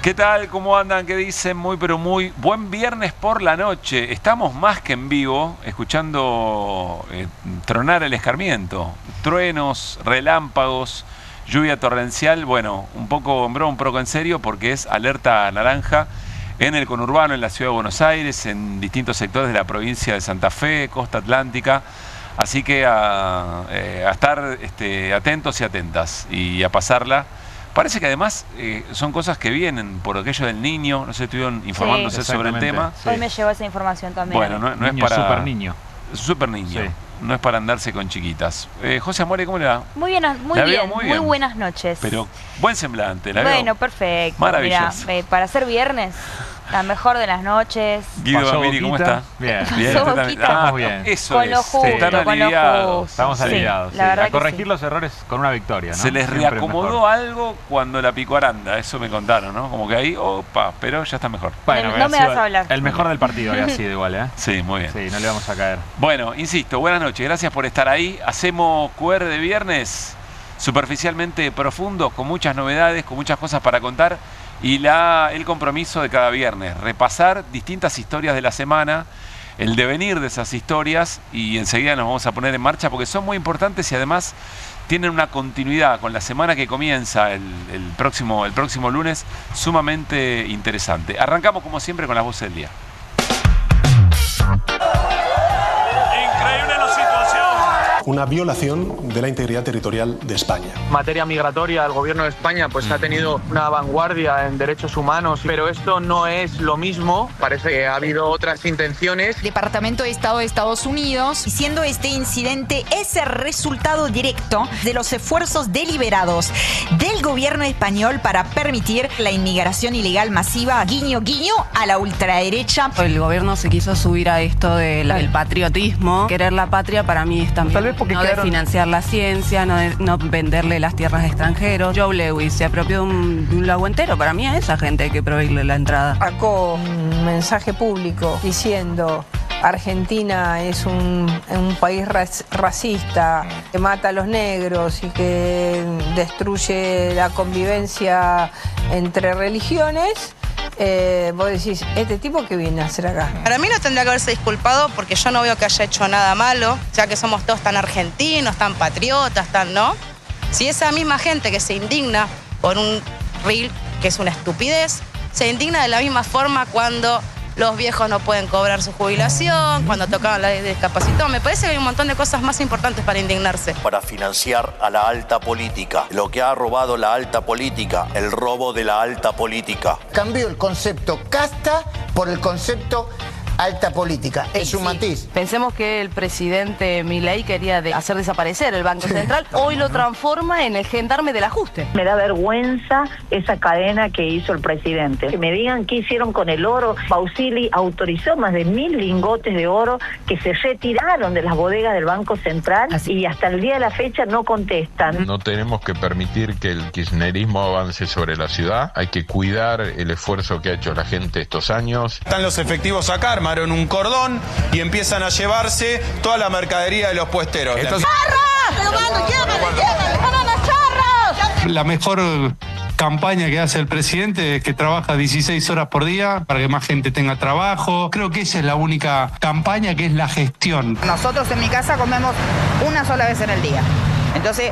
¿Qué tal? ¿Cómo andan? ¿Qué dicen? Muy, pero muy buen viernes por la noche. Estamos más que en vivo, escuchando tronar el escarmiento. Truenos, relámpagos, lluvia torrencial. Bueno, un poco en broma, un poco en serio, porque es alerta naranja en el conurbano, en la ciudad de Buenos Aires, en distintos sectores de la provincia de Santa Fe, costa atlántica. Así que a estar atentos y atentas y a pasarla. Parece que además son cosas que vienen por aquello del niño, no sé, estuvieron informándose sobre el tema. Sí. Hoy me llegó esa información también. Bueno, no es para... Super niño. Super niño. Sí. No es para andarse con chiquitas. José Amore, ¿cómo le va? Muy bien, muy buenas noches. Pero buen semblante, la Bueno, veo. perfecto. Maravilloso. Mira, para ser viernes, la mejor de las noches. Guido Bambini, ¿cómo está? Bien. Bien, Pasó usted Boquita. también. Muy bien. Eso Con es. lo justo, Están con lo aliviados. justo. Estamos Sí, aliviados. la verdad A que corregir sí. los errores con una victoria, ¿no? Se les Siempre reacomodó mejor. algo cuando la picó Aranda, eso me contaron, ¿no? Como que ahí, opa, pero ya está mejor. Bueno, No había me sido vas a hablar. El mejor del partido había sido igual, ¿eh? Sí, muy bien. Sí, no le vamos a caer. Bueno, insisto, buenas noches, gracias por estar ahí. Hacemos QR de viernes, superficialmente profundo, con muchas novedades, con muchas cosas para contar. Y el compromiso de cada viernes, repasar distintas historias de la semana, el devenir de esas historias, y enseguida nos vamos a poner en marcha porque son muy importantes y además tienen una continuidad con la semana que comienza el próximo lunes, sumamente interesante. Arrancamos como siempre con las voces del día. Increíble la situación. Una violación de la integridad territorial de España. En materia migratoria, el gobierno de España ha tenido una vanguardia en derechos humanos, pero esto no es lo mismo. Parece que ha habido otras intenciones. Departamento de Estado de Estados Unidos, diciendo este incidente es el resultado directo de los esfuerzos deliberados del gobierno español para permitir la inmigración ilegal masiva, guiño guiño, a la ultraderecha. El gobierno se quiso subir a esto del patriotismo. Querer la patria para mí es también no de financiar la ciencia, no venderle las tierras a extranjeros. Joe Lewis se apropió de un lago entero. Para mí a esa gente hay que prohibirle la entrada. Sacó un mensaje público diciendo: Argentina es un país racista, que mata a los negros y que destruye la convivencia entre religiones. Vos decís, ¿este tipo qué viene a hacer acá? Para mí no tendría que haberse disculpado porque yo no veo que haya hecho nada malo, ya que somos todos tan argentinos, tan patriotas, ¿no? Si esa misma gente que se indigna por un reel, que es una estupidez, se indigna de la misma forma cuando los viejos no pueden cobrar su jubilación, cuando tocaban la ley de discapacitados. Me parece que hay un montón de cosas más importantes para indignarse. Para financiar a la alta política, lo que ha robado la alta política, el robo de la alta política. Cambió el concepto casta por el concepto alta política. Es un matiz. Pensemos que el presidente Milei quería hacer desaparecer el Banco Central. Hoy lo transforma en el gendarme del ajuste. Me da vergüenza esa cadena que hizo el presidente. Que me digan qué hicieron con el oro. Pausili autorizó más de 1000 lingotes de oro que se retiraron de las bodegas del Banco Central y hasta el día de la fecha no contestan. No tenemos que permitir que el kirchnerismo avance sobre la ciudad. Hay que cuidar el esfuerzo que ha hecho la gente estos años. Están los efectivos acá, armaron un cordón y empiezan a llevarse toda la mercadería de los puesteros. La mejor campaña que hace el presidente es que trabaja 16 horas por día para que más gente tenga trabajo. Creo que esa es la única campaña que es la gestión. Nosotros en mi casa comemos una sola vez en el día. Entonces,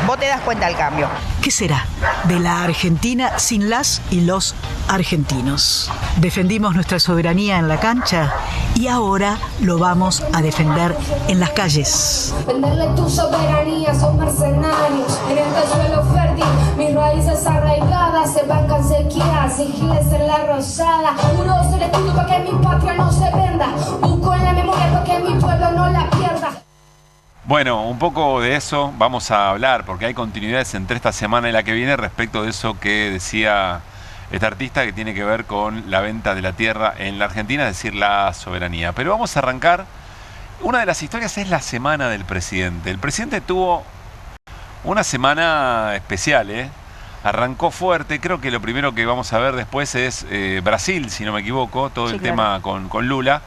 vos te das cuenta del cambio. ¿Qué será de la Argentina sin las y los argentinos? Defendimos nuestra soberanía en la cancha y ahora lo vamos a defender en las calles. Defenderle tu soberanía son mercenarios. En este suelo fértil, mis raíces arraigadas se bancan sequías y giles en la rosada. Juro ser escudo para que mi patria no se venda. Busco en la memoria para que mi pueblo no la pierda. Bueno, un poco de eso vamos a hablar, porque hay continuidades entre esta semana y la que viene respecto de eso que decía este artista, que tiene que ver con la venta de la tierra en la Argentina, es decir, la soberanía. Pero vamos a arrancar. Una de las historias es la semana del presidente. El presidente tuvo una semana especial, ¿eh? Arrancó fuerte. Creo que lo primero que vamos a ver después es Brasil, si no me equivoco, todo el tema con Lula.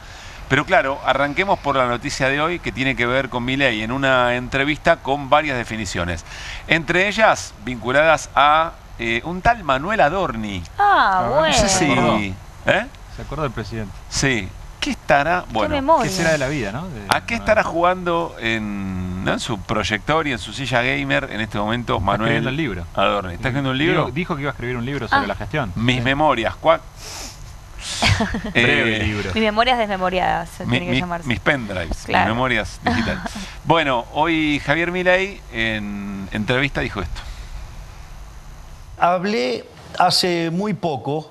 Pero claro, arranquemos por la noticia de hoy que tiene que ver con Milei en una entrevista con varias definiciones. Entre ellas, vinculadas a un tal Manuel Adorni. Bueno. No sé si... Se acordó del presidente. Sí. ¿Qué estará? Bueno, ¿qué será de la vida, no? ¿A qué estará jugando en su proyector y en su silla gamer en este momento Manuel escribiendo el libro. Adorni? ¿Está escribiendo un libro? Dijo que iba a escribir un libro sobre la gestión. Mis memorias. Breve libro. Mis memorias desmemoriadas, tiene que llamarse. Mis pendrives, claro. mis memorias digitales. Bueno, hoy Javier Milei en entrevista dijo esto. Hablé hace muy poco,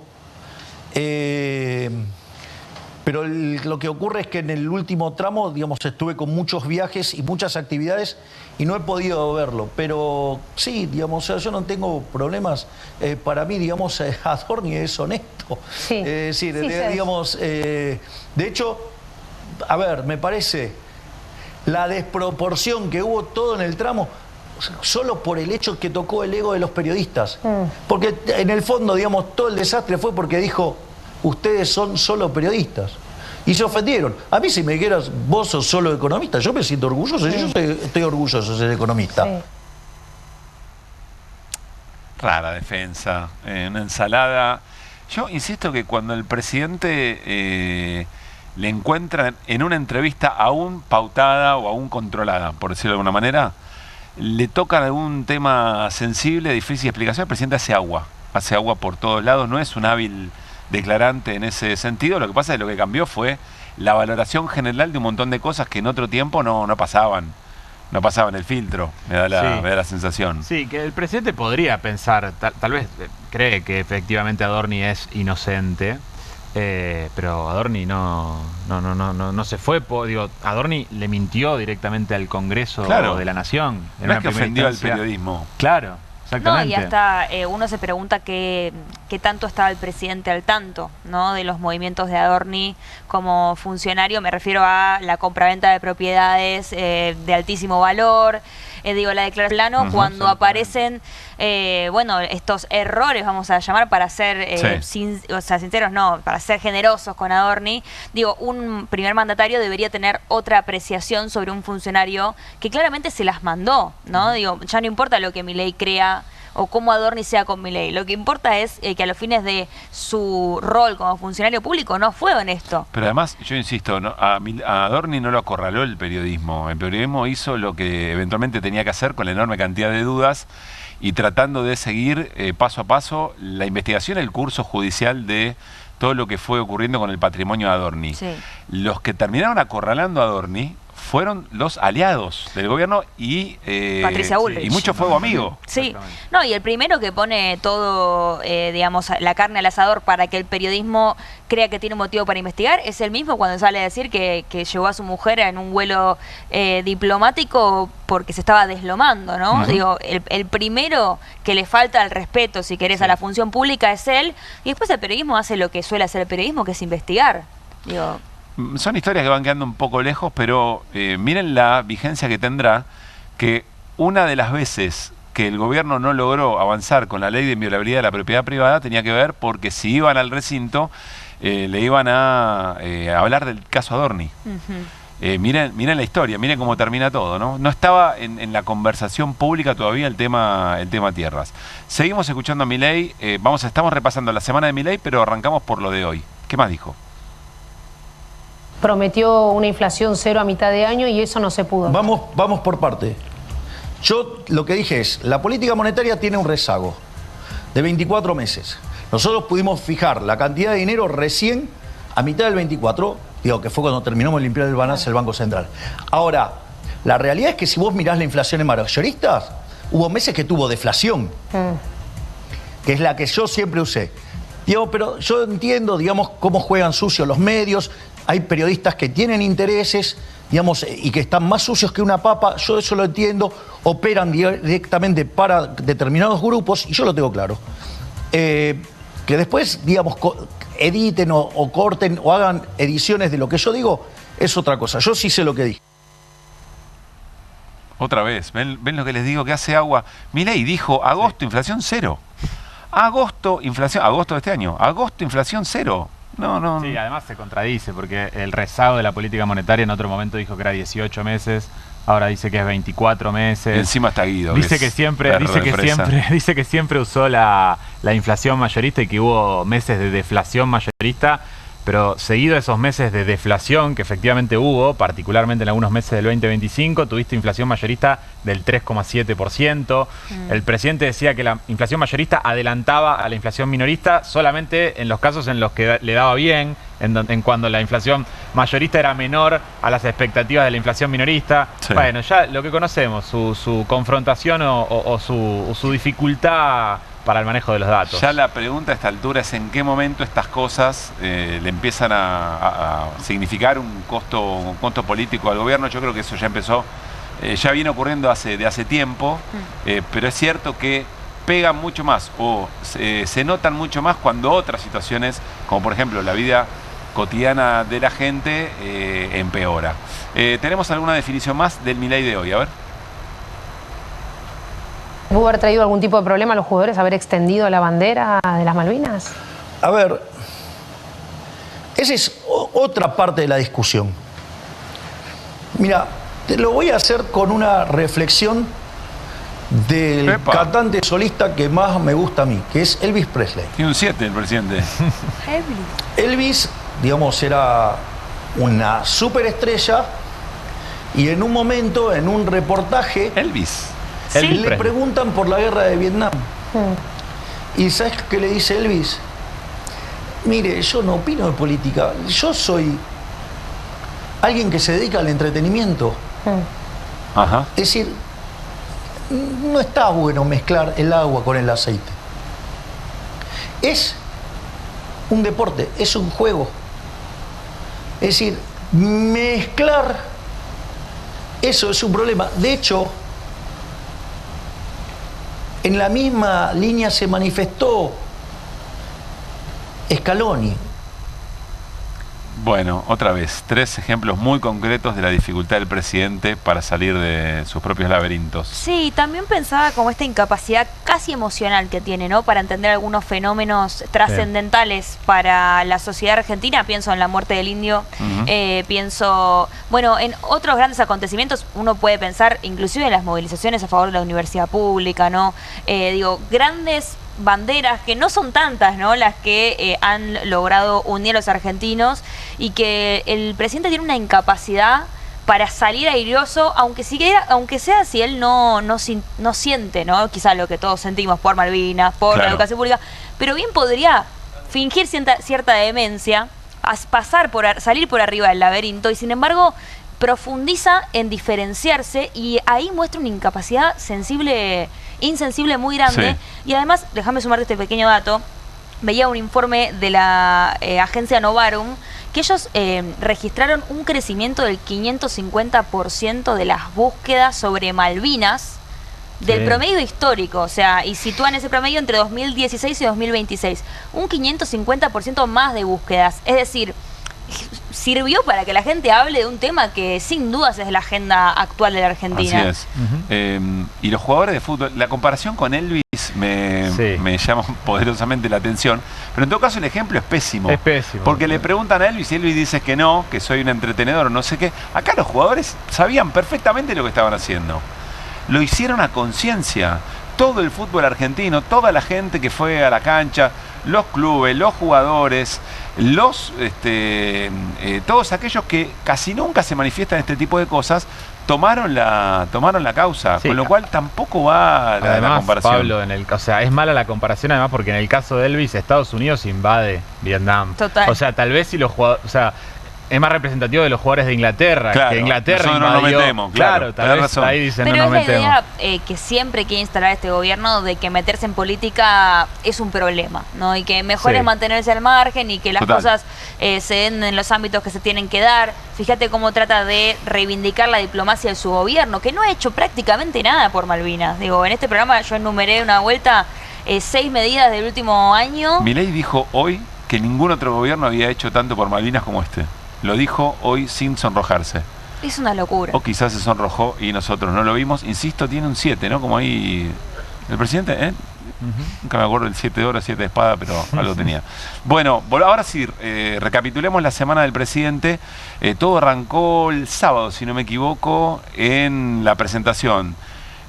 pero lo que ocurre es que en el último tramo, digamos, estuve con muchos viajes y muchas actividades y no he podido verlo. Pero sí, digamos, yo no tengo problemas. Para mí, digamos, Adorni es honesto. Sí. Digamos, de hecho, a ver, me parece la desproporción que hubo todo en el tramo solo por el hecho que tocó el ego de los periodistas. Porque en el fondo, digamos, todo el desastre fue porque dijo: ustedes son solo periodistas. Y se ofendieron. A mí, si me dijeras, vos sos solo economista, yo me siento orgulloso. Yo estoy orgulloso de ser economista. Rara defensa, una ensalada. Yo insisto que cuando el presidente le encuentra en una entrevista aún pautada o aún controlada, por decirlo de alguna manera, le tocan algún tema sensible, difícil de explicación, el presidente hace agua por todos lados, no es un hábil declarante en ese sentido. Lo que pasa es que lo que cambió fue la valoración general de un montón de cosas que en otro tiempo no pasaban el filtro, me da la sensación. Sí, que el presidente podría pensar, tal vez cree que efectivamente Adorni es inocente, pero Adorni no se fue, Adorni le mintió directamente al Congreso de la Nación. No es que ofendió al periodismo. Claro. No, y hasta uno se pregunta qué tanto estaba el presidente al tanto, ¿no?, de los movimientos de Adorni como funcionario. Me refiero a la compraventa de propiedades de altísimo valor, la declaración plano, cuando aparecen estos errores, vamos a llamar, para ser sinceros, no, para ser generosos con Adorni. Un primer mandatario debería tener otra apreciación sobre un funcionario que claramente se las mandó, ¿no? Ya no importa lo que Milei crea o cómo Adorni sea con Milei. Lo que importa es que a los fines de su rol como funcionario público no fue honesto. Pero además, yo insisto, a Adorni no lo acorraló el periodismo. El periodismo hizo lo que eventualmente tenía que hacer con la enorme cantidad de dudas y tratando de seguir paso a paso la investigación, el curso judicial de todo lo que fue ocurriendo con el patrimonio de Adorni. Sí. Los que terminaron acorralando a Adorni fueron los aliados del gobierno y Patricia Bullrich. Y mucho fuego amigo. Sí, no, y el primero que pone todo, la carne al asador para que el periodismo crea que tiene un motivo para investigar, es el mismo cuando sale a decir que llevó a su mujer en un vuelo diplomático porque se estaba deslomando, ¿no? El primero que le falta el respeto, si querés, a la función pública es él, y después el periodismo hace lo que suele hacer el periodismo, que es investigar. Son historias que van quedando un poco lejos, pero miren la vigencia que tendrá, que una de las veces que el gobierno no logró avanzar con la ley de inviolabilidad de la propiedad privada tenía que ver porque si iban al recinto le iban a hablar del caso Adorni. Miren la historia, miren cómo termina todo, ¿no? No estaba en la conversación pública todavía el tema tierras. Seguimos escuchando a Milei, estamos repasando la semana de Milei, pero arrancamos por lo de hoy. ¿Qué más dijo? Prometió una inflación cero a mitad de año y eso no se pudo. Vamos por parte. Yo lo que dije es, la política monetaria tiene un rezago de 24 meses. Nosotros pudimos fijar la cantidad de dinero recién a mitad del 24, que fue cuando terminamos de limpiar el balance del Banco Central. Ahora, la realidad es que si vos mirás la inflación en mayoristas, hubo meses que tuvo deflación, que es la que yo siempre usé. Pero yo entiendo, cómo juegan sucio los medios. Hay periodistas que tienen intereses, y que están más sucios que una papa. Yo eso lo entiendo. Operan directamente para determinados grupos y yo lo tengo claro. Que después, editen o corten o hagan ediciones de lo que yo digo, es otra cosa. Yo sí sé lo que dije. Otra vez, ¿ven lo que les digo? Que hace agua. Milei dijo, agosto, inflación cero. Agosto de este año. Agosto, inflación cero. No. Sí, además se contradice porque el rezago de la política monetaria en otro momento dijo que era 18 meses, ahora dice que es 24 meses. Y encima está Guido. Dice que siempre usó la inflación mayorista y que hubo meses de deflación mayorista, pero seguido de esos meses de deflación que efectivamente hubo, particularmente en algunos meses del 2025, tuviste inflación mayorista del 3,7%. El presidente decía que la inflación mayorista adelantaba a la inflación minorista solamente en los casos en los que le daba bien, en cuando la inflación mayorista era menor a las expectativas de la inflación minorista. Sí. Bueno, ya lo que conocemos, su confrontación o su dificultad para el manejo de los datos. Ya la pregunta a esta altura es en qué momento estas cosas le empiezan a significar un costo político al gobierno. Yo creo que eso ya empezó, ya viene ocurriendo de hace tiempo, pero es cierto que pegan mucho más o se notan mucho más cuando otras situaciones, como por ejemplo la vida cotidiana de la gente, empeora. ¿Tenemos alguna definición más del Milei de hoy? A ver. ¿Pudo haber traído algún tipo de problema a los jugadores haber extendido la bandera de las Malvinas? A ver, esa es otra parte de la discusión. Mira, te lo voy a hacer con una reflexión del cantante solista que más me gusta a mí, que es Elvis Presley. Tiene un 7 el presidente. Elvis, digamos, era una superestrella y en un momento, en un reportaje... Elvis. Le preguntan por la guerra de Vietnam. ¿Y sabes qué le dice Elvis? Mire, yo no opino de política. Yo soy alguien que se dedica al entretenimiento. Ajá. Es decir, no está bueno mezclar el agua con el aceite. Es un deporte, es un juego. Es decir, mezclar eso es un problema. De hecho, en la misma línea se manifestó Scaloni. Bueno, otra vez, 3 ejemplos muy concretos de la dificultad del presidente para salir de sus propios laberintos. Sí, también pensaba como esta incapacidad casi emocional que tiene, ¿no? Para entender algunos fenómenos trascendentales para la sociedad argentina. Pienso en la muerte del indio, pienso, bueno, en otros grandes acontecimientos. Uno puede pensar inclusive en las movilizaciones a favor de la universidad pública, ¿no? Digo, grandes banderas que no son tantas, ¿no? Las que han logrado unir a los argentinos, y que el presidente tiene una incapacidad para salir airoso, aunque sea si él no siente, ¿no? Quizá lo que todos sentimos por Malvinas, por la educación pública, pero bien podría fingir cierta demencia, salir por arriba del laberinto, y sin embargo profundiza en diferenciarse, y ahí muestra una incapacidad insensible muy grande. Sí. Y además, déjame sumarte este pequeño dato, veía un informe de la agencia Novarum, que ellos registraron un crecimiento del 550% de las búsquedas sobre Malvinas del promedio histórico, o sea, y sitúan ese promedio entre 2016 y 2026, un 550% más de búsquedas. Es decir, sirvió para que la gente hable de un tema que sin dudas es la agenda actual de la Argentina. Así es. Y los jugadores de fútbol, la comparación con Elvis me llama poderosamente la atención, pero en todo caso el ejemplo es pésimo. Es pésimo. Porque le preguntan a Elvis y Elvis dice que no, que soy un entretenedor o no sé qué. Acá los jugadores sabían perfectamente lo que estaban haciendo. Lo hicieron a conciencia. Todo el fútbol argentino, toda la gente que fue a la cancha, los clubes, los jugadores, todos aquellos que casi nunca se manifiestan este tipo de cosas, tomaron la causa, con lo cual tampoco va la comparación. Pablo, o sea, es mala la comparación además porque en el caso de Elvis, Estados Unidos invade Vietnam. Total. O sea, tal vez si los jugadores, o sea, es más representativo de los jugadores de Inglaterra, que Inglaterra invadió. No nos metemos, claro, tal vez razón. Ahí dicen pero no nos metemos. Pero es la idea que siempre quiere instalar este gobierno, de que meterse en política es un problema, ¿no? Y que mejor es mantenerse al margen y que las cosas se den en los ámbitos que se tienen que dar. Fíjate cómo trata de reivindicar la diplomacia de su gobierno, que no ha hecho prácticamente nada por Malvinas. Digo, en este programa yo enumeré una vuelta 6 medidas del último año. Milei dijo hoy que ningún otro gobierno había hecho tanto por Malvinas como este. Lo dijo hoy sin sonrojarse. Es una locura. O quizás se sonrojó y nosotros no lo vimos. Insisto, tiene un 7, ¿no? Como ahí el presidente, Nunca me acuerdo el 7 de oro, 7 de espada, pero algo tenía. Bueno, ahora sí, recapitulemos la semana del presidente. Todo arrancó el sábado, si no me equivoco, en la presentación,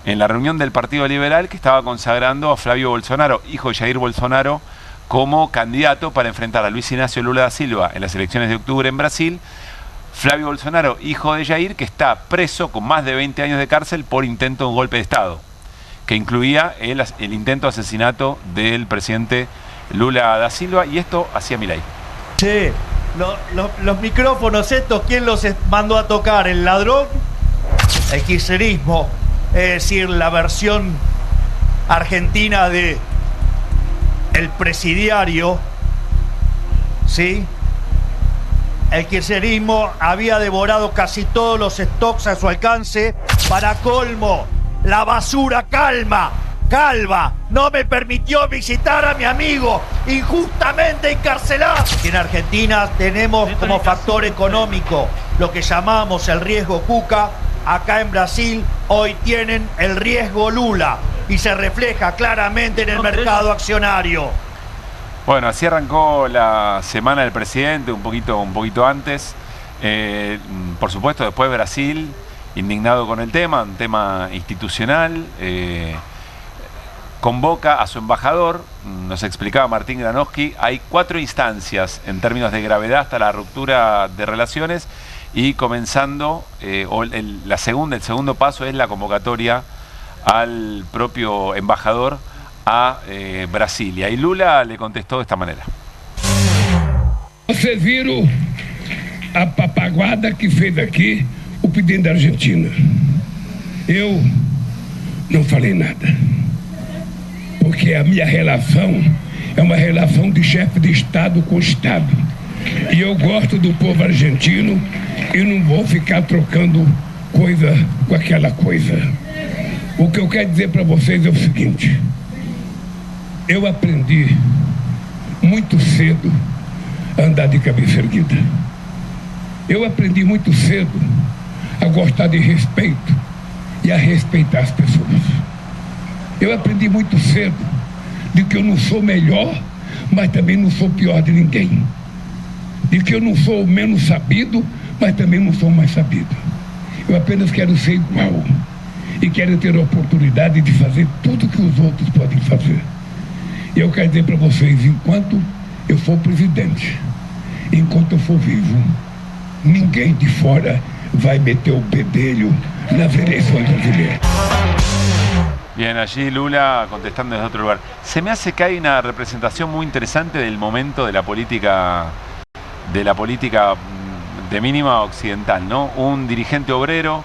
en la reunión del Partido Liberal, que estaba consagrando a Flavio Bolsonaro, hijo de Jair Bolsonaro, como candidato para enfrentar a Luis Ignacio Lula da Silva en las elecciones de octubre en Brasil. Flavio Bolsonaro, hijo de Jair, que está preso con más de 20 años de cárcel por intento de un golpe de Estado, que incluía el intento de asesinato del presidente Lula da Silva, y esto hacía Milei. Che, los micrófonos estos, ¿quién los mandó a tocar? ¿El ladrón? El kirchnerismo, es decir, la versión argentina de el presidiario, ¿sí? El kirchnerismo había devorado casi todos los stocks a su alcance. Para colmo, la basura calva no me permitió visitar a mi amigo injustamente encarcelado. En Argentina tenemos como factor económico lo que llamamos el riesgo Cuca. Acá en Brasil hoy tienen el riesgo Lula y se refleja claramente en el mercado accionario. Bueno, así arrancó la semana del presidente, un poquito antes. Por supuesto, después Brasil, indignado con el tema, un tema institucional. Convoca a su embajador, nos explicaba Martín Granowski, hay 4 instancias en términos de gravedad hasta la ruptura de relaciones, y comenzando, el segundo paso es la convocatoria al propio embajador a Brasília. E Lula le contestou de esta maneira. Vocês viram a papaguada que fez aqui o presidente da Argentina. Eu não falei nada, porque a minha relação é uma relação de chefe de Estado com o Estado. E eu gosto do povo argentino e não vou ficar trocando coisa com aquela coisa. O que eu quero dizer para vocês é o seguinte: eu aprendi muito cedo a andar de cabeça erguida. Eu aprendi muito cedo a gostar de respeito e a respeitar as pessoas. Eu aprendi muito cedo de que eu não sou melhor, mas também não sou pior de ninguém. De que eu não sou o menos sabido, mas também não sou o mais sabido. Eu apenas quero ser igual e quero ter a oportunidade de fazer tudo que os outros podem fazer. E eu quero dizer para vocês, enquanto eu for presidente, enquanto eu for vivo, ninguém de fora vai meter o bedelho nas eleições brasileiras. Bien, allí Lula contestando desde otro lugar. Se me hace que hay una representación muy interesante del momento de la política de mínima occidental, ¿no? Un dirigente obrero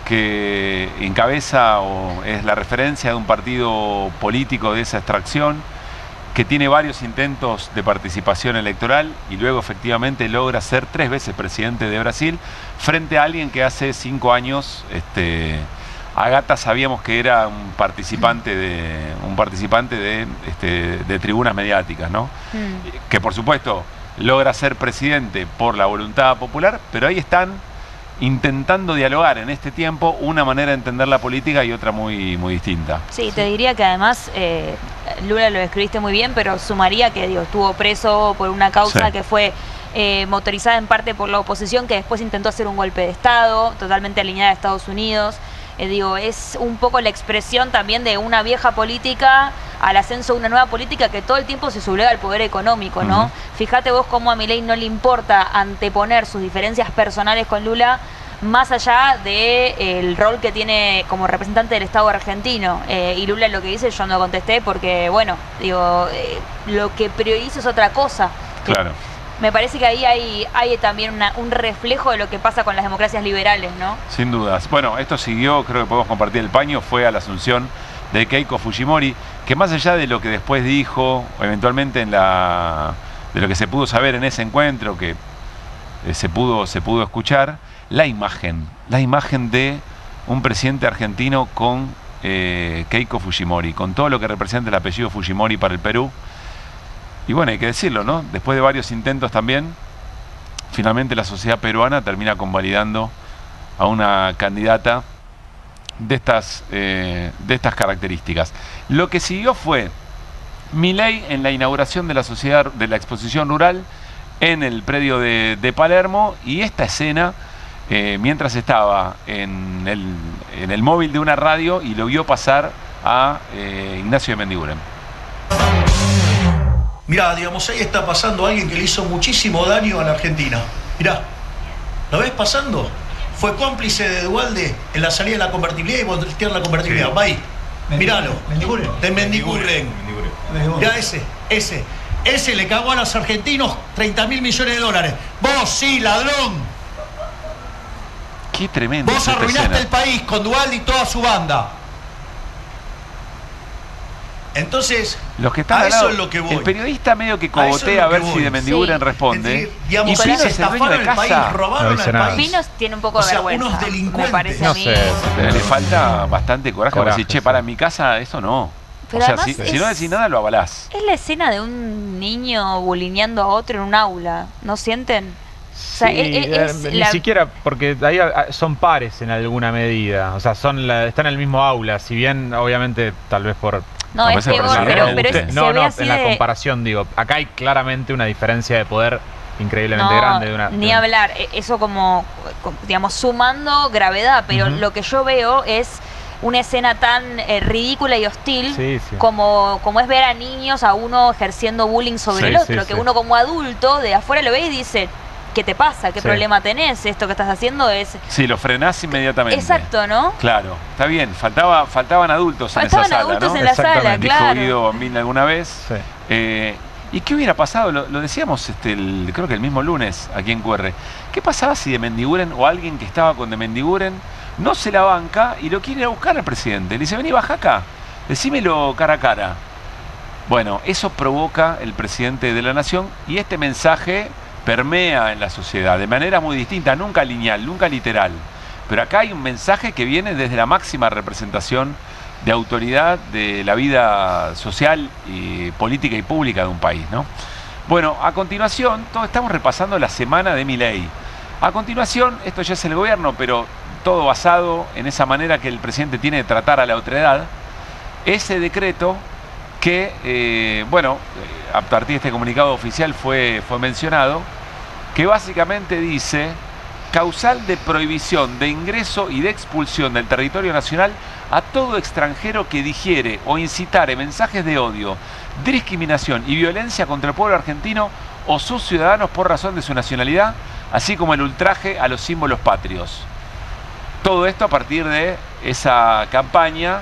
que encabeza o es la referencia de un partido político de esa extracción, que tiene varios intentos de participación electoral y luego efectivamente logra ser 3 veces presidente de Brasil, frente a alguien que hace 5 años, a Gata sabíamos que era un participante de tribunas mediáticas, ¿no? Que por supuesto logra ser presidente por la voluntad popular, pero ahí están intentando dialogar en este tiempo una manera de entender la política y otra muy distinta. Sí, te diría que además, Lula lo describiste muy bien, pero sumaría que estuvo preso por una causa que fue motorizada en parte por la oposición, que después intentó hacer un golpe de Estado, totalmente alineada a Estados Unidos. Es un poco la expresión también de una vieja política al ascenso de una nueva política que todo el tiempo se subleva al poder económico, ¿no? Fíjate vos cómo a Milei no le importa anteponer sus diferencias personales con Lula más allá del rol que tiene como representante del Estado argentino. Y Lula lo que dice, yo no contesté porque, bueno, lo que priorizo es otra cosa. Claro. Me parece que ahí hay también un reflejo de lo que pasa con las democracias liberales, ¿no? Sin dudas. Bueno, esto siguió, creo que podemos compartir el paño, fue a la asunción de Keiko Fujimori, que más allá de lo que después dijo, eventualmente de lo que se pudo saber en ese encuentro, que se pudo escuchar, la imagen de un presidente argentino con Keiko Fujimori, con todo lo que representa el apellido Fujimori para el Perú. Y bueno, hay que decirlo, ¿no? Después de varios intentos también, finalmente la sociedad peruana termina convalidando a una candidata de estas características. Lo que siguió fue Milei en la inauguración de la sociedad de la exposición rural en el predio de Palermo, y esta escena mientras estaba en el móvil de una radio y lo vio pasar a Ignacio de Mendiguren. Mirá, digamos, ahí está pasando alguien que le hizo muchísimo daño a la Argentina. Mirá, ¿lo ves pasando? Fue cómplice de Duhalde en la salida de la convertibilidad y voltear la convertibilidad. Va ahí, míralo. De Mendiguren. Mirá ese le cagó a los argentinos 30.000 millones de dólares. Vos sí, ladrón. Qué tremendo. Vos arruinaste el país con Duhalde y toda su banda. Entonces, los que están a al lado, eso es lo que voy. El periodista medio que cogotea a ver si de Mendiguren responde. Y Pino es el dueño de casa. No dice nada. Pino tiene un poco de vergüenza. Unos delincuentes. Me parece a mí. Le falta bastante coraje. Decir, che, para mi casa, eso no. Pero o sea, además si no decís nada, lo avalás. Es la escena de un niño bulineando a otro en un aula. ¿No sienten? Sí, ni siquiera, porque ahí son pares en alguna medida. O sea, están en el mismo aula. Si bien, obviamente, tal vez por... No, es peor, pero no, en la comparación, digo, acá hay claramente una diferencia de poder increíblemente grande. Ni hablar, eso como, digamos, sumando gravedad, pero lo que yo veo es una escena tan ridícula y hostil como es ver a niños, a uno ejerciendo bullying sobre el otro, que uno como adulto de afuera lo ve y dice... ¿Qué te pasa? ¿Qué problema tenés? Esto que estás haciendo es... Sí, lo frenás inmediatamente. Exacto, ¿no? Claro, está bien. Faltaban adultos en esa sala, adultos ¿no? en la sala, claro. Dijo Guido Bombín alguna vez. Sí. ¿Y qué hubiera pasado? Lo decíamos creo que el mismo lunes aquí en QR. ¿Qué pasaba si de Mendiguren o alguien que estaba con de Mendiguren no se la banca y lo quiere ir a buscar al presidente? Le dice, vení, baja acá, decímelo cara a cara. Bueno, eso provoca el presidente de la Nación y este mensaje... permea en la sociedad de manera muy distinta, nunca lineal, nunca literal. Pero acá hay un mensaje que viene desde la máxima representación de autoridad de la vida social, y política y pública de un país, ¿no? Bueno, a continuación, estamos repasando la semana de Milei. A continuación, esto ya es el gobierno, pero todo basado en esa manera que el presidente tiene de tratar a la otredad, ese decreto que, a partir de este comunicado oficial fue mencionado, que básicamente dice: causal de prohibición de ingreso y de expulsión del territorio nacional a todo extranjero que digiere o incitare mensajes de odio, discriminación y violencia contra el pueblo argentino o sus ciudadanos por razón de su nacionalidad, así como el ultraje a los símbolos patrios. Todo esto a partir de esa campaña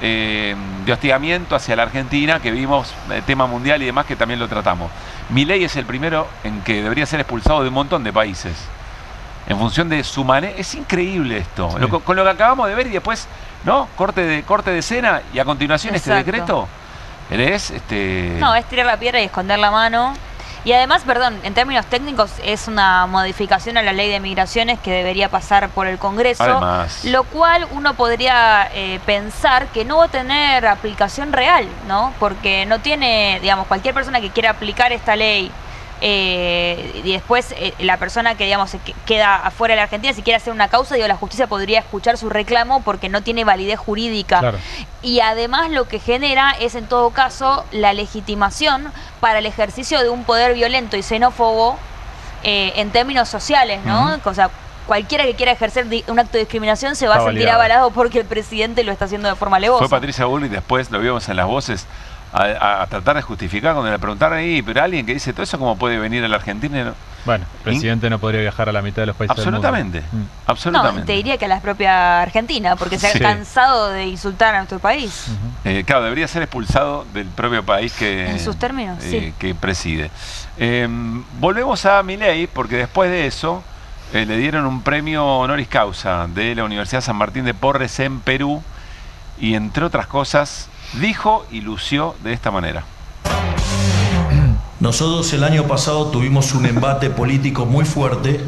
de hostigamiento hacia la Argentina que vimos, tema mundial y demás, que también lo tratamos. Milei es el primero en que debería ser expulsado de un montón de países en función de su manera. Es increíble esto, sí. Con lo que acabamos de ver, y después, ¿no? Corte de escena, y a continuación este decreto. No, es tirar la piedra y esconder la mano. Y además, perdón, en términos técnicos es una modificación a la ley de migraciones que debería pasar por el Congreso, además, lo cual uno podría pensar que no va a tener aplicación real, ¿no? Porque no tiene, digamos, cualquier persona que quiera aplicar esta ley y después la persona que, digamos, queda afuera de la Argentina, si quiere hacer una causa, la justicia podría escuchar su reclamo porque no tiene validez jurídica. Claro. Y además lo que genera es, en todo caso, la legitimación para el ejercicio de un poder violento y xenófobo en términos sociales, ¿no? O sea, cualquiera que quiera ejercer un acto de discriminación se va a sentir avalado porque el presidente lo está haciendo de forma alevosa. Fue Patricia Bullrich, después lo vimos en Las Voces, a tratar de justificar cuando le preguntaron ahí, pero alguien que dice todo eso, ¿cómo puede venir a la Argentina? Bueno, el presidente no podría viajar a la mitad de los países absolutamente, del mundo. Absolutamente. No, te diría que a la propia Argentina, porque se ha cansado de insultar a nuestro país. Claro, debería ser expulsado del propio país que, en sus términos, que preside. Volvemos a Milei, porque después de eso le dieron un premio honoris causa de la Universidad San Martín de Porres en Perú, y entre otras cosas dijo y lució de esta manera. Nosotros el año pasado tuvimos un embate político muy fuerte,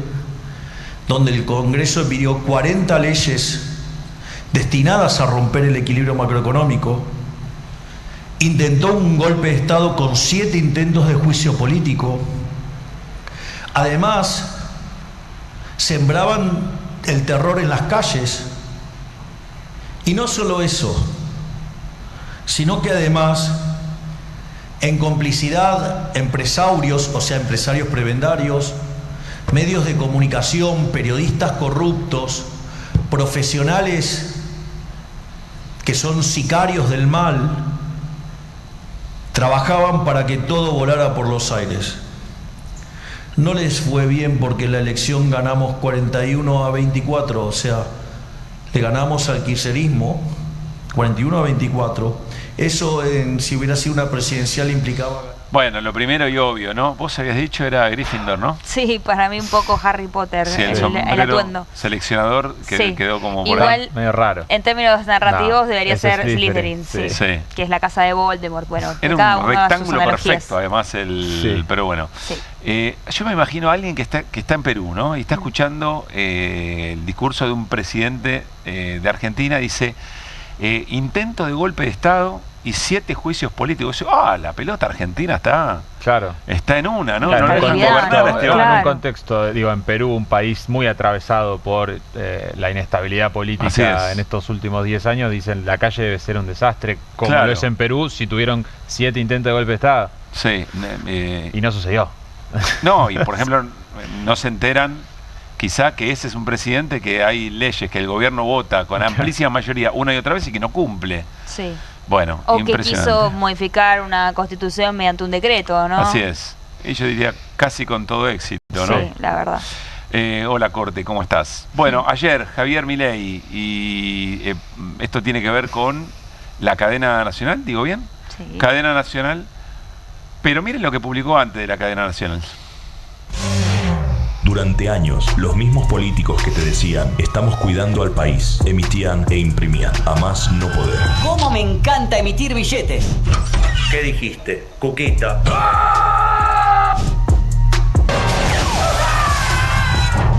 donde el Congreso emitió 40 leyes destinadas a romper el equilibrio macroeconómico, intentó un golpe de Estado con 7 intentos de juicio político. Además, sembraban el terror en las calles. Y no solo eso, sino que además en complicidad empresarios, o sea, empresarios prebendarios, medios de comunicación, periodistas corruptos, profesionales que son sicarios del mal, trabajaban para que todo volara por los aires. No les fue bien porque en la elección ganamos 41-24, o sea, le ganamos al kirchnerismo 41-24. Eso, si hubiera sido una presidencial, implicaba... Bueno, lo primero y obvio, ¿no? Vos habías dicho era Gryffindor, ¿no? Sí, para mí un poco Harry Potter, Sí, el atuendo. Seleccionador que Sí. quedó como por Igual, ahí. Medio raro. En términos narrativos No, debería ese ser es Slytherin, Slytherin, sí. Sí. Que es la casa de Voldemort. Bueno, Era cada un uno da sus rectángulo analogías. perfecto, además, pero bueno. Sí. Yo me imagino a alguien que está en Perú, ¿no? Y está escuchando el discurso de un presidente de Argentina. Dice, intento de golpe de Estado y 7 juicios políticos. La pelota argentina está en una, ¿no? Claro, No le dejan gobernar a este hombre. en un contexto, digo, en Perú, un país muy atravesado por la inestabilidad Así política es. en estos últimos 10 años, dicen la calle debe ser un desastre, como Claro. lo es en Perú, si tuvieron 7 intentos de golpe de Estado. Sí. Y no sucedió. No, y por ejemplo, no se enteran quizá que ese es un presidente que hay leyes que el gobierno vota con amplísima mayoría una y otra vez y que no cumple. Sí. Bueno, O que impresionante. quiso modificar una constitución mediante un decreto, ¿no? Así es. Y yo diría casi con todo éxito, ¿no? Sí, la verdad. Hola, Corte, ¿cómo estás? Bueno, ayer Javier Milei, y esto tiene que ver con la cadena nacional, ¿digo bien? Sí. Cadena nacional. Pero miren lo que publicó antes de la cadena nacional. Durante años, los mismos políticos que te decían estamos cuidando al país, emitían e imprimían, a más no poder. ¿Cómo me encanta emitir billetes? ¿Qué dijiste? Cuquita.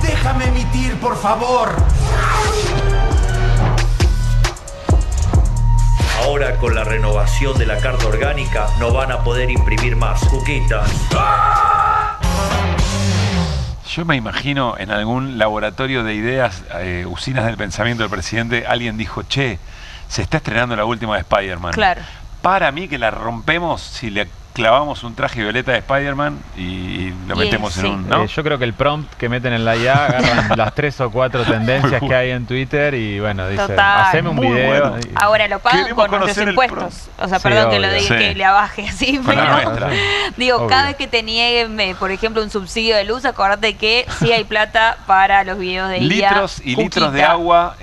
Déjame emitir, por favor. Ahora con la renovación de la carta orgánica no van a poder imprimir más. Cuquitas. Yo me imagino en algún laboratorio de ideas, usinas del pensamiento del presidente, alguien dijo, che, se está estrenando la última de Spider-Man. Claro. Para mí que la rompemos si le clavamos un traje violeta de Spider-Man y lo metemos en un... ¿no? Yo creo que el prompt que meten en la IA agarran las 3 o 4 tendencias que hay en Twitter y bueno, dicen, Total. haceme un Muy video. bueno. Ahora lo pagan Queremos con nuestros conocer el impuestos. O sea, Sí, perdón que lo obvio. diga, Sí. que le abaje así, Con la pero nuestra. digo, Obvio. cada vez que te nieguen, por ejemplo, un subsidio de luz, acordate que sí hay plata para los videos de IA. Litros y litros de agua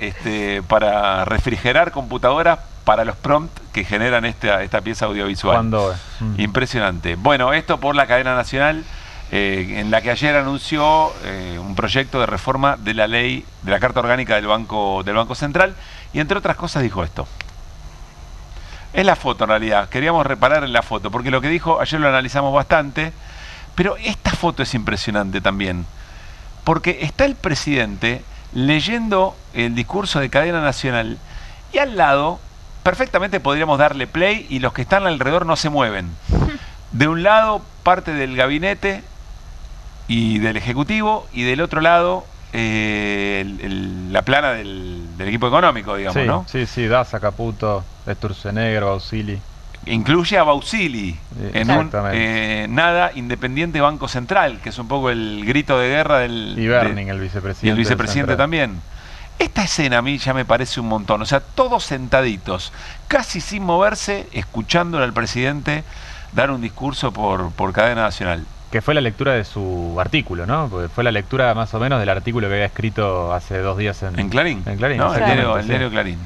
para refrigerar computadoras para los prompts que generan esta pieza audiovisual. Cuando Impresionante. Bueno, esto por la cadena nacional, en la que ayer anunció un proyecto de reforma de la ley, de la Carta Orgánica del Banco Central, y entre otras cosas dijo esto. Es la foto en realidad, queríamos reparar en la foto, porque lo que dijo, ayer lo analizamos bastante, pero esta foto es impresionante también, porque está el presidente leyendo el discurso de cadena nacional, y al lado perfectamente podríamos darle play y los que están alrededor no se mueven. De un lado parte del gabinete y del ejecutivo, y del otro lado la plana del equipo económico, digamos, Sí, ¿no? sí, Daza, Caputo, Sturzenegger, Bausili. Incluye a Bausili en un exactamente. nada Independiente Banco Central, que es un poco el grito de guerra del... Y Berning, el vicepresidente. Y el vicepresidente del Central. también. Esta escena a mí ya me parece un montón. O sea, todos sentaditos, casi sin moverse, escuchándole al presidente dar un discurso por cadena nacional. Que fue la lectura de su artículo, ¿no? Porque fue la lectura más o menos del artículo que había escrito hace 2 días en Clarín. En Clarín, No, el exactamente, diario Clarín.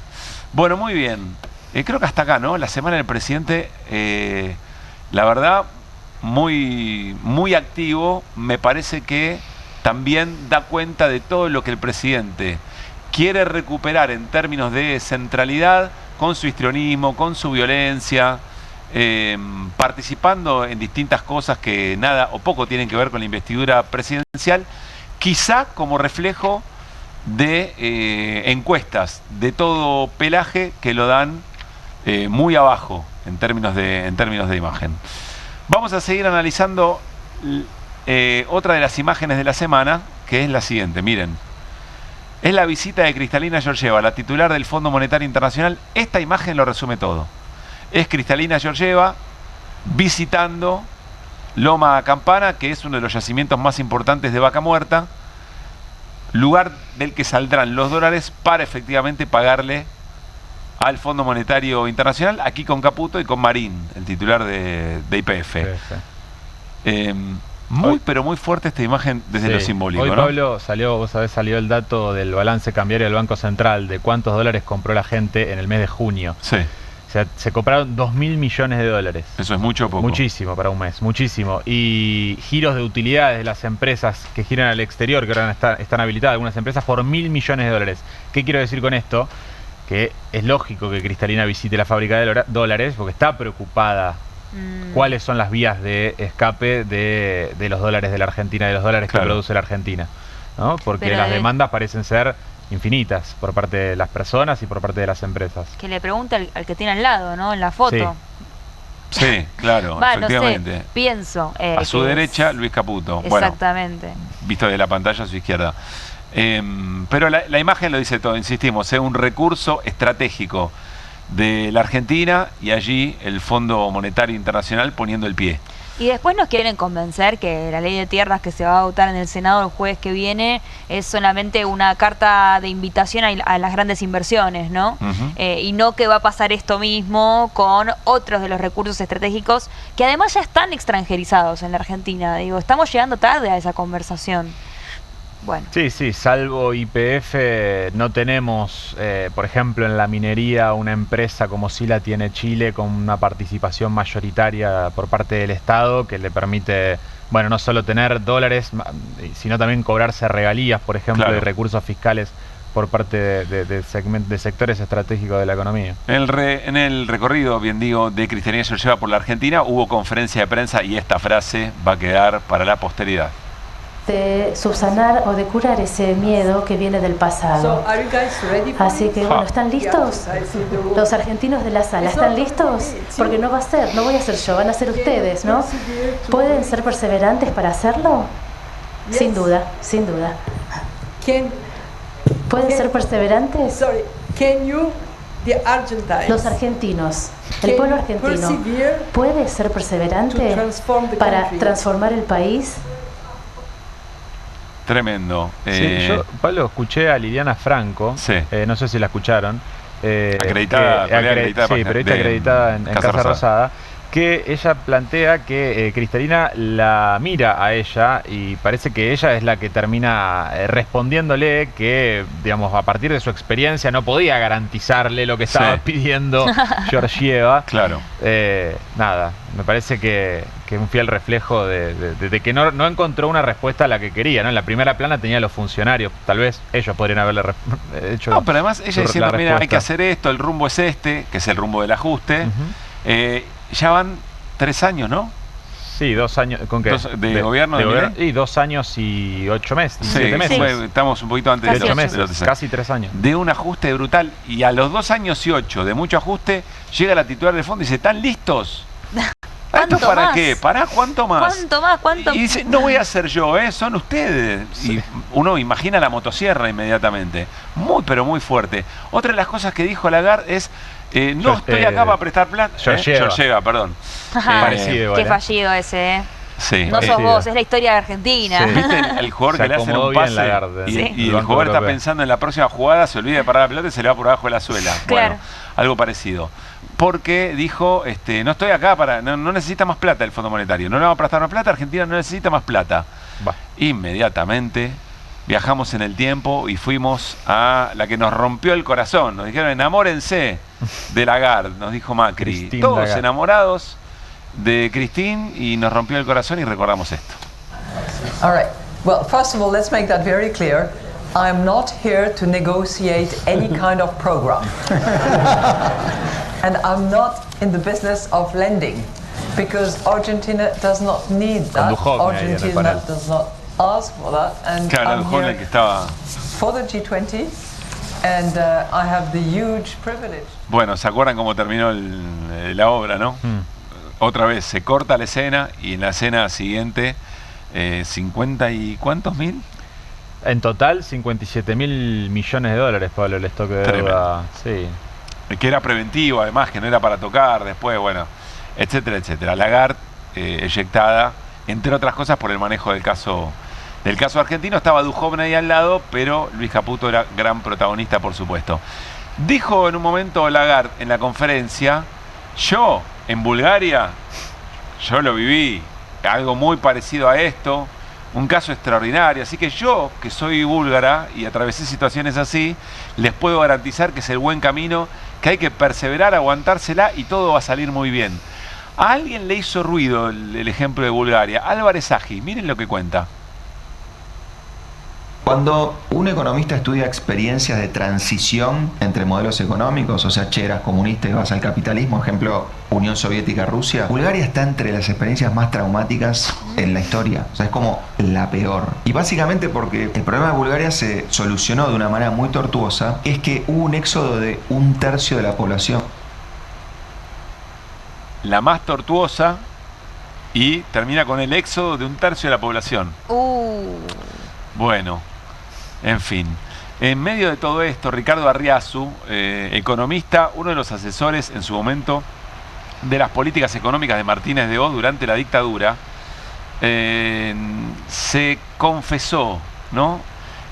Bueno, muy bien. Creo que hasta acá, ¿no? La semana del presidente, la verdad, muy, muy activo. Me parece que también da cuenta de todo lo que el presidente quiere recuperar en términos de centralidad, con su histrionismo, con su violencia, participando en distintas cosas que nada o poco tienen que ver con la investidura presidencial, quizá como reflejo de encuestas de todo pelaje que lo dan muy abajo en términos de imagen. Vamos a seguir analizando otra de las imágenes de la semana, que es la siguiente, miren. Es la visita de Kristalina Georgieva, la titular del Fondo Monetario Internacional. Esta imagen lo resume todo. Es Kristalina Georgieva visitando Loma Campana, que es uno de los yacimientos más importantes de Vaca Muerta, lugar del que saldrán los dólares para efectivamente pagarle al Fondo Monetario Internacional, aquí con Caputo y con Marín, el titular de YPF. Pero muy fuerte esta imagen desde lo simbólico. Hoy, ¿no? Pablo, vos sabés, salió el dato del balance cambiario del Banco Central, de cuántos dólares compró la gente en el mes de junio. Sí. O sea, se compraron 2.000 millones de dólares. ¿Eso es mucho o poco? Muchísimo para un mes, muchísimo. Y giros de utilidades de las empresas que giran al exterior, que ahora están habilitadas, algunas empresas, por 1.000 millones de dólares. ¿Qué quiero decir con esto? Que es lógico que Cristalina visite la fábrica de dólares porque está preocupada cuáles son las vías de escape de los dólares de la Argentina, de los dólares que produce la Argentina, ¿no? Porque las demandas parecen ser infinitas por parte de las personas y por parte de las empresas. Que le pregunte al que tiene al lado, ¿no? En la foto. Sí, claro, efectivamente. No sé, pienso. A su derecha, Luis Caputo. Exactamente. Bueno, visto de la pantalla a su izquierda. Pero la imagen lo dice todo, insistimos, es un recurso estratégico de la Argentina y allí el Fondo Monetario Internacional poniendo el pie. Y después nos quieren convencer que la ley de tierras que se va a votar en el Senado el jueves que viene es solamente una carta de invitación a las grandes inversiones, ¿no? Y no que va a pasar esto mismo con otros de los recursos estratégicos que además ya están extranjerizados en la Argentina. Digo, estamos llegando tarde a esa conversación. Bueno. Sí, salvo YPF, no tenemos, por ejemplo, en la minería una empresa como sí la tiene Chile, con una participación mayoritaria por parte del Estado que le permite, bueno, no solo tener dólares, sino también cobrarse regalías, por ejemplo, de recursos fiscales por parte de sectores estratégicos de la economía. En el recorrido, bien digo, de Cristalina se lo lleva por la Argentina, hubo conferencia de prensa y esta frase va a quedar para la posteridad. De subsanar o de curar ese miedo que viene del pasado. Así que bueno, ¿están listos? Los argentinos de la sala, ¿están listos? Porque no va a ser, no voy a ser yo, van a ser ustedes, ¿no? ¿Pueden ser perseverantes para hacerlo? Sin duda, sin duda. ¿Pueden ser perseverantes? Los argentinos, el pueblo argentino, ¿puede ser perseverante para transformar el país? Tremendo. Yo, Pablo, escuché a Liliana Franco, no sé si la escucharon. Acreditada, periodista acreditada en Casa Rosada, que ella plantea que Cristalina la mira a ella y parece que ella es la que termina respondiéndole que, digamos, a partir de su experiencia no podía garantizarle lo que estaba pidiendo Georgieva. Claro. Nada, me parece que un fiel reflejo de que no encontró una respuesta a la que quería, ¿no? En la primera plana tenía a los funcionarios, tal vez ellos podrían haberle hecho. No, pero además ella diciendo, mira, hay que hacer esto, el rumbo es este, que es el rumbo del ajuste. Ya van 3 años, ¿no? Sí, 2 años. ¿Con qué? ¿De gobierno de gobierno? Y 2 años y 8 meses. 7 meses. Sí. Estamos un poquito antes de 8 meses. Casi 3 años. De un ajuste brutal. Y a los 2 años y 8 de mucho ajuste, llega la titular del fondo y dice, ¿están listos? ¿Esto para más? ¿Qué? ¿Para cuánto más? ¿Cuánto más? ¿Cuánto? Y dice, no voy a ser yo, son ustedes. Sí. Y uno imagina la motosierra inmediatamente. Muy, pero muy fuerte. Otra de las cosas que dijo Lagarde es, no estoy acá para prestar plata. Georgieva, perdón. Parecido, qué fallido ese, Sí. No sos vos, es la historia de Argentina. Sí. ¿Viste el jugador que le hace un pase y el jugador está pensando en la próxima jugada, se olvida de parar la pelota y se le va por abajo de la suela? Claro. Bueno, algo parecido. Porque dijo, no estoy acá para, no necesita más plata el Fondo Monetario, no le vamos a prestar más plata, Argentina no necesita más plata. Inmediatamente viajamos en el tiempo y fuimos a la que nos rompió el corazón. Nos dijeron, enamórense de Lagarde, nos dijo Macri. Christine Todos Lagarde. Enamorados de Christine, y nos rompió el corazón y recordamos esto. All right. Well, first of all, let's make that very clear. I'm not here to negotiate any kind of program. And I'm not in the business of lending, because Argentina does not need that. Argentina does not ask for that. And I'm here que estaba... for the G20, and I have the huge privilege. Bueno, ¿se acuerdan cómo terminó la obra, no? Otra vez, se corta la escena y en la escena siguiente, 50 y ¿cuántos mil? En total, 57.000 millones de dólares, Pablo, el stock de deuda. Sí. Que era preventivo, además, que no era para tocar después, bueno. etcétera, etcétera. Lagarde eyectada, entre otras cosas, por el manejo del caso argentino. Estaba Duhovne ahí al lado, pero Luis Caputo era gran protagonista, por supuesto. Dijo en un momento Lagarde en la conferencia: yo, en Bulgaria, yo lo viví, algo muy parecido a esto, un caso extraordinario, así que yo, que soy búlgara y atravesé situaciones así, les puedo garantizar que es el buen camino, que hay que perseverar, aguantársela y todo va a salir muy bien. A alguien le hizo ruido el ejemplo de Bulgaria. Álvarez Agi, miren lo que cuenta. Cuando un economista estudia experiencias de transición entre modelos económicos, o sea, eras comunista y vas al capitalismo, ejemplo, Unión Soviética, Rusia, Bulgaria está entre las experiencias más traumáticas en la historia. O sea, es como la peor. Y básicamente porque el problema de Bulgaria se solucionó de una manera muy tortuosa, es que hubo un éxodo de 1/3 de la población. La más tortuosa, y termina con el éxodo de 1/3 de la población. Bueno, en fin. En medio de todo esto, Ricardo Arriazu, economista, uno de los asesores en su momento de las políticas económicas de Martínez de Hoz durante la dictadura, se confesó, ¿no?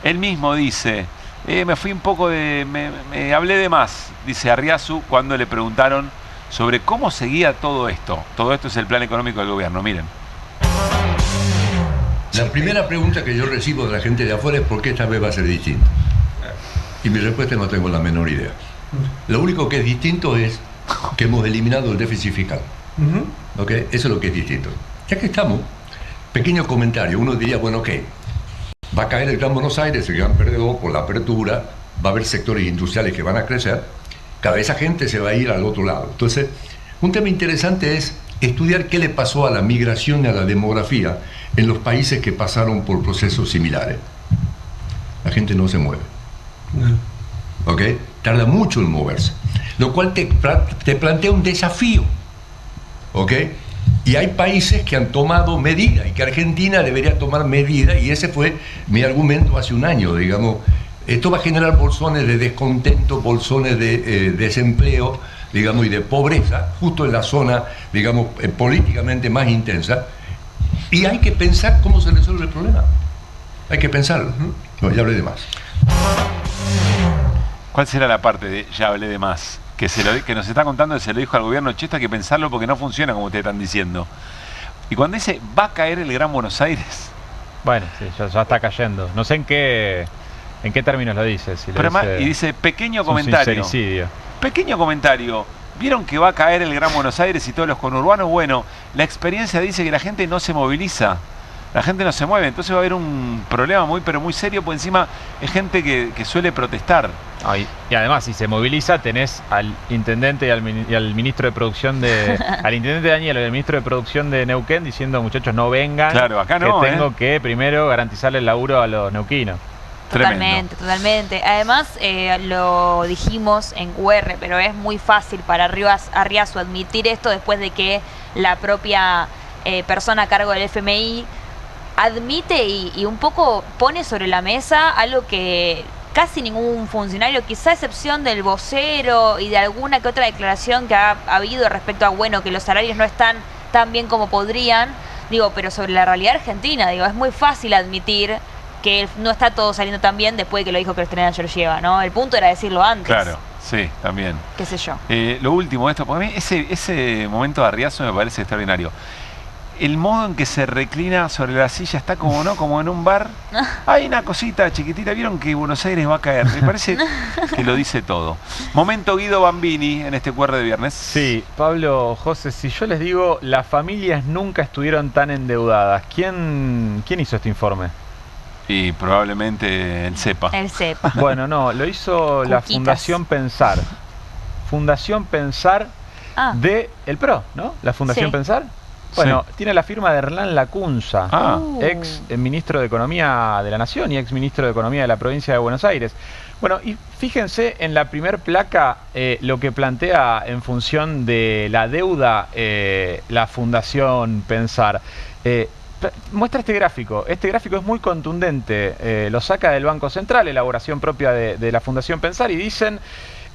Él mismo dice, me fui un poco de... me hablé de más, dice Arriazu, cuando le preguntaron sobre cómo seguía todo esto. Todo esto es el plan económico del gobierno, miren. La primera pregunta que yo recibo de la gente de afuera es ¿por qué esta vez va a ser distinto? Y mi respuesta no tengo la menor idea. Lo único que es distinto es que hemos eliminado el déficit fiscal. ¿Ok? Eso es lo que es distinto. Ya que estamos, pequeño comentario. Uno diría, bueno, ok, va a caer el Gran Buenos Aires, el gran perdedor por la apertura, va a haber sectores industriales que van a crecer, cada vez esa gente se va a ir al otro lado. Entonces, un tema interesante es estudiar qué le pasó a la migración y a la demografía en los países que pasaron por procesos similares. La gente no se mueve. ¿Ok? Tarda mucho en moverse. Lo cual te plantea un desafío. ¿Ok? Y hay países que han tomado medidas y que Argentina debería tomar medidas, y ese fue mi argumento hace un año, digamos. Esto va a generar bolsones de descontento, bolsones de desempleo, digamos, y de pobreza, justo en la zona, digamos, políticamente más intensa. Y hay que pensar cómo se resuelve el problema. Hay que pensarlo. No, ya hablé de más. ¿Cuál será la parte de ya hablé de más? Que nos está contando, se lo dijo al gobierno: che, esto hay que pensarlo porque no funciona como ustedes están diciendo. Y cuando dice, va a caer el Gran Buenos Aires. Bueno, sí, ya está cayendo. No sé en qué términos lo dice. Si lo dice, y dice, pequeño comentario. Pequeño comentario. ¿Vieron que va a caer el Gran Buenos Aires y todos los conurbanos? Bueno, la experiencia dice que la gente no se moviliza. La gente no se mueve, entonces va a haber un problema pero muy serio, por encima es gente que suele protestar. Y además, si se moviliza, tenés al intendente y al ministro de producción al intendente Daniel y al ministro de producción de Neuquén diciendo, muchachos, no vengan, claro, acá no, que tengo que primero garantizarle el laburo a los neuquinos. Totalmente. Además, lo dijimos en QR, pero es muy fácil para Arriazu admitir esto después de que la propia persona a cargo del FMI admite y un poco pone sobre la mesa algo que casi ningún funcionario, quizá a excepción del vocero y de alguna que otra declaración que ha habido respecto a, bueno, que los salarios no están tan bien como podrían, pero sobre la realidad argentina, es muy fácil admitir que no está todo saliendo tan bien después de que lo dijo Cristina Georgieva, ¿no? El punto era decirlo antes. Claro, sí, también. Qué sé yo. Lo último de esto, porque a mí ese momento de Arriazu me parece extraordinario. El modo en que se reclina sobre la silla está como en un bar. Hay una cosita chiquitita. ¿Vieron que Buenos Aires va a caer? Me parece que lo dice todo. Momento Guido Bambini en este QR de viernes. Sí, Pablo, José, si yo les digo, las familias nunca estuvieron tan endeudadas, ¿quién hizo este informe? Y probablemente el CEPA. El CEPA. Bueno, no, lo hizo la Fundación Pensar. Fundación Pensar de El PRO, ¿no? La Fundación Pensar. Bueno, tiene la firma de Hernán Lacunza, ex ministro de Economía de la Nación y ex ministro de Economía de la provincia de Buenos Aires. Bueno, y fíjense en la primer placa lo que plantea en función de la deuda la Fundación Pensar. Muestra este gráfico. Este gráfico es muy contundente. Lo saca del Banco Central, elaboración propia de la Fundación Pensar, y dicen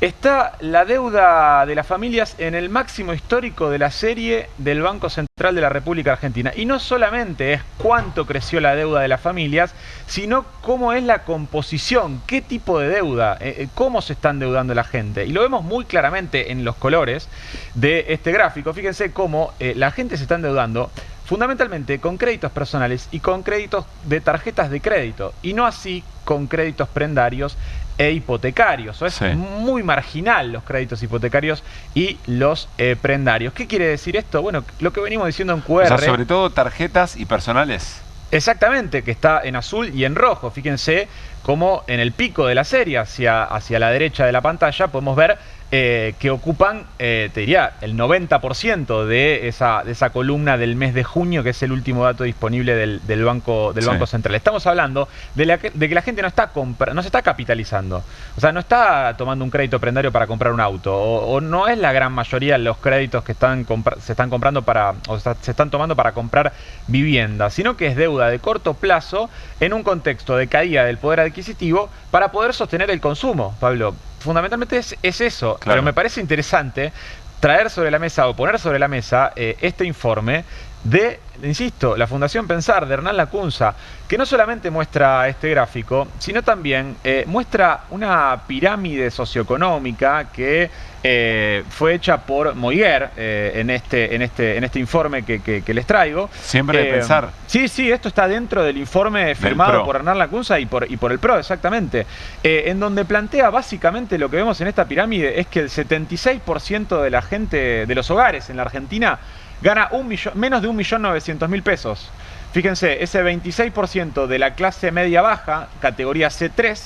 Está la deuda de las familias en el máximo histórico de la serie del Banco Central de la República Argentina. Y no solamente es cuánto creció la deuda de las familias, sino cómo es la composición, qué tipo de deuda, cómo se está endeudando la gente. Y lo vemos muy claramente en los colores de este gráfico. Fíjense cómo la gente se está endeudando fundamentalmente con créditos personales y con créditos de tarjetas de crédito, y no así con créditos prendarios e hipotecarios. Es muy marginal los créditos hipotecarios y los prendarios. ¿Qué quiere decir esto? Bueno, lo que venimos diciendo en QR. O sea, sobre todo tarjetas y personales. Exactamente, que está en azul y en rojo. Fíjense cómo en el pico de la serie, hacia la derecha de la pantalla, podemos ver que ocupan, te diría, el 90% de esa columna del mes de junio, que es el último dato disponible del Banco Central. Estamos hablando de que la gente no se está capitalizando. O sea, no está tomando un crédito prendario para comprar un auto. O no es la gran mayoría de los créditos que se están tomando para comprar vivienda, sino que es deuda de corto plazo en un contexto de caída del poder adquisitivo para poder sostener el consumo, Pablo. Fundamentalmente es eso, claro. Pero me parece interesante traer sobre la mesa o poner sobre la mesa este informe de, insisto, la Fundación Pensar de Hernán Lacunza, que no solamente muestra este gráfico, sino también muestra una pirámide socioeconómica que fue hecha por Moiguer en este informe que les traigo. Siempre de Pensar. Sí, esto está dentro del informe firmado por Hernán Lacunza y por el PRO, exactamente. En donde plantea básicamente lo que vemos en esta pirámide es que el 76% de la gente, de los hogares en la Argentina, gana menos de 1.900.000 pesos. Fíjense, ese 26% de la clase media baja, categoría C3,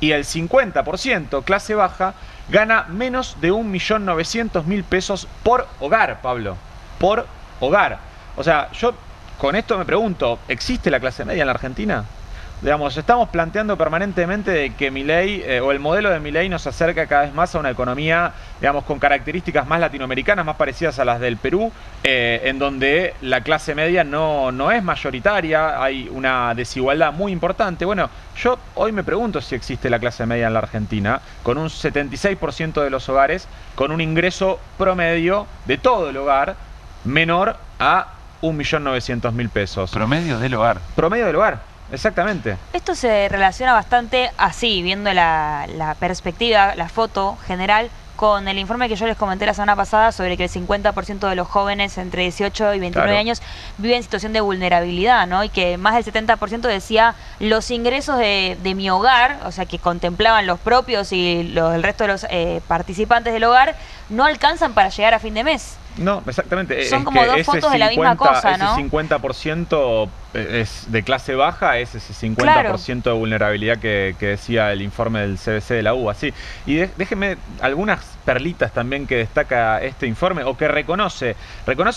y el 50%, clase baja, gana menos de 1.900.000 pesos por hogar, Pablo. Por hogar. O sea, yo con esto me pregunto, ¿existe la clase media en la Argentina? Digamos, estamos planteando permanentemente de que Milei, o el modelo de Milei, nos acerca cada vez más a una economía, digamos, con características más latinoamericanas, más parecidas a las del Perú, en donde la clase media no es mayoritaria, hay una desigualdad muy importante. Bueno, yo hoy me pregunto si existe la clase media en la Argentina, con un 76% de los hogares, con un ingreso promedio de todo el hogar menor a 1.900.000 pesos. Promedio del hogar. Promedio del hogar. Exactamente. Esto se relaciona bastante así, viendo la perspectiva, la foto general, con el informe que yo les comenté la semana pasada sobre que el 50% de los jóvenes entre 18 y 29 años viven en situación de vulnerabilidad, ¿no? Y que más del 70% decía los ingresos de mi hogar, o sea, que contemplaban los propios y el resto de los participantes del hogar, no alcanzan para llegar a fin de mes. No, exactamente. Son como dos fotos de la misma cosa, ¿no? Ese 50% es de clase baja, es ese 50% de vulnerabilidad que decía el informe del CBC de la UBA. Sí. Y déjenme algunas perlitas también que destaca este informe, o que reconoce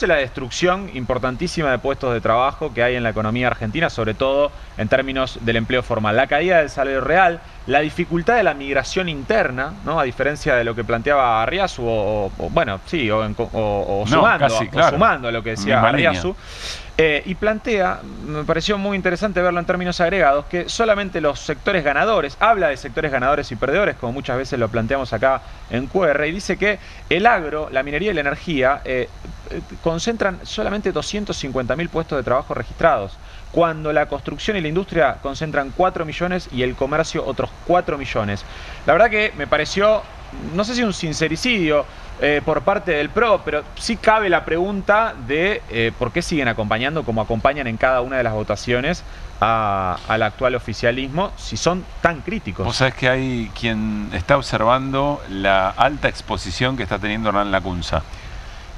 la destrucción importantísima de puestos de trabajo que hay en la economía argentina, sobre todo en términos del empleo formal. La caída del salario real, la dificultad de la migración interna, ¿no? A diferencia de lo que planteaba Arriazu, sumando a lo que decía Arriazu. Y plantea, me pareció muy interesante verlo en términos agregados, que solamente los sectores ganadores, habla de sectores ganadores y perdedores, como muchas veces lo planteamos acá en QR, y dice que el agro, la minería y la energía concentran solamente 250.000 puestos de trabajo registrados, cuando la construcción y la industria concentran 4 millones y el comercio otros 4 millones. La verdad que me pareció, no sé si un sincericidio por parte del PRO, pero sí cabe la pregunta de por qué siguen acompañando como acompañan en cada una de las votaciones al actual oficialismo, si son tan críticos. Vos sabés que hay quien está observando la alta exposición que está teniendo Hernán Lacunza,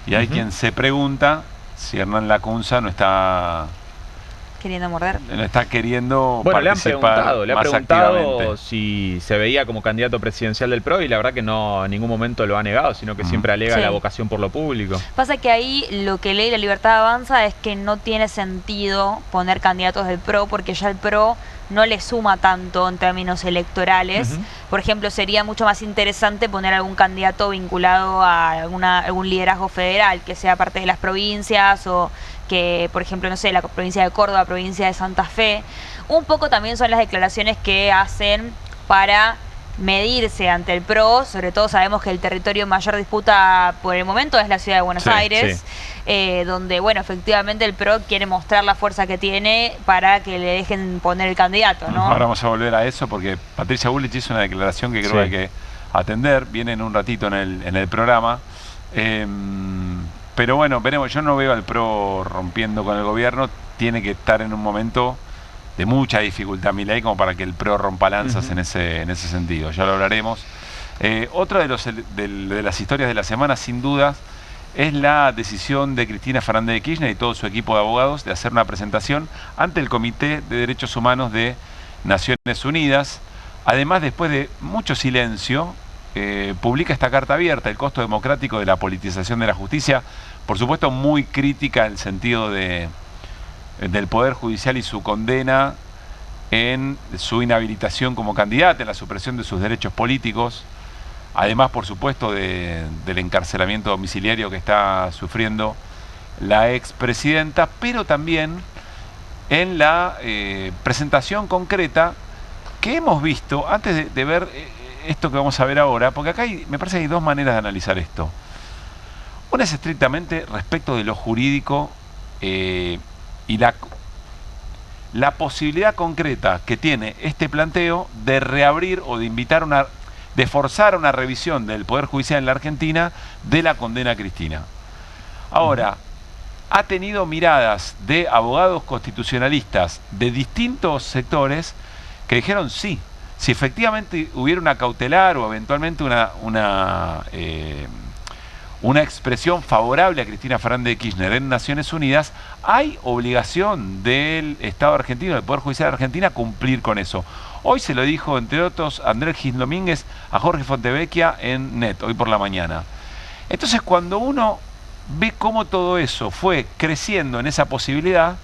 y hay quien se pregunta si Hernán Lacunza no está queriendo morder. No está queriendo participar. Le ha preguntado activamente si se veía como candidato presidencial del PRO, y la verdad que no, en ningún momento lo ha negado, sino que siempre alega la vocación por lo público. Pasa que ahí lo que lee La Libertad Avanza es que no tiene sentido poner candidatos del PRO, porque ya el PRO no le suma tanto en términos electorales. Por ejemplo, sería mucho más interesante poner algún candidato vinculado a algún liderazgo federal, que sea parte de las provincias, o que, por ejemplo, no sé, la provincia de Córdoba, provincia de Santa Fe. Un poco también son las declaraciones que hacen para medirse ante el PRO. Sobre todo sabemos que el territorio en mayor disputa por el momento es la ciudad de Buenos Aires, donde, bueno, efectivamente el PRO quiere mostrar la fuerza que tiene para que le dejen poner el candidato, ¿no? Ahora vamos a volver a eso porque Patricia Bullrich hizo una declaración que creo que hay que atender. Viene en un ratito en el programa. Pero bueno, veremos. Yo no veo al PRO rompiendo con el gobierno. Tiene que estar en un momento de mucha dificultad Milei como para que el PRO rompa lanzas en ese sentido. Ya lo hablaremos. Otra de las historias de la semana, sin dudas, es la decisión de Cristina Fernández de Kirchner y todo su equipo de abogados de hacer una presentación ante el Comité de Derechos Humanos de Naciones Unidas. Además, después de mucho silencio, publica esta carta abierta, el costo democrático de la politización de la justicia, por supuesto muy crítica en el sentido del Poder Judicial y su condena en su inhabilitación como candidata, en la supresión de sus derechos políticos, además, por supuesto, del encarcelamiento domiciliario que está sufriendo la expresidenta, pero también en la presentación concreta que hemos visto, antes de ver esto que vamos a ver ahora, porque acá me parece que hay dos maneras de analizar esto. Una es estrictamente respecto de lo jurídico y la posibilidad concreta que tiene este planteo de reabrir o de invitar de forzar una revisión del Poder Judicial en la Argentina de la condena a Cristina. Ahora, ha tenido miradas de abogados constitucionalistas de distintos sectores que dijeron sí, si efectivamente hubiera una cautelar o eventualmente una expresión favorable a Cristina Fernández de Kirchner en Naciones Unidas, hay obligación del Estado argentino, del Poder Judicial de Argentina, cumplir con eso. Hoy se lo dijo, entre otros, Andrés Gil Domínguez a Jorge Fontevecchia en NET, hoy por la mañana. Entonces, cuando uno ve cómo todo eso fue creciendo en esa posibilidad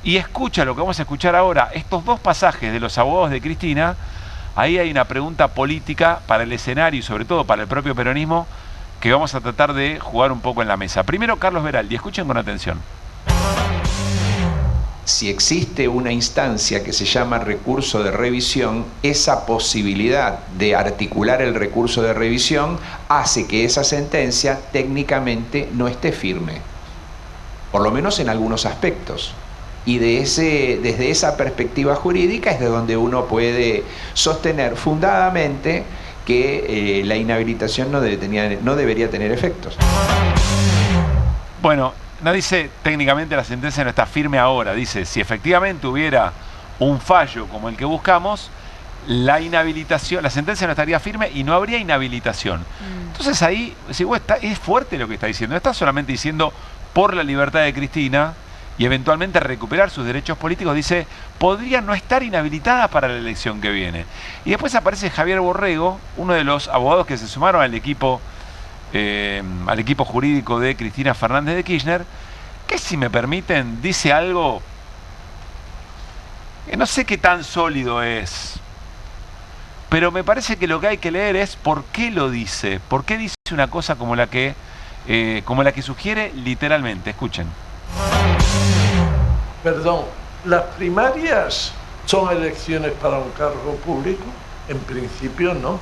y escucha lo que vamos a escuchar ahora, estos dos pasajes de los abogados de Cristina, ahí hay una pregunta política para el escenario y sobre todo para el propio peronismo que vamos a tratar de jugar un poco en la mesa. Primero, Carlos Veraldi, escuchen con atención. Si existe una instancia que se llama recurso de revisión, esa posibilidad de articular el recurso de revisión hace que esa sentencia técnicamente no esté firme, por lo menos en algunos aspectos. Y desde esa perspectiva jurídica es de donde uno puede sostener fundadamente que la inhabilitación no debería tener efectos. Bueno, no dice técnicamente la sentencia no está firme ahora, dice si efectivamente hubiera un fallo como el que buscamos, la inhabilitación, la sentencia no estaría firme y no habría inhabilitación. Entonces ahí, es fuerte lo que está diciendo, no está solamente diciendo por la libertad de Cristina y eventualmente recuperar sus derechos políticos, dice, podría no estar inhabilitada para la elección que viene. Y después aparece Javier Borrego, uno de los abogados que se sumaron al equipo jurídico de Cristina Fernández de Kirchner, que, si me permiten, dice algo que no sé qué tan sólido es, pero me parece que lo que hay que leer es por qué lo dice, por qué dice una cosa como la que sugiere literalmente. Escuchen. Perdón, ¿las primarias son elecciones para un cargo público? En principio no.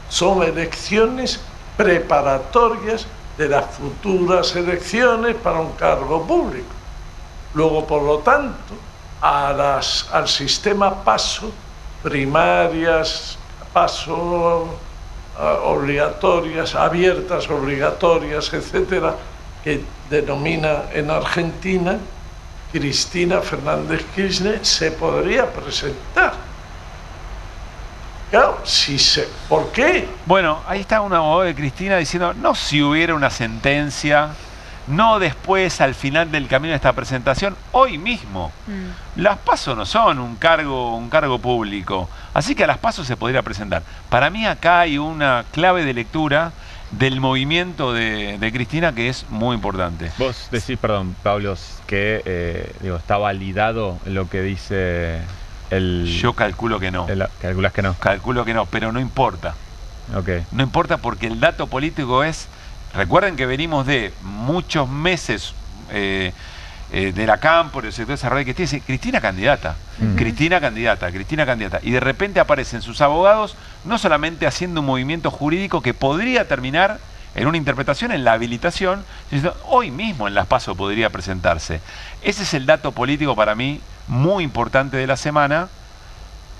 Son elecciones preparatorias de las futuras elecciones para un cargo público. Luego, por lo tanto, al sistema PASO, primarias, PASO obligatorias, abiertas, obligatorias, etcétera, que denomina en Argentina, Cristina Fernández Kirchner se podría presentar. Claro, ¿por qué? Bueno, ahí está un abogado de Cristina diciendo, no si hubiera una sentencia, no después, al final del camino de esta presentación, hoy mismo. Las PASO no son un cargo público, así que a las PASO se podría presentar. Para mí acá hay una clave de lectura del movimiento de Cristina que es muy importante. Vos decís, perdón, Pablo, que está validado lo que dice el... Yo calculo que no. ¿Calculás que no? Calculo que no, pero no importa. Okay. No importa porque el dato político es... Recuerden que venimos de muchos meses de la Cámpora, del sector de desarrollo, que dice Cristina candidata, Cristina candidata, Cristina candidata. Y de repente aparecen sus abogados, no solamente haciendo un movimiento jurídico que podría terminar en una interpretación, en la habilitación, sino hoy mismo en las PASO podría presentarse. Ese es el dato político para mí muy importante de la semana.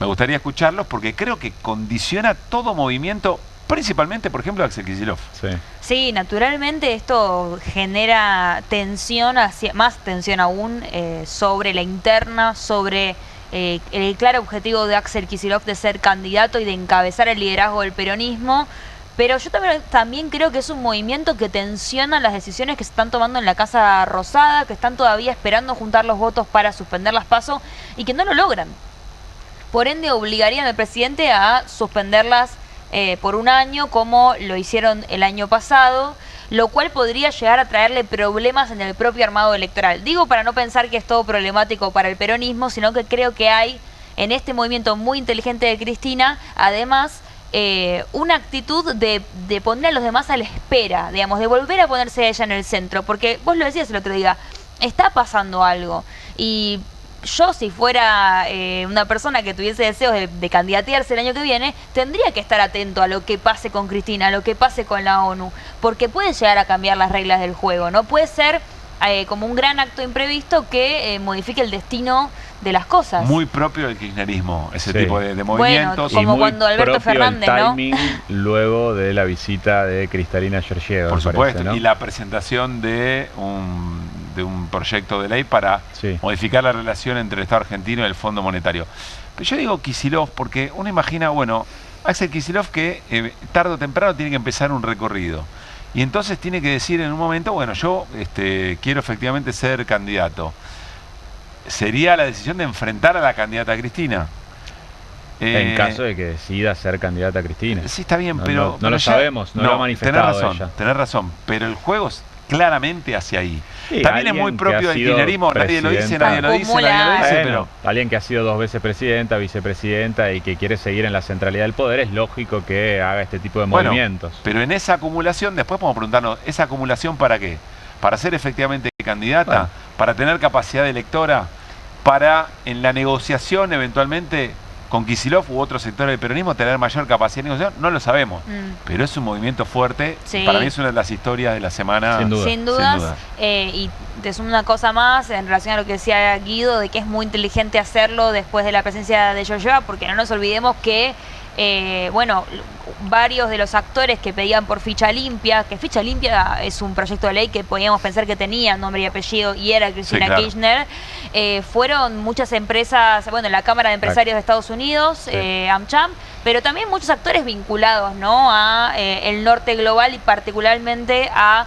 Me gustaría escucharlos porque creo que condiciona todo movimiento, principalmente, por ejemplo, Axel Kicillof. Sí, naturalmente esto genera tensión, más tensión aún sobre la interna, sobre el claro objetivo de Axel Kicillof de ser candidato y de encabezar el liderazgo del peronismo. Pero yo también creo que es un movimiento que tensiona las decisiones que se están tomando en la Casa Rosada, que están todavía esperando juntar los votos para suspender las PASO y que no lo logran. Por ende, obligarían al presidente a suspenderlas por un año, como lo hicieron el año pasado, lo cual podría llegar a traerle problemas en el propio armado electoral. Digo, para no pensar que es todo problemático para el peronismo, sino que creo que hay en este movimiento muy inteligente de Cristina, además, una actitud de poner a los demás a la espera, digamos, de volver a ponerse a ella en el centro, porque vos lo decías el otro día, está pasando algo, y yo, si fuera una persona que tuviese deseos de candidatearse el año que viene, tendría que estar atento a lo que pase con Cristina, a lo que pase con la ONU, porque puede llegar a cambiar las reglas del juego, no puede ser como un gran acto imprevisto que modifique el destino de las cosas. Muy propio del kirchnerismo, ese tipo de movimientos. Bueno, como cuando Alberto Fernández, el timing, ¿no? Luego de la visita de Cristalina Georgieva. Por supuesto, parece, ¿no? Y la presentación de un proyecto de ley para modificar la relación entre el Estado argentino y el Fondo Monetario. Pero yo digo Kicillof porque uno imagina, bueno, Axel Kicillof que tarde o temprano tiene que empezar un recorrido. Y entonces tiene que decir en un momento, bueno, yo quiero efectivamente ser candidato. Sería la decisión de enfrentar a la candidata Cristina. En caso de que decida ser candidata a Cristina. Sí, está bien, pero... No lo sabemos, no lo ha manifestado ella. Tenés razón, pero el juego es claramente hacia ahí. Sí, también es muy propio del kirchnerismo, nadie lo dice, pero... Alguien que ha sido 2 veces presidenta, vicepresidenta y que quiere seguir en la centralidad del poder, es lógico que haga este tipo de movimientos. Pero en esa acumulación, después podemos preguntarnos, ¿esa acumulación para qué? ¿Para ser efectivamente candidata? ¿Para tener capacidad electora? ¿Para en la negociación eventualmente con Kicillof u otros sectores del peronismo tener mayor capacidad de negociación? No lo sabemos, pero es un movimiento fuerte. Sí. Para mí es una de las historias de la semana. Sin dudas. Y es una cosa más en relación a lo que decía Guido, de que es muy inteligente hacerlo después de la presencia de Georgieva, porque no nos olvidemos que varios de los actores que pedían por ficha limpia, que ficha limpia es un proyecto de ley que podíamos pensar que tenía nombre y apellido y era Cristina Kirchner, fueron muchas empresas, la Cámara de Empresarios de Estados Unidos, AmCham, pero también muchos actores vinculados, ¿no?, a el norte global y particularmente a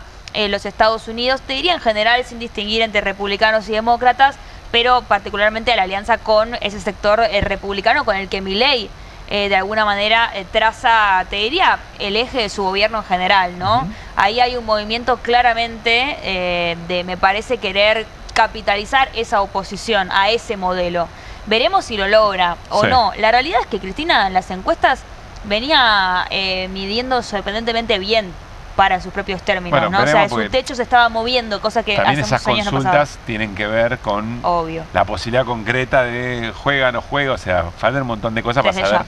los Estados Unidos, te diría en general sin distinguir entre republicanos y demócratas, pero particularmente a la alianza con ese sector republicano con el que Milei de alguna manera traza, te diría, el eje de su gobierno en general, ¿no? Ahí hay un movimiento claramente me parece, querer capitalizar esa oposición a ese modelo. Veremos si lo logra o no. La realidad es que Cristina en las encuestas venía midiendo sorprendentemente bien para sus propios términos, ¿no? O sea, su techo se estaba moviendo, cosa que hace muchos años no pasaba. También esas consultas tienen que ver con la posibilidad concreta de juega o no juega, o sea, falta un montón de cosas para saber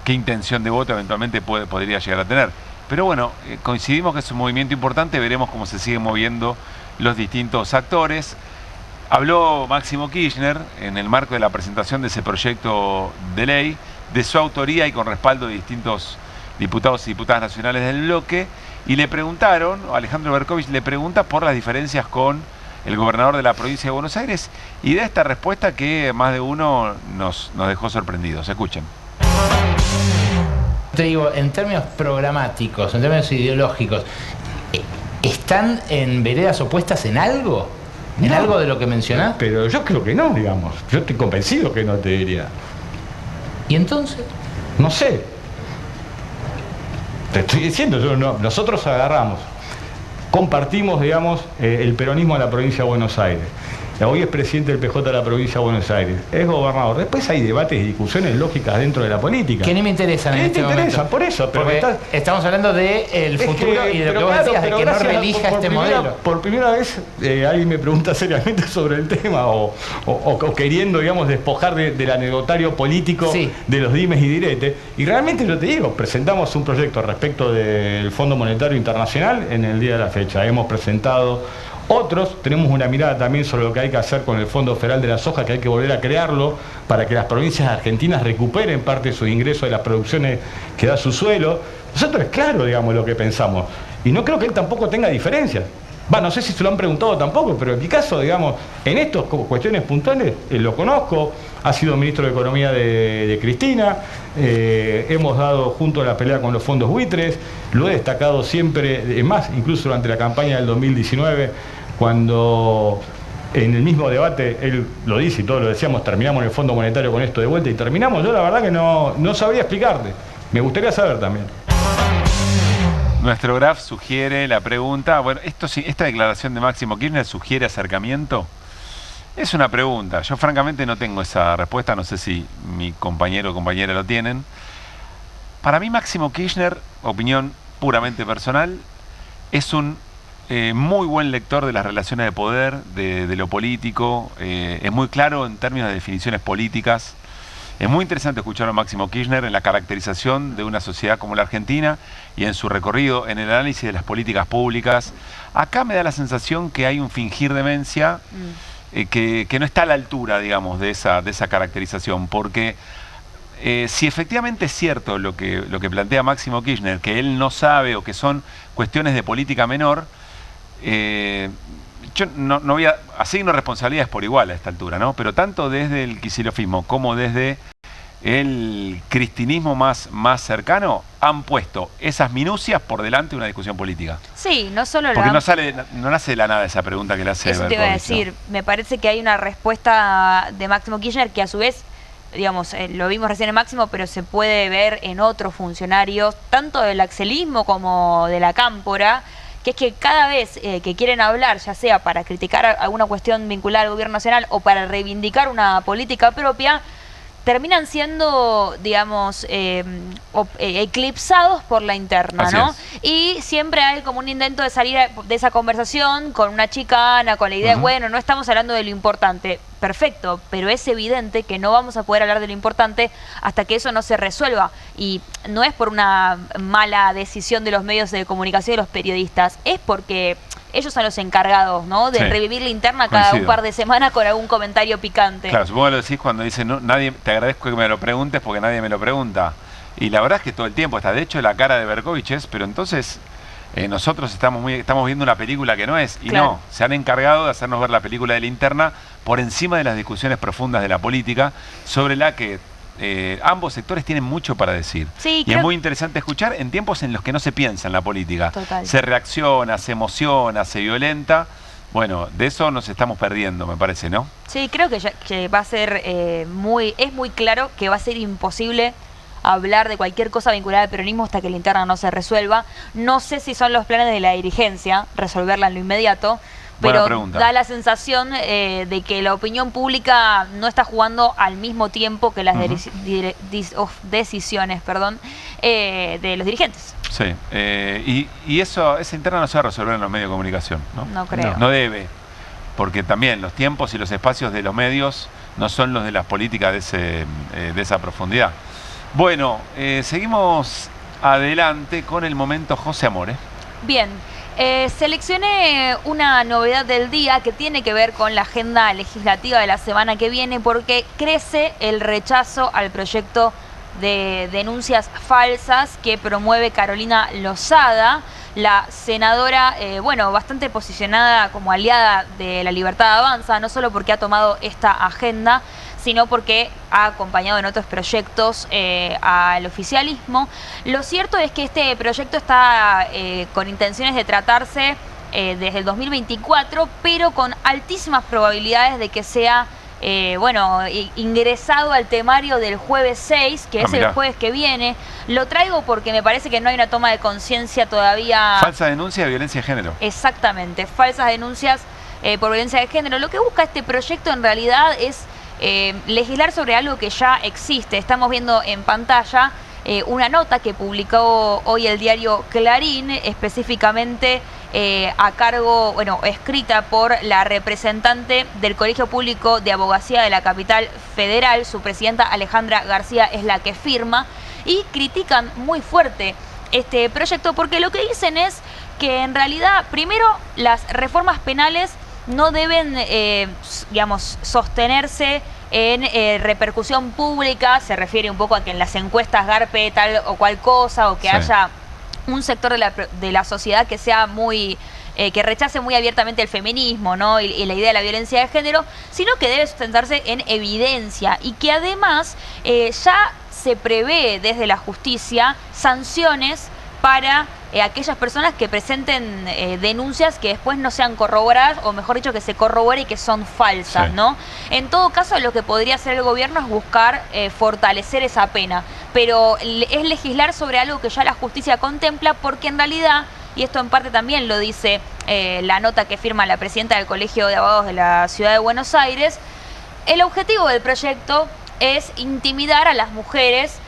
qué intención de voto eventualmente podría llegar a tener. Pero bueno, coincidimos que es un movimiento importante, veremos cómo se siguen moviendo los distintos actores. Habló Máximo Kirchner en el marco de la presentación de ese proyecto de ley, de su autoría y con respaldo de distintos diputados y diputadas nacionales del bloque, y le preguntaron, Alejandro Berkovich le pregunta por las diferencias con el gobernador de la provincia de Buenos Aires, y da esta respuesta que más de uno nos dejó sorprendidos. Escuchen. Te digo, en términos programáticos, en términos ideológicos, ¿están en veredas opuestas en algo? ¿En algo de lo que mencionás? Pero yo creo que no, digamos. Yo estoy convencido que no, te diría. ¿Y entonces? No sé. Te estoy diciendo, nosotros agarramos, compartimos, digamos, el peronismo de la provincia de Buenos Aires. Hoy es presidente del PJ de la provincia de Buenos Aires, es gobernador. Después hay debates y discusiones lógicas dentro de la política. Que ni me interesan en este momento. Por eso, pero estamos hablando del futuro y de lo que vos decías, de que no relija este modelo. Por primera vez alguien me pregunta seriamente sobre el tema o queriendo, digamos, despojar del anecdotario político de los dimes y diretes. Y realmente yo te digo, presentamos un proyecto respecto del Fondo Monetario Internacional en el día de la fecha. Hemos presentado otros, tenemos una mirada también sobre lo que hay que hacer con el Fondo Federal de la Soja, que hay que volver a crearlo para que las provincias argentinas recuperen parte de sus ingresos de las producciones que da su suelo. Nosotros es claro, digamos, lo que pensamos. Y no creo que él tampoco tenga diferencias. No sé si se lo han preguntado tampoco, pero en mi caso, digamos, en estas cuestiones puntuales, lo conozco, ha sido ministro de Economía de Cristina, hemos dado junto a la pelea con los fondos buitres, lo he destacado siempre, más, incluso durante la campaña del 2019, cuando en el mismo debate, él lo dice y todos lo decíamos, terminamos en el Fondo Monetario con esto de vuelta y terminamos, yo la verdad que no sabría explicarte, me gustaría saber también. Nuestro graph sugiere la pregunta, bueno, esta declaración de Máximo Kirchner sugiere acercamiento. Es una pregunta, yo francamente no tengo esa respuesta, no sé si mi compañero o compañera lo tienen. Para mí Máximo Kirchner, opinión puramente personal, es un muy buen lector de las relaciones de poder, de lo político, es muy claro en términos de definiciones políticas. Es muy interesante escuchar a Máximo Kirchner en la caracterización de una sociedad como la Argentina y en su recorrido en el análisis de las políticas públicas. Acá me da la sensación que hay un fingir demencia que no está a la altura, digamos, de esa caracterización, porque si efectivamente es cierto lo que plantea Máximo Kirchner, que él no sabe o que son cuestiones de política menor, yo no voy a asigno responsabilidades por igual a esta altura, ¿no? Pero tanto desde el kirchnerismo como desde el cristinismo más cercano han puesto esas minucias por delante de una discusión política. Sí, no solo porque no nace de la nada esa pregunta que le hace Eso te iba a decir, ¿no? Me parece que hay una respuesta de Máximo Kirchner que a su vez, digamos, lo vimos recién en Máximo, pero se puede ver en otros funcionarios, tanto del axelismo como de la cámpora, que es que cada vez que quieren hablar, ya sea para criticar alguna cuestión vinculada al gobierno nacional o para reivindicar una política propia, terminan siendo, digamos, eclipsados por la interna, ¿no? Y siempre hay como un intento de salir de esa conversación con una chicana, con la idea de, bueno, no estamos hablando de lo importante. Perfecto, pero es evidente que no vamos a poder hablar de lo importante hasta que eso no se resuelva. Y no es por una mala decisión de los medios de comunicación y de los periodistas, es porque ellos son los encargados, ¿no? De revivir la interna cada un par de semanas con algún comentario picante. Claro, supongo que lo decís cuando dicen, no, te agradezco que me lo preguntes porque nadie me lo pregunta. Y la verdad es que todo el tiempo está. De hecho, la cara de Berkovich es, pero entonces nosotros estamos viendo una película que no es. Y no, se han encargado de hacernos ver la película de la interna por encima de las discusiones profundas de la política, sobre la que ambos sectores tienen mucho para decir. Sí, y es muy interesante escuchar en tiempos en los que no se piensa en la política. Total. Se reacciona, se emociona, se violenta. Bueno, de eso nos estamos perdiendo, me parece, ¿no? Sí, creo que va a ser es muy claro que va a ser imposible hablar de cualquier cosa vinculada al peronismo hasta que la interna no se resuelva. No sé si son los planes de la dirigencia resolverla en lo inmediato, pero da la sensación de que la opinión pública no está jugando al mismo tiempo que las decisiones de los dirigentes. Sí, y esa interna no se va a resolver en los medios de comunicación, ¿no? No creo. No debe, porque también los tiempos y los espacios de los medios no son los de las políticas de esa profundidad. Bueno, seguimos adelante con el momento José Amore. Bien, seleccioné una novedad del día que tiene que ver con la agenda legislativa de la semana que viene, porque crece el rechazo al proyecto de denuncias falsas que promueve Carolina Lozada, la senadora, bastante posicionada como aliada de La Libertad Avanza, no solo porque ha tomado esta agenda, sino porque ha acompañado en otros proyectos al oficialismo. Lo cierto es que este proyecto está con intenciones de tratarse desde el 2024, pero con altísimas probabilidades de que sea ingresado al temario del jueves 6, que es el jueves que viene. Lo traigo porque me parece que no hay una toma de conciencia todavía. Falsa denuncia de violencia de género. Exactamente, falsas denuncias por violencia de género. Lo que busca este proyecto en realidad es legislar sobre algo que ya existe. Estamos viendo en pantalla una nota que publicó hoy el diario Clarín, específicamente a cargo, bueno, escrita por la representante del Colegio Público de Abogacía de la Capital Federal. Su presidenta Alejandra García es la que firma, y critican muy fuerte este proyecto porque lo que dicen es que en realidad, primero, las reformas penales no deben, digamos, sostenerse en repercusión pública. Se refiere un poco a que en las encuestas garpe tal o cual cosa, o que haya un sector de la sociedad que sea muy que rechace muy abiertamente el feminismo, ¿no? y la idea de la violencia de género, sino que debe sustentarse en evidencia, y que además ya se prevé desde la justicia sanciones para aquellas personas que presenten denuncias que después no sean corroboradas, o mejor dicho, que se corrobore y que son falsas, ¿no? En todo caso, lo que podría hacer el gobierno es buscar fortalecer esa pena, pero es legislar sobre algo que ya la justicia contempla, porque en realidad, y esto en parte también lo dice la nota que firma la presidenta del Colegio de Abogados de la Ciudad de Buenos Aires, el objetivo del proyecto es intimidar a las mujeres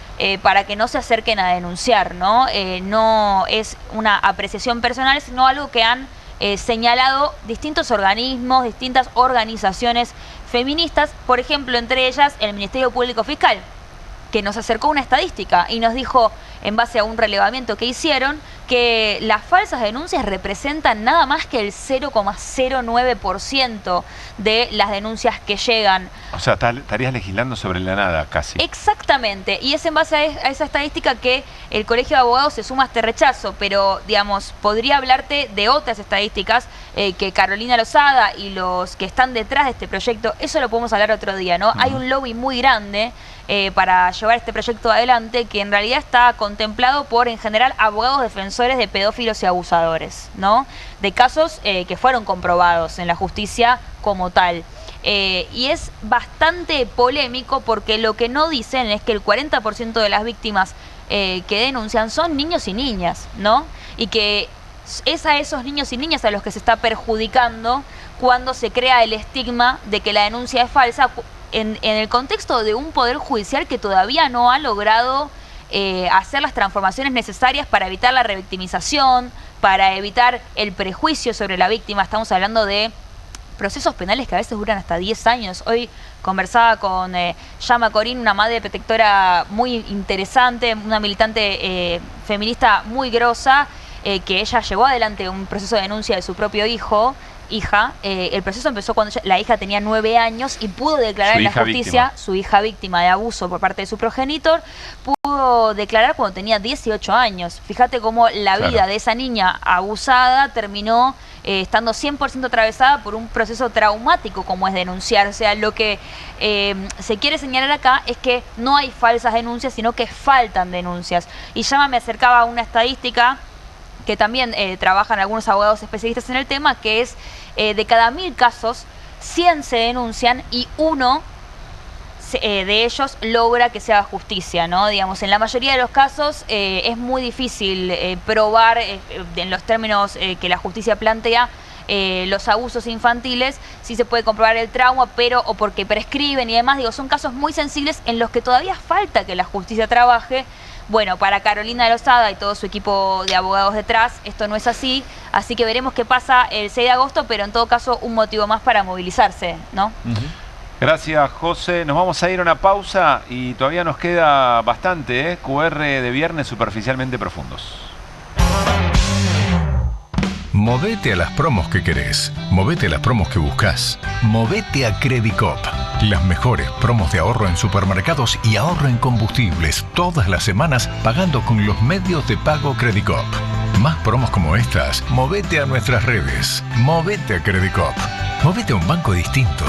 para que no se acerquen a denunciar, ¿no? No es una apreciación personal, sino algo que han señalado distintos organismos, distintas organizaciones feministas, por ejemplo, entre ellas el Ministerio Público Fiscal, que nos acercó una estadística y nos dijo, en base a un relevamiento que hicieron, que las falsas denuncias representan nada más que el 0,09% de las denuncias que llegan. O sea, estarías legislando sobre la nada casi. Exactamente, y es en base a esa estadística que el Colegio de Abogados se suma a este rechazo, pero, digamos, podría hablarte de otras estadísticas que Carolina Lozada y los que están detrás de este proyecto, eso lo podemos hablar otro día, ¿no? Hay un lobby muy grande para llevar este proyecto adelante, que en realidad está contemplado por, en general, abogados defensores de pedófilos y abusadores, ¿no? De casos que fueron comprobados en la justicia como tal. Y es bastante polémico porque lo que no dicen es que el 40% de las víctimas que denuncian son niños y niñas, ¿no? Y que es a esos niños y niñas a los que se está perjudicando cuando se crea el estigma de que la denuncia es falsa, en el contexto de un poder judicial que todavía no ha logrado hacer las transformaciones necesarias para evitar la revictimización, para evitar el prejuicio sobre la víctima. Estamos hablando de procesos penales que a veces duran hasta 10 años. Hoy conversaba con Yama Corín, una madre protectora muy interesante, una militante feminista muy grosa, que ella llevó adelante un proceso de denuncia de su propio hija. El proceso empezó cuando la hija tenía 9 años y pudo declarar en la justicia, su hija víctima de abuso por parte de su progenitor, pudo declarar cuando tenía 18 años. Fíjate cómo la vida de esa niña abusada terminó estando 100% atravesada por un proceso traumático como es denunciar. O sea, lo que se quiere señalar acá es que no hay falsas denuncias, sino que faltan denuncias. Y ya me acercaba a una estadística que también trabajan algunos abogados especialistas en el tema, que es de cada 1000 casos, 100 se denuncian y uno de ellos logra que se haga justicia, ¿no? Digamos, en la mayoría de los casos es muy difícil probar en los términos que la justicia plantea los abusos infantiles. Sí se puede comprobar el trauma, pero o porque prescriben y demás. Digo, son casos muy sensibles en los que todavía falta que la justicia trabaje. Bueno, para Carolina Lozada y todo su equipo de abogados detrás, esto no es así, así que veremos qué pasa el 6 de agosto, pero en todo caso un motivo más para movilizarse, ¿no? Gracias, José. Nos vamos a ir a una pausa y todavía nos queda bastante, QR de viernes superficialmente profundos. Movete a las promos que querés, movete a las promos que buscás, movete a Credicop. Las mejores promos de ahorro en supermercados y ahorro en combustibles todas las semanas pagando con los medios de pago Credicop. Más promos como estas, movete a nuestras redes, movete a Credicop. Movete a un banco distinto.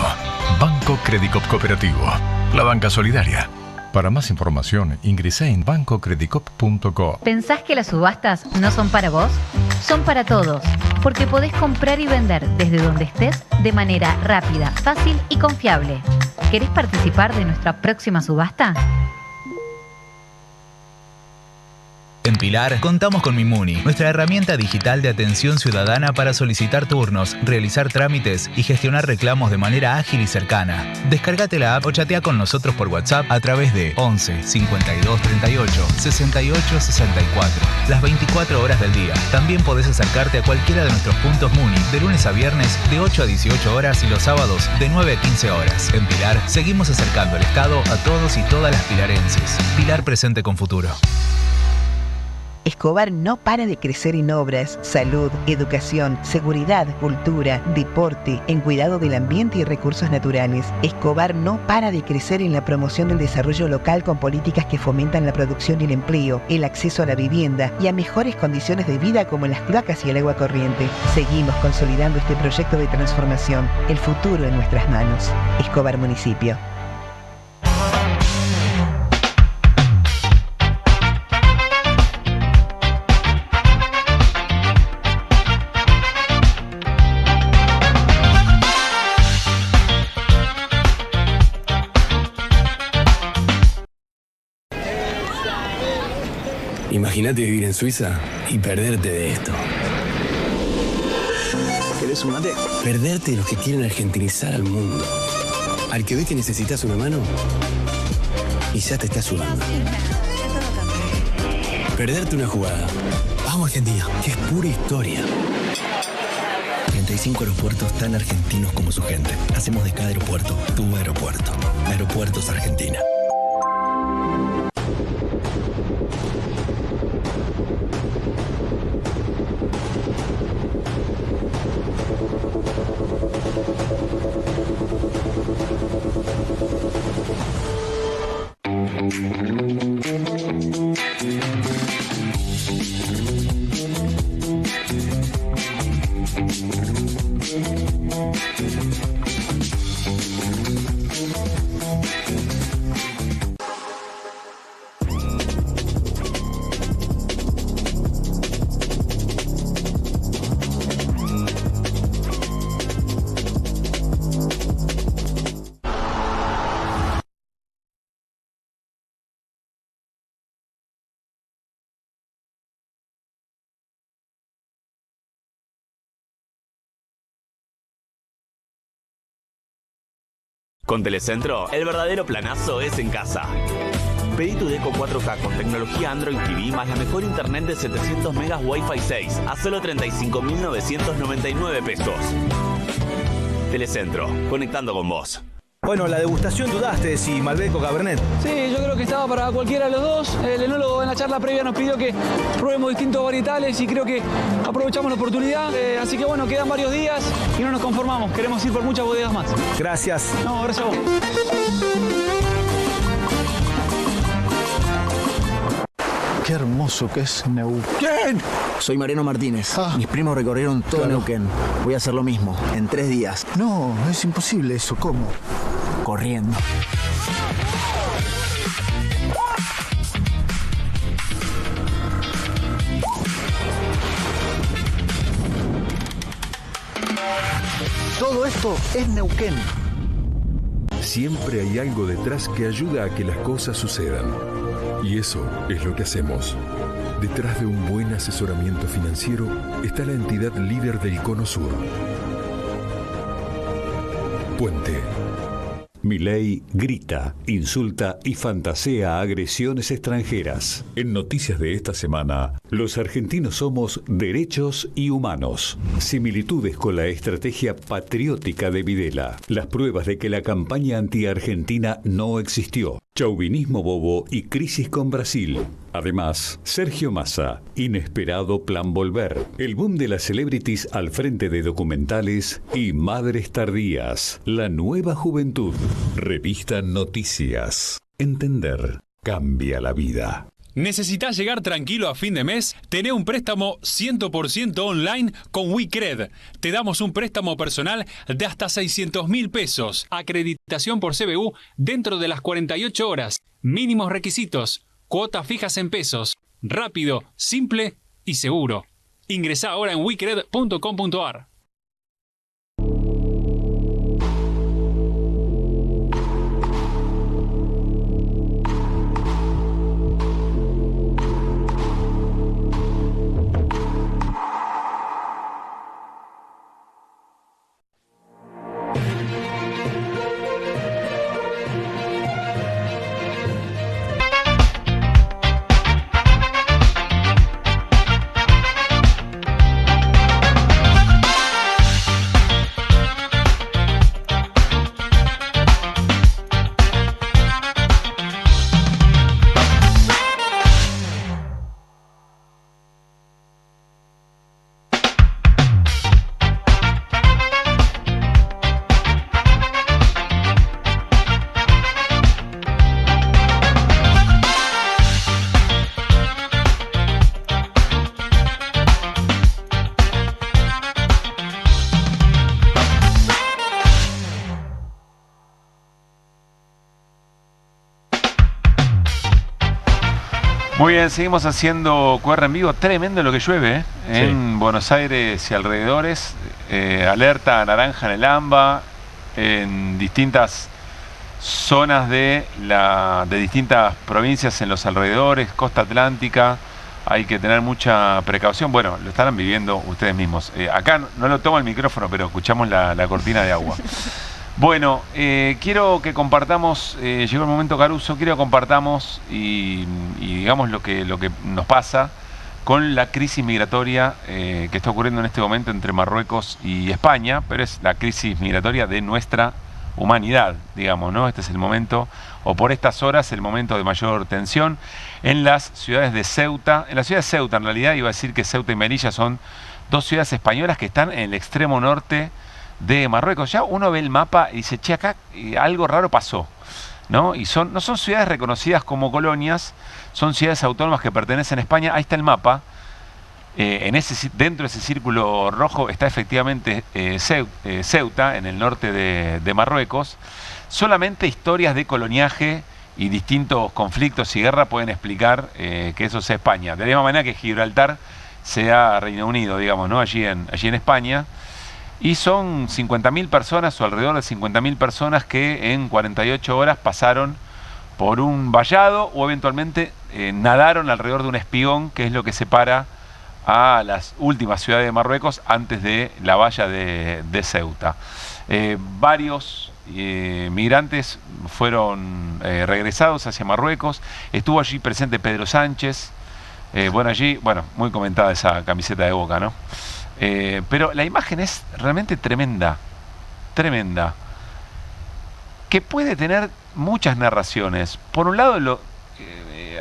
Banco Credicop Cooperativo, la banca solidaria. Para más información, ingresá en bancocredicop.co. ¿Pensás que las subastas no son para vos? Son para todos, porque podés comprar y vender desde donde estés de manera rápida, fácil y confiable. ¿Querés participar de nuestra próxima subasta? En Pilar contamos con Mimuni, nuestra herramienta digital de atención ciudadana para solicitar turnos, realizar trámites y gestionar reclamos de manera ágil y cercana. Descárgate la app o chatea con nosotros por WhatsApp a través de 11 52 38 68 64. Las 24 horas del día. También podés acercarte a cualquiera de nuestros puntos Muni de lunes a viernes de 8 a 18 horas y los sábados de 9 a 15 horas. En Pilar seguimos acercando el Estado a todos y todas las pilarenses. Pilar presente con futuro. Escobar no para de crecer en obras, salud, educación, seguridad, cultura, deporte, en cuidado del ambiente y recursos naturales. Escobar no para de crecer en la promoción del desarrollo local con políticas que fomentan la producción y el empleo, el acceso a la vivienda y a mejores condiciones de vida como las cloacas y el agua corriente. Seguimos consolidando este proyecto de transformación. El futuro en nuestras manos. Escobar Municipio. Imagínate vivir en Suiza y perderte de esto. ¿Querés un mate? Perderte de los que quieren argentinizar al mundo. Al que ve que necesitas una mano y ya te está sudando. Perderte una jugada. Vamos Argentina, que es pura historia. 35 aeropuertos tan argentinos como su gente. Hacemos de cada aeropuerto tu aeropuerto. Aeropuertos Argentina. Con Telecentro, el verdadero planazo es en casa. Pedí tu Deco 4K con tecnología Android TV más la mejor internet de 700 megas Wi-Fi 6 a solo 35.999 pesos. Telecentro, conectando con vos. Bueno, la degustación dudaste si Malbec o Cabernet. Sí, yo creo que estaba para cualquiera de los dos. El enólogo en la charla previa nos pidió que probemos distintos varietales y creo que aprovechamos la oportunidad. Así que bueno, quedan varios días y no nos conformamos. Queremos ir por muchas bodegas más. Gracias. No, gracias a vos. Qué hermoso que es Neuquén. Soy Mariano Martínez. Mis primos recorrieron todo Neuquén. Voy a hacer lo mismo, en 3 días. No, es imposible eso. ¿Cómo? Corriendo. Todo esto es Neuquén. Siempre hay algo detrás que ayuda a que las cosas sucedan. Y eso es lo que hacemos. Detrás de un buen asesoramiento financiero está la entidad líder del Cono Sur. Puente. Milei grita, insulta y fantasea agresiones extranjeras. En noticias de esta semana, los argentinos somos derechos y humanos. Similitudes con la estrategia patriótica de Videla. Las pruebas de que la campaña anti-argentina no existió. Chauvinismo bobo y crisis con Brasil. Además, Sergio Massa, inesperado plan volver. El boom de las celebrities al frente de documentales y madres tardías. La nueva juventud. Revista Noticias. Entender cambia la vida. ¿Necesitas llegar tranquilo a fin de mes? Tené un préstamo 100% online con WeCred. Te damos un préstamo personal de hasta 600.000 pesos. Acreditación por CBU dentro de las 48 horas. Mínimos requisitos. Cuotas fijas en pesos. Rápido, simple y seguro. Ingresá ahora en wecred.com.ar. Muy bien, seguimos haciendo QR en vivo. Tremendo lo que llueve en Buenos Aires y alrededores. Alerta naranja en el AMBA, en distintas zonas de distintas provincias en los alrededores, costa atlántica. Hay que tener mucha precaución. Bueno, lo estarán viviendo ustedes mismos. Acá no lo tomo el micrófono, pero escuchamos la cortina de agua. Bueno, quiero que compartamos, llegó el momento Caruso, quiero que compartamos y digamos lo que nos pasa con la crisis migratoria que está ocurriendo en este momento entre Marruecos y España, pero es la crisis migratoria de nuestra humanidad, digamos, ¿no? Este es el momento, o por estas horas, el momento de mayor tensión en las ciudades de Ceuta. En la ciudad de Ceuta, en realidad, iba a decir que Ceuta y Melilla son dos ciudades españolas que están en el extremo norte de Marruecos. Ya uno ve el mapa y dice, che, acá algo raro pasó, ¿no? Y no son ciudades reconocidas como colonias, son ciudades autónomas que pertenecen a España. Ahí está el mapa. Dentro de ese círculo rojo está efectivamente Ceuta, en el norte de Marruecos. Solamente historias de coloniaje y distintos conflictos y guerra pueden explicar que eso sea España. De la misma manera que Gibraltar sea Reino Unido, digamos, ¿no? Allí en España. Y son 50.000 personas, o alrededor de 50.000 personas, que en 48 horas pasaron por un vallado o eventualmente nadaron alrededor de un espigón, que es lo que separa a las últimas ciudades de Marruecos antes de la valla de Ceuta. Varios migrantes fueron regresados hacia Marruecos. Estuvo allí presente Pedro Sánchez. Muy comentada esa camiseta de Boca, ¿no? Pero la imagen es realmente tremenda, tremenda, que puede tener muchas narraciones. Por un lado,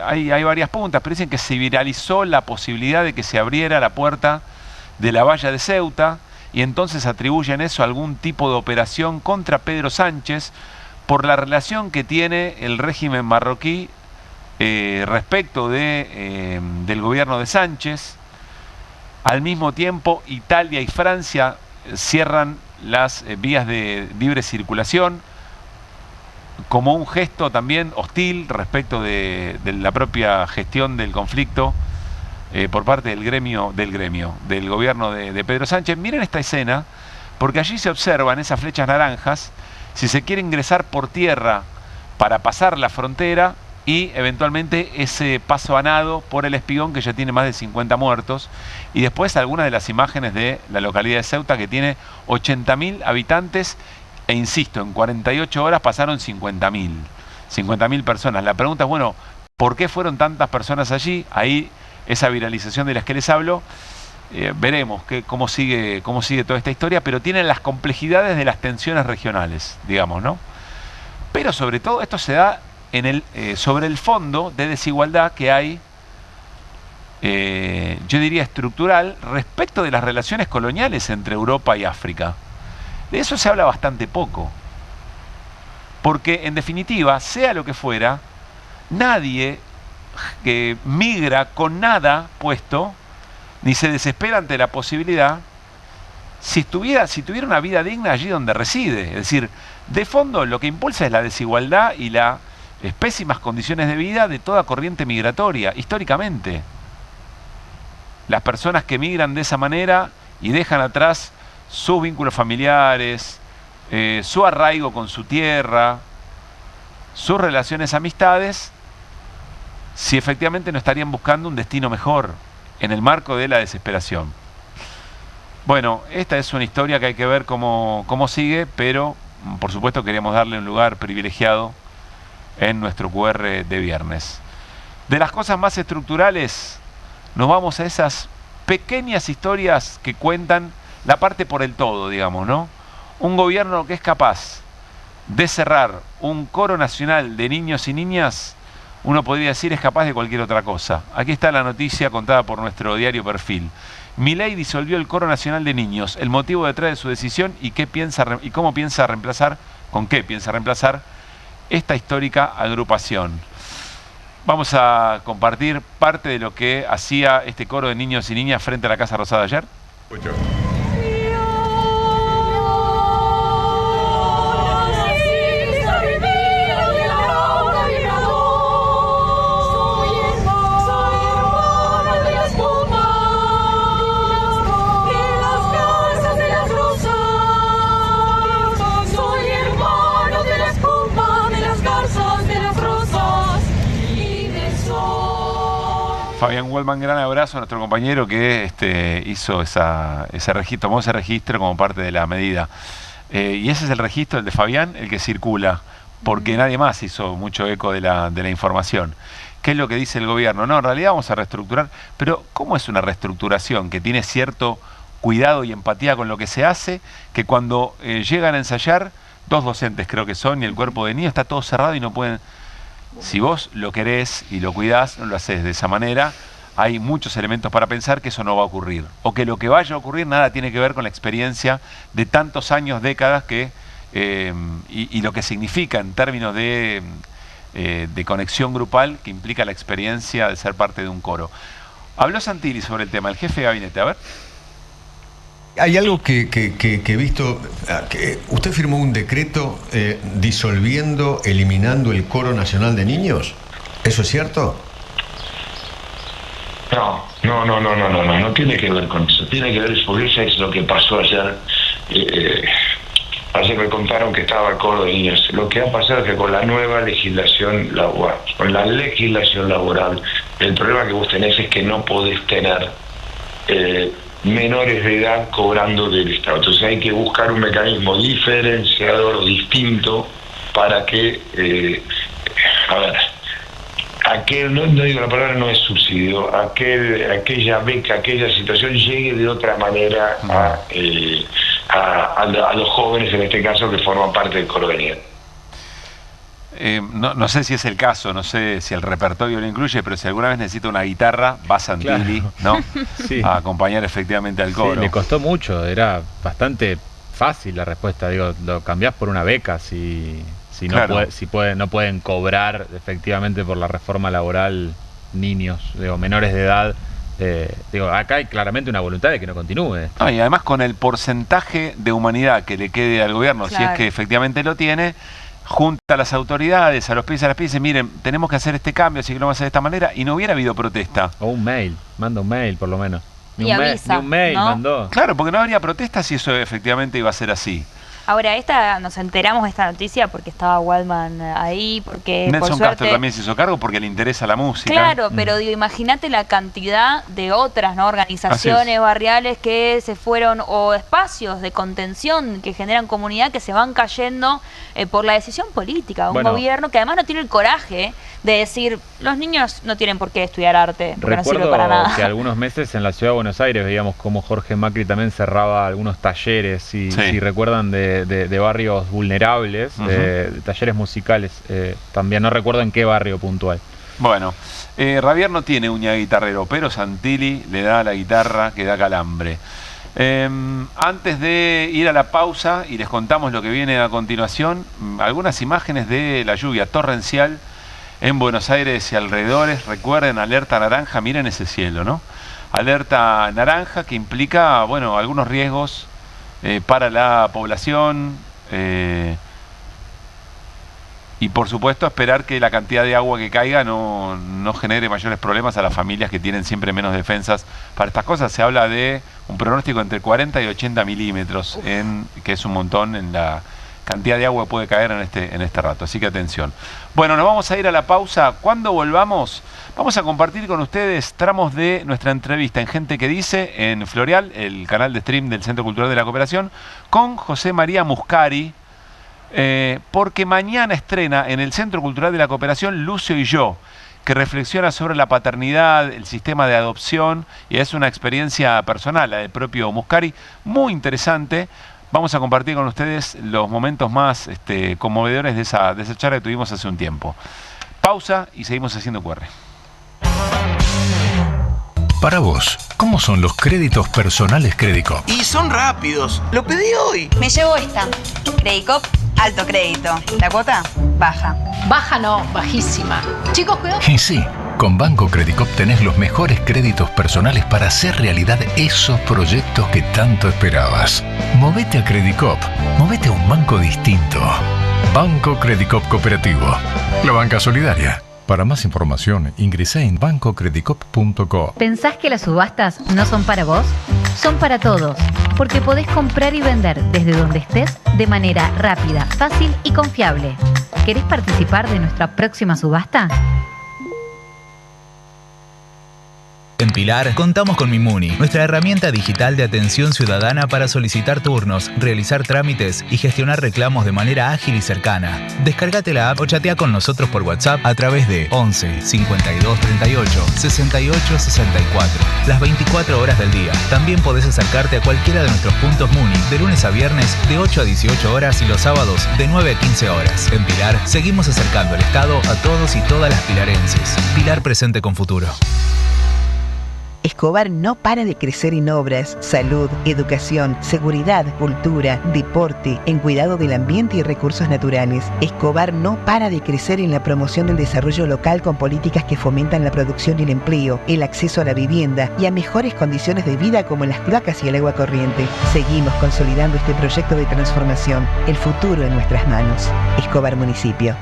hay varias puntas, pero dicen que se viralizó la posibilidad de que se abriera la puerta de la valla de Ceuta y entonces atribuyen eso a algún tipo de operación contra Pedro Sánchez por la relación que tiene el régimen marroquí respecto del gobierno de Sánchez. Al mismo tiempo, Italia y Francia cierran las vías de libre circulación como un gesto también hostil respecto de la propia gestión del conflicto por parte del gobierno de Pedro Sánchez. Miren esta escena, porque allí se observan esas flechas naranjas, si se quiere ingresar por tierra para pasar la frontera y eventualmente ese paso a nado por el espigón que ya tiene más de 50 muertos, y después algunas de las imágenes de la localidad de Ceuta que tiene 80.000 habitantes e insisto, en 48 horas pasaron 50.000 personas. La pregunta es, bueno, ¿por qué fueron tantas personas allí? Ahí esa viralización de las que les hablo, veremos cómo sigue toda esta historia, pero tienen las complejidades de las tensiones regionales, digamos, ¿no? Pero sobre todo esto se da sobre el fondo de desigualdad que hay, yo diría estructural, respecto de las relaciones coloniales entre Europa y África. De eso se habla bastante poco, porque en definitiva, sea lo que fuera, nadie que migra con nada puesto, ni se desespera ante la posibilidad, si tuviera una vida digna allí donde reside. Es decir, de fondo lo que impulsa es la desigualdad y las pésimas condiciones de vida de toda corriente migratoria, históricamente. Las personas que migran de esa manera y dejan atrás sus vínculos familiares, su arraigo con su tierra, sus relaciones, amistades, si efectivamente no estarían buscando un destino mejor en el marco de la desesperación. Bueno, esta es una historia que hay que ver cómo sigue, pero por supuesto queríamos darle un lugar privilegiado en nuestro QR de viernes. De las cosas más estructurales, nos vamos a esas pequeñas historias que cuentan la parte por el todo, digamos, ¿no? Un gobierno que es capaz de cerrar un coro nacional de niños y niñas, uno podría decir es capaz de cualquier otra cosa. Aquí está la noticia contada por nuestro diario Perfil. Milei disolvió el coro nacional de niños, el motivo detrás de su decisión y con qué piensa reemplazar esta histórica agrupación. Vamos a compartir parte de lo que hacía este coro de niños y niñas frente a la Casa Rosada ayer. Fabián Wellman, gran abrazo a nuestro compañero que hizo ese registro, tomó ese registro como parte de la medida. Y ese es el registro, el de Fabián, el que circula, porque nadie más hizo mucho eco de la información. ¿Qué es lo que dice el gobierno? No, en realidad vamos a reestructurar, pero ¿cómo es una reestructuración que tiene cierto cuidado y empatía con lo que se hace, que cuando llegan a ensayar, 2 docentes creo que son, y el cuerpo de niños está todo cerrado y no pueden... Si vos lo querés y lo cuidás, no lo haces de esa manera, hay muchos elementos para pensar que eso no va a ocurrir. O que lo que vaya a ocurrir nada tiene que ver con la experiencia de tantos años, décadas, y lo que significa en términos de conexión grupal, que implica la experiencia de ser parte de un coro. Habló Santilli sobre el tema, el jefe de gabinete. A ver. Hay algo que he visto, que usted firmó un decreto disolviendo, eliminando el Coro Nacional de Niños. ¿Eso es cierto? No tiene que ver con eso. Tiene que ver, porque eso es lo que pasó ayer. Ayer me contaron que estaba el Coro de Niños. Lo que ha pasado es que con la nueva legislación laboral, el problema que vos tenés es que no podés tener menores de edad cobrando del Estado. Entonces hay que buscar un mecanismo diferenciador distinto para que, no digo la palabra, no es subsidio, aquella beca, aquella situación llegue de otra manera a los jóvenes, en este caso, que forman parte del Coro de Niños. No sé si es el caso, no sé si el repertorio lo incluye, pero si alguna vez necesita una guitarra, va Santilli, claro, ¿no? Sí. A acompañar efectivamente al coro. Sí, le costó mucho, era bastante fácil la respuesta. Digo, lo cambiás por una beca si no, claro, no pueden cobrar efectivamente por la reforma laboral niños, menores de edad. Acá hay claramente una voluntad de que no continúe. Y además con el porcentaje de humanidad que le quede al gobierno, claro, si es que efectivamente lo tiene, junta a las autoridades, a los pies, dicen, miren, tenemos que hacer este cambio, así que lo vamos a hacer de esta manera, y no hubiera habido protesta. O un mail, manda un mail por lo menos. Ni un mail, ¿no? Mandó. Claro, porque no habría protesta si eso efectivamente iba a ser así. Ahora, nos enteramos de esta noticia porque estaba Waldman ahí, porque Nelson por suerte, Castro también se hizo cargo porque le interesa la música. Claro, pero imagínate la cantidad de otras organizaciones barriales que se fueron, o espacios de contención que generan comunidad, que se van cayendo por la decisión política de un gobierno que además no tiene el coraje de decir, los niños no tienen por qué estudiar arte, porque no sirve para nada. Que algunos meses en la ciudad de Buenos Aires veíamos cómo Jorge Macri también cerraba algunos talleres, si recuerdan, de barrios vulnerables, talleres musicales, también no recuerdo en qué barrio puntual. Bueno, Ravier no tiene uña de guitarrero, pero Santilli le da a la guitarra que da calambre. Antes de ir a la pausa y les contamos lo que viene a continuación, algunas imágenes de la lluvia torrencial en Buenos Aires y alrededores. Recuerden, alerta naranja, miren ese cielo, ¿no? Alerta naranja que implica, algunos riesgos para la población, y por supuesto esperar que la cantidad de agua que caiga no genere mayores problemas a las familias que tienen siempre menos defensas para estas cosas. Se habla de un pronóstico entre 40 y 80 milímetros, que es un montón en la cantidad de agua que puede caer en este rato, así que atención. Bueno, nos vamos a ir a la pausa. Cuando volvamos, vamos a compartir con ustedes tramos de nuestra entrevista en Gente que Dice, en Florial, el canal de stream del Centro Cultural de la Cooperación, con José María Muscari, porque mañana estrena en el Centro Cultural de la Cooperación Lucio y Yo, que reflexiona sobre la paternidad, el sistema de adopción, y es una experiencia personal, la del propio Muscari, muy interesante. Vamos a compartir con ustedes los momentos más conmovedores de esa charla que tuvimos hace un tiempo. Pausa y seguimos haciendo QR. Para vos, ¿cómo son los créditos personales Credicop? Y son rápidos. Lo pedí hoy. Me llevo esta. Credicop, alto crédito. ¿La cuota? Baja. Baja no, bajísima. Chicos, cuidado. Y sí, con Banco Credicop tenés los mejores créditos personales para hacer realidad esos proyectos que tanto esperabas. Movete a Credicop. Movete a un banco distinto. Banco Credicop Cooperativo. La banca solidaria. Para más información, ingresá en bancocredicop.co. ¿Pensás que las subastas no son para vos? Son para todos, porque podés comprar y vender desde donde estés de manera rápida, fácil y confiable. ¿Querés participar de nuestra próxima subasta? Pilar, contamos con Mimuni, nuestra herramienta digital de atención ciudadana para solicitar turnos, realizar trámites y gestionar reclamos de manera ágil y cercana. Descárgate la app o chatea con nosotros por WhatsApp a través de 11 52 38 68 64. Las 24 horas del día. También podés acercarte a cualquiera de nuestros puntos Muni de lunes a viernes de 8 a 18 horas y los sábados de 9 a 15 horas. En Pilar seguimos acercando el Estado a todos y todas las pilarenses. Pilar presente con futuro. Escobar no para de crecer en obras, salud, educación, seguridad, cultura, deporte, en cuidado del ambiente y recursos naturales. Escobar no para de crecer en la promoción del desarrollo local con políticas que fomentan la producción y el empleo, el acceso a la vivienda y a mejores condiciones de vida como las cloacas y el agua corriente. Seguimos consolidando este proyecto de transformación. El futuro en nuestras manos. Escobar Municipio.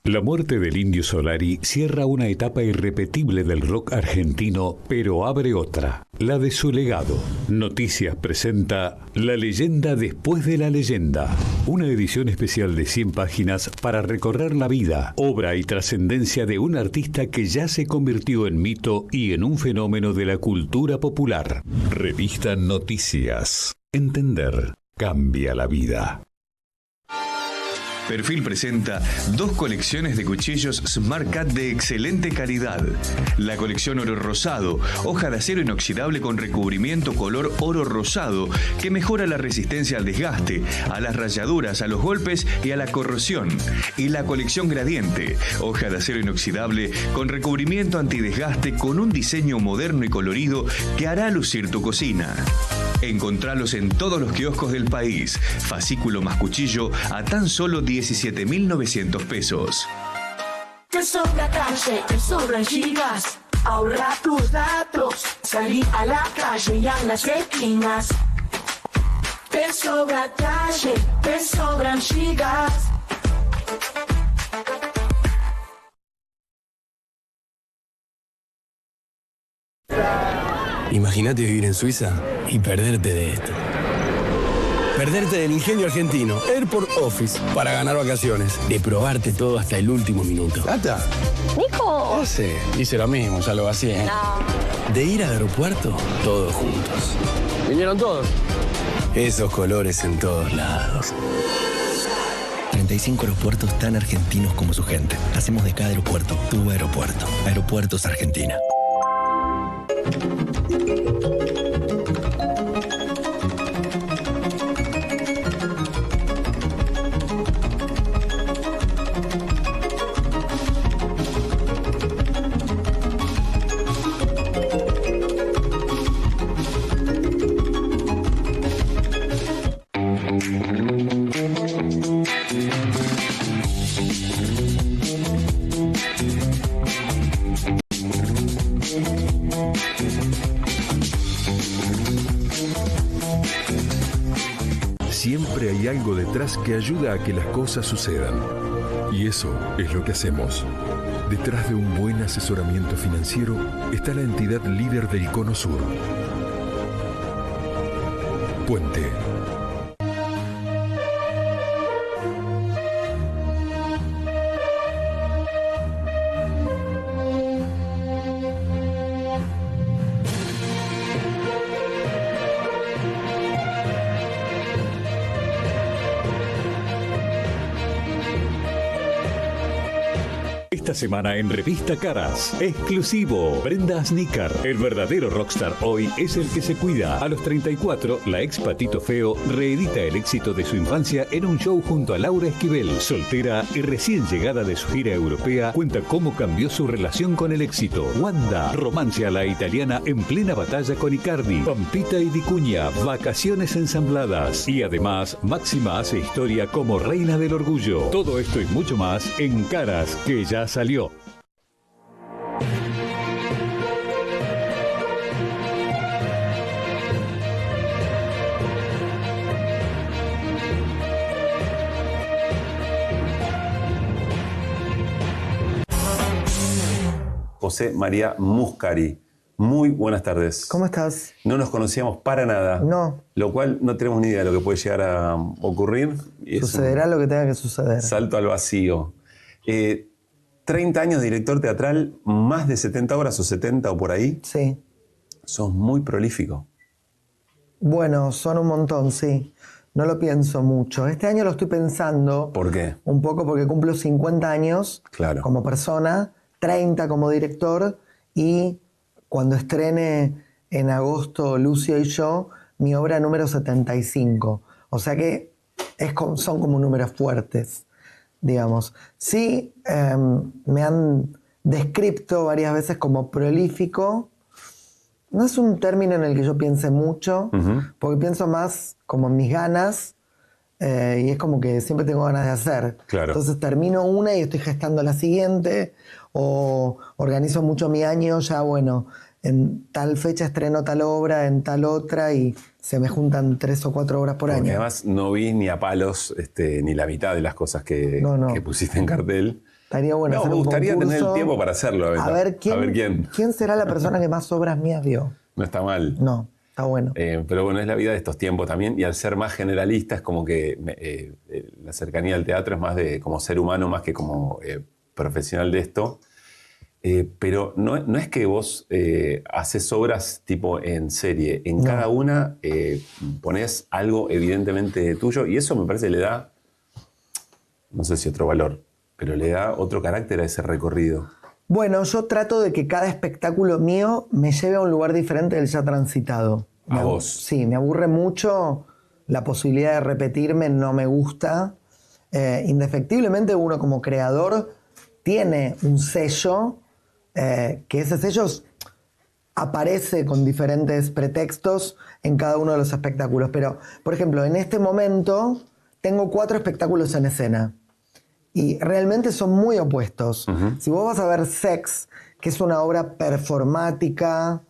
La muerte del Indio Solari cierra una etapa irrepetible del rock argentino, pero abre otra, la de su legado. Noticias presenta La leyenda después de la leyenda, una edición especial de 100 páginas para recorrer la vida, obra y trascendencia de un artista que ya se convirtió en mito y en un fenómeno de la cultura popular. Revista Noticias. Entender cambia la vida. Perfil presenta 2 colecciones de cuchillos Smart Cut de excelente calidad. La colección Oro Rosado, hoja de acero inoxidable con recubrimiento color oro rosado que mejora la resistencia al desgaste, a las rayaduras, a los golpes y a la corrosión. Y la colección Gradiente, hoja de acero inoxidable con recubrimiento antidesgaste con un diseño moderno y colorido que hará lucir tu cocina. Encontralos en todos los kioscos del país. Fascículo más cuchillo a tan solo 17.900 pesos. Te sobra calle, te sobran gigas. Ahorra tus datos. Salí a la calle y a las esquinas. Te sobra calle, te sobran gigas. Imagínate vivir en Suiza y perderte de esto. Perderte del ingenio argentino, Airport Office, para ganar vacaciones. De probarte todo hasta el último minuto. ¿Gata? ¡Nico! Sí, hice lo mismo, ya lo vacié. No. De ir al aeropuerto, todos juntos. ¿Vinieron todos? Esos colores en todos lados. 35 aeropuertos tan argentinos como su gente. Hacemos de cada aeropuerto tu aeropuerto. Aeropuertos Argentina. Siempre hay algo detrás que ayuda a que las cosas sucedan. Y eso es lo que hacemos. Detrás de un buen asesoramiento financiero está la entidad líder del Cono Sur. Puente. Esta semana en Revista Caras, exclusivo, Brenda Asnicar. El verdadero rockstar hoy es el que se cuida. A los 34, la ex Patito Feo reedita el éxito de su infancia en un show junto a Laura Esquivel. Soltera y recién llegada de su gira europea, cuenta cómo cambió su relación con el éxito. Wanda, romance a la italiana en plena batalla con Icardi. Pampita y Vicuña, vacaciones ensambladas. Y además, Máxima hace historia como reina del orgullo. Todo esto y mucho más en Caras, que ya salió. José María Muscari. Muy buenas tardes. ¿Cómo estás? No nos conocíamos para nada. No. Lo cual no tenemos ni idea de lo que puede llegar a ocurrir. Sucederá lo que tenga que suceder. Salto al vacío. 30 años de director teatral, más de 70 horas o 70 o por ahí. Sí. Sos muy prolífico. Bueno, son un montón, sí. No lo pienso mucho. Este año lo estoy pensando. ¿Por qué? Un poco porque cumplo 50 años como persona, 30 como director y cuando estrene en agosto Lucio y yo, mi obra número 75. O sea que son como números fuertes, digamos. Sí, me han descrito varias veces como prolífico. No es un término en el que yo piense mucho, porque pienso más como en mis ganas, y es como que siempre tengo ganas de hacer. Claro. Entonces termino una y estoy gestando la siguiente, o organizo mucho mi año, ya bueno, en tal fecha estreno tal obra, en tal otra, y se me juntan 3 o 4 obras por año. Además no vi ni a palos ni la mitad de las cosas que pusiste en cartel. Estaría bueno hacer me un gustaría concurso, tener el tiempo para hacerlo. A ver quién será la persona que más obras mías vio. No está mal. No, está bueno. Pero bueno, es la vida de estos tiempos también. Y al ser más generalista es como que la cercanía al teatro es más de como ser humano más que como profesional de esto. Pero no es que vos haces obras tipo en serie. En cada una ponés algo evidentemente tuyo y eso me parece le da, no sé si otro valor, pero le da otro carácter a ese recorrido. Bueno, yo trato de que cada espectáculo mío me lleve a un lugar diferente del ya transitado. ¿A vos? Sí, me aburre mucho la posibilidad de repetirme, no me gusta. Indefectiblemente uno como creador tiene un sello, que ese sello aparece con diferentes pretextos en cada uno de los espectáculos. Pero, por ejemplo, en este momento tengo 4 espectáculos en escena. Y realmente son muy opuestos. Si vos vas a ver Sex, que es una obra performática,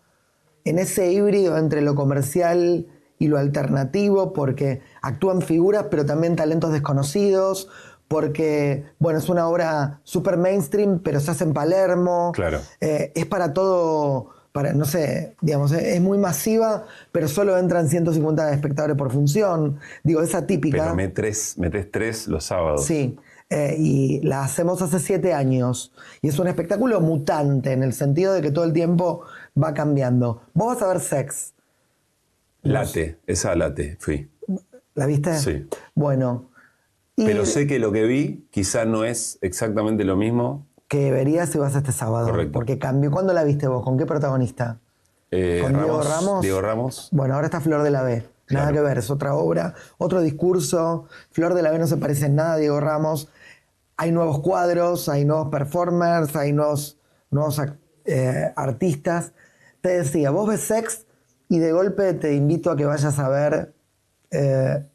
en ese híbrido entre lo comercial y lo alternativo, porque actúan figuras, pero también talentos desconocidos, porque, bueno, es una obra super mainstream, pero se hace en Palermo. Claro. Es para todo, no sé, digamos, es muy masiva, pero solo entran 150 espectadores por función. Digo, esa típica. Pero metés 3 los sábados. Sí. Y la hacemos hace 7 años. Y es un espectáculo mutante, en el sentido de que todo el tiempo va cambiando. Vos vas a ver Sex. Esa late, fui. ¿La viste? Sí. Bueno. Pero sé que lo que vi quizá no es exactamente lo mismo. Que verías si vas este sábado. Correcto. Porque cambió. ¿Cuándo la viste vos? ¿Con qué protagonista? ¿Con Diego Ramos? Diego Ramos. Bueno, ahora está Flor de la B. Nada que ver, es otra obra, otro discurso. Flor de la B no se parece en nada a Diego Ramos. Hay nuevos cuadros, hay nuevos performers, hay nuevos artistas. Te decía, vos ves Sex y de golpe te invito a que vayas a ver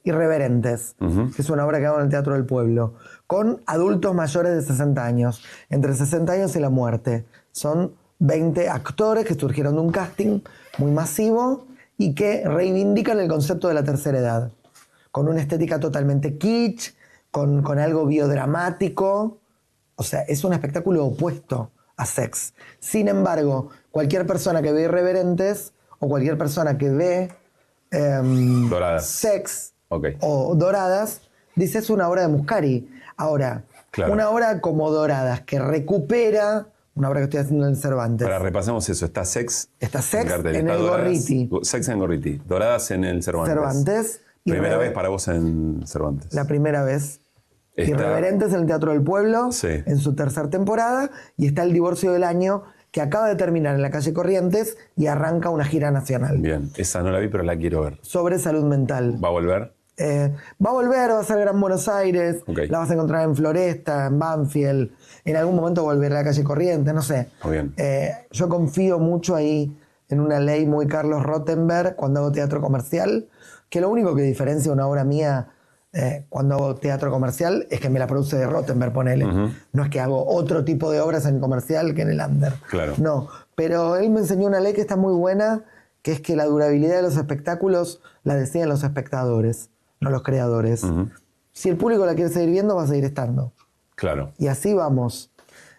Irreverentes, que es una obra que hago en el Teatro del Pueblo, con adultos mayores de 60 años, entre 60 años y la muerte. Son 20 actores que surgieron de un casting muy masivo y que reivindican el concepto de la tercera edad, con una estética totalmente kitsch, con algo biodramático. O sea, es un espectáculo opuesto a Sex. Sin embargo, cualquier persona que ve Irreverentes o cualquier persona que ve Doradas. Sex o Doradas, dice es una obra de Muscari. Ahora, una obra como Doradas que recupera una obra que estoy haciendo en el Cervantes. Ahora repasemos eso. Está Sex. Está Sex cartel, en está el Doradas, Gorriti. Sex en Gorriti. Doradas en el Cervantes. Cervantes. Primera vez para vos en Cervantes. La primera vez. Está... Irreverentes en el Teatro del Pueblo, en su 3ª temporada. Y está El Divorcio del Año, que acaba de terminar en la calle Corrientes y arranca una gira nacional. Bien, esa no la vi, pero la quiero ver. Sobre salud mental. ¿Va a volver? Va a volver, va a ser Gran Buenos Aires. La vas a encontrar en Floresta, en Banfield. En algún momento volverá a la calle Corrientes, no sé. Muy bien. Yo confío mucho ahí en una ley muy Carlos Rottenberg cuando hago teatro comercial, que lo único que diferencia una obra mía cuando hago teatro comercial es que me la produce de Rottenberg, ponele. No es que hago otro tipo de obras en comercial que en el under. Claro. No, pero él me enseñó una ley que está muy buena, que es que la durabilidad de los espectáculos la deciden los espectadores, no los creadores. Si el público la quiere seguir viendo, va a seguir estando. Claro. Y así vamos.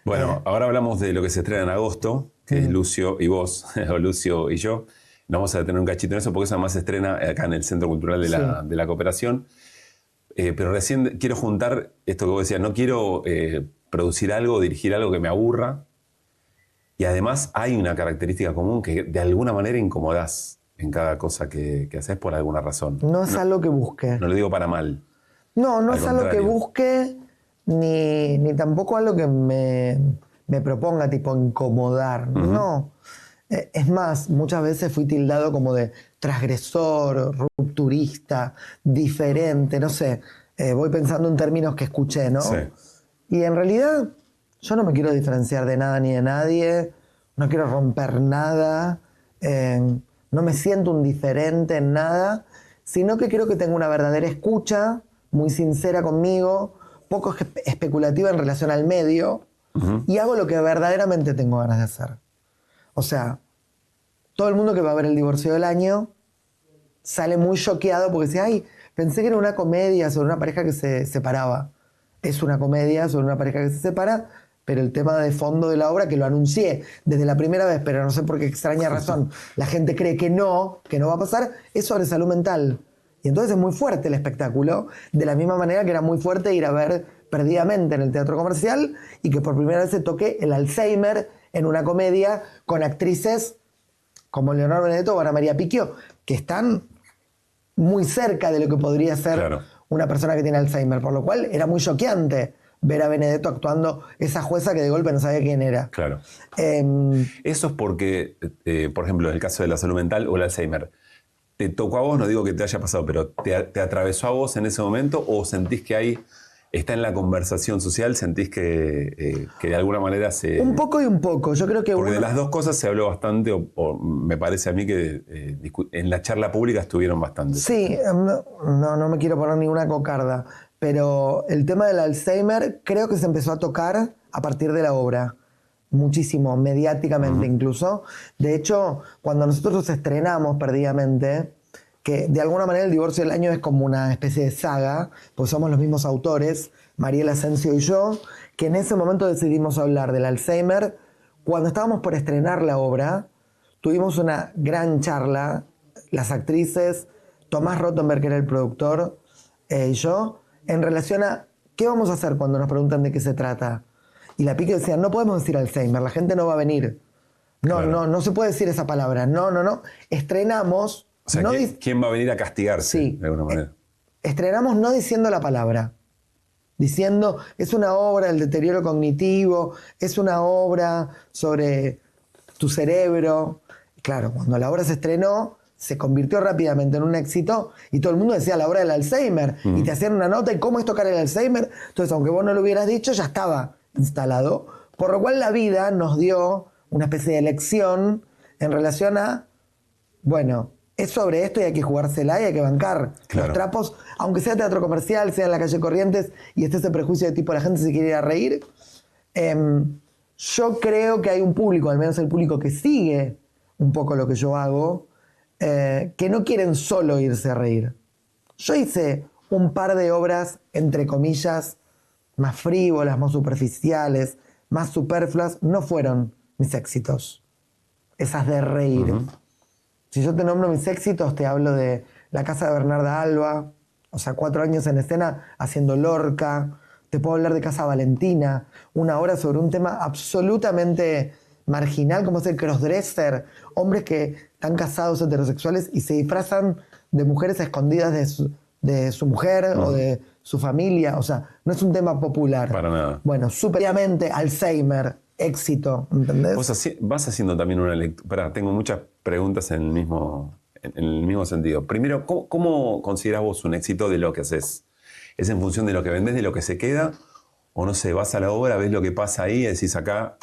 Bueno, ahora hablamos de lo que se estrena en agosto, que es Lucio y vos, o Lucio y yo. Nos vamos a detener un cachito en eso, porque eso además se estrena acá en el Centro Cultural de la Cooperación. Pero recién quiero juntar esto que vos decías, no quiero producir algo, dirigir algo que me aburra. Y además hay una característica común que de alguna manera incomodás en cada cosa que haces por alguna razón. No es algo que busque. No lo digo para mal. No es algo que busque, ni tampoco algo que me proponga, tipo, incomodar. No. Es más, muchas veces fui tildado como de transgresor, rupturista, diferente, no sé. Voy pensando en términos que escuché, ¿no? Sí. Y en realidad yo no me quiero diferenciar de nada ni de nadie, no quiero romper nada, no me siento un diferente en nada, sino que creo que tengo una verdadera escucha, muy sincera conmigo, poco especulativa en relación al medio, y hago lo que verdaderamente tengo ganas de hacer. O sea, todo el mundo que va a ver El Divorcio del Año sale muy choqueado porque dice, ay, pensé que era una comedia sobre una pareja que se separaba. Es una comedia sobre una pareja que se separa, pero el tema de fondo de la obra, que lo anuncié desde la primera vez, pero no sé por qué extraña razón, la gente cree que no va a pasar, es sobre salud mental. Y entonces es muy fuerte el espectáculo, de la misma manera que era muy fuerte ir a ver Perdidamente en el Teatro Comercial y que por primera vez se toque el Alzheimer en una comedia con actrices como Leonor Benedetto o Ana María Picchio, que están muy cerca de lo que podría ser una persona que tiene Alzheimer, por lo cual era muy choqueante ver a Benedetto actuando esa jueza que de golpe no sabía quién era. Claro. Eso es porque, por ejemplo, en el caso de la salud mental o el Alzheimer, ¿te tocó a vos? No digo que te haya pasado, pero ¿te atravesó a vos en ese momento o sentís que ahí está en la conversación social? ¿Sentís que de alguna manera se...? Un poco y un poco. Yo creo que porque de las dos cosas se habló bastante, o me parece a mí que en la charla pública estuvieron bastante. Sí, no me quiero poner ninguna cocarda, pero el tema del Alzheimer creo que se empezó a tocar a partir de la obra. Muchísimo, mediáticamente incluso. De hecho, cuando nosotros estrenamos Perdidamente, que de alguna manera El Divorcio del Año es como una especie de saga, pues somos los mismos autores, Mariela Asensio y yo, que en ese momento decidimos hablar del Alzheimer. Cuando estábamos por estrenar la obra, tuvimos una gran charla, las actrices, Tomás Rottenberg, que era el productor, y yo, en relación a qué vamos a hacer cuando nos preguntan de qué se trata. Y la Pique decía, no podemos decir Alzheimer, la gente no va a venir. No se puede decir esa palabra. No. Estrenamos... O sea, ¿quién va a venir a castigarse de alguna manera? Estrenamos no diciendo la palabra. Diciendo, es una obra del deterioro cognitivo, es una obra sobre tu cerebro. Claro, cuando la obra se estrenó, se convirtió rápidamente en un éxito y todo el mundo decía la obra del Alzheimer. Y te hacían una nota y cómo es tocar el Alzheimer. Entonces, aunque vos no lo hubieras dicho, ya estaba instalado. Por lo cual la vida nos dio una especie de lección en relación a, bueno, es sobre esto y hay que jugársela y hay que bancar los trapos, aunque sea teatro comercial, sea en la calle Corrientes y esté ese prejuicio de tipo la gente se quiere ir a reír. Yo creo que hay un público, al menos el público que sigue un poco lo que yo hago, que no quieren solo irse a reír. Yo hice un par de obras, entre comillas, más frívolas, más superficiales, más superfluas, no fueron mis éxitos. Esas de reír. Si yo te nombro mis éxitos, te hablo de La Casa de Bernarda Alba, o sea, 4 años en escena haciendo Lorca. Te puedo hablar de Casa Valentina, una obra sobre un tema absolutamente marginal, como es el crossdresser. Hombres que están casados heterosexuales y se disfrazan de mujeres escondidas de su mujer o de su familia. O sea, no es un tema popular. Para nada. Bueno, superiormente Alzheimer, éxito, ¿entendés? Vos vas haciendo también una lectura. Tengo muchas preguntas en el mismo sentido. Primero, ¿cómo considerás vos un éxito de lo que haces? ¿Es en función de lo que vendés, de lo que se queda? O no sé, vas a la obra, ves lo que pasa ahí y decís acá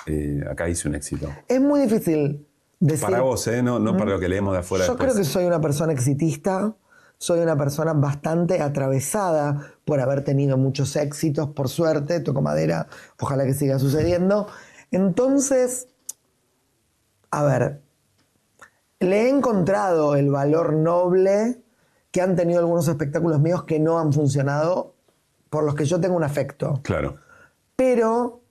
hice un éxito. Es muy difícil decir... Para vos, no para lo que leemos de afuera. Yo creo que soy una persona exitista, soy una persona bastante atravesada por haber tenido muchos éxitos, por suerte, toco madera, ojalá que siga sucediendo. Entonces, a ver, le he encontrado el valor noble que han tenido algunos espectáculos míos que no han funcionado, por los que yo tengo un afecto. Claro. Pero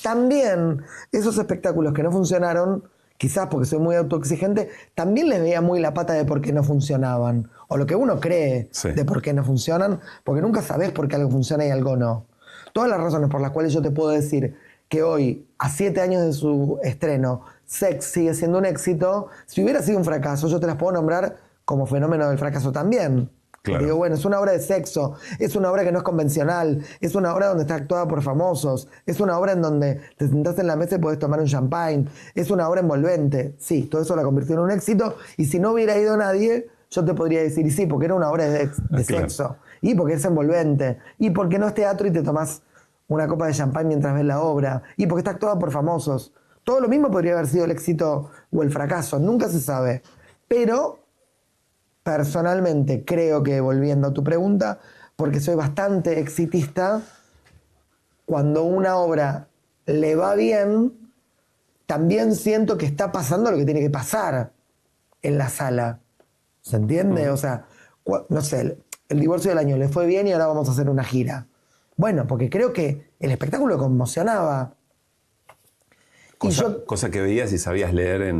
también esos espectáculos que no funcionaron, quizás porque soy muy autoexigente, también les veía muy la pata de por qué no funcionaban. O lo que uno cree de por qué no funcionan, porque nunca sabés por qué algo funciona y algo no. Todas las razones por las cuales yo te puedo decir que hoy, a 7 años de su estreno, Sex sigue siendo un éxito, si hubiera sido un fracaso, yo te las puedo nombrar como fenómeno del fracaso también. Claro. Digo, bueno, es una obra de sexo, es una obra que no es convencional, es una obra donde está actuada por famosos, es una obra en donde te sentás en la mesa y podés tomar un champagne, es una obra envolvente. Sí, todo eso la convirtió en un éxito, y si no hubiera ido nadie, yo te podría decir, y sí, porque era una obra de sexo, y porque es envolvente, y porque no es teatro y te tomás una copa de champagne mientras ves la obra, y porque está actuada por famosos. Todo lo mismo podría haber sido el éxito o el fracaso, nunca se sabe. Pero personalmente creo que, volviendo a tu pregunta, porque soy bastante exitista, cuando una obra le va bien, también siento que está pasando lo que tiene que pasar en la sala. ¿Se entiende? O sea, no sé, el divorcio del año le fue bien y ahora vamos a hacer una gira. Bueno, porque creo que el espectáculo conmocionaba. Cosa que veías y sabías leer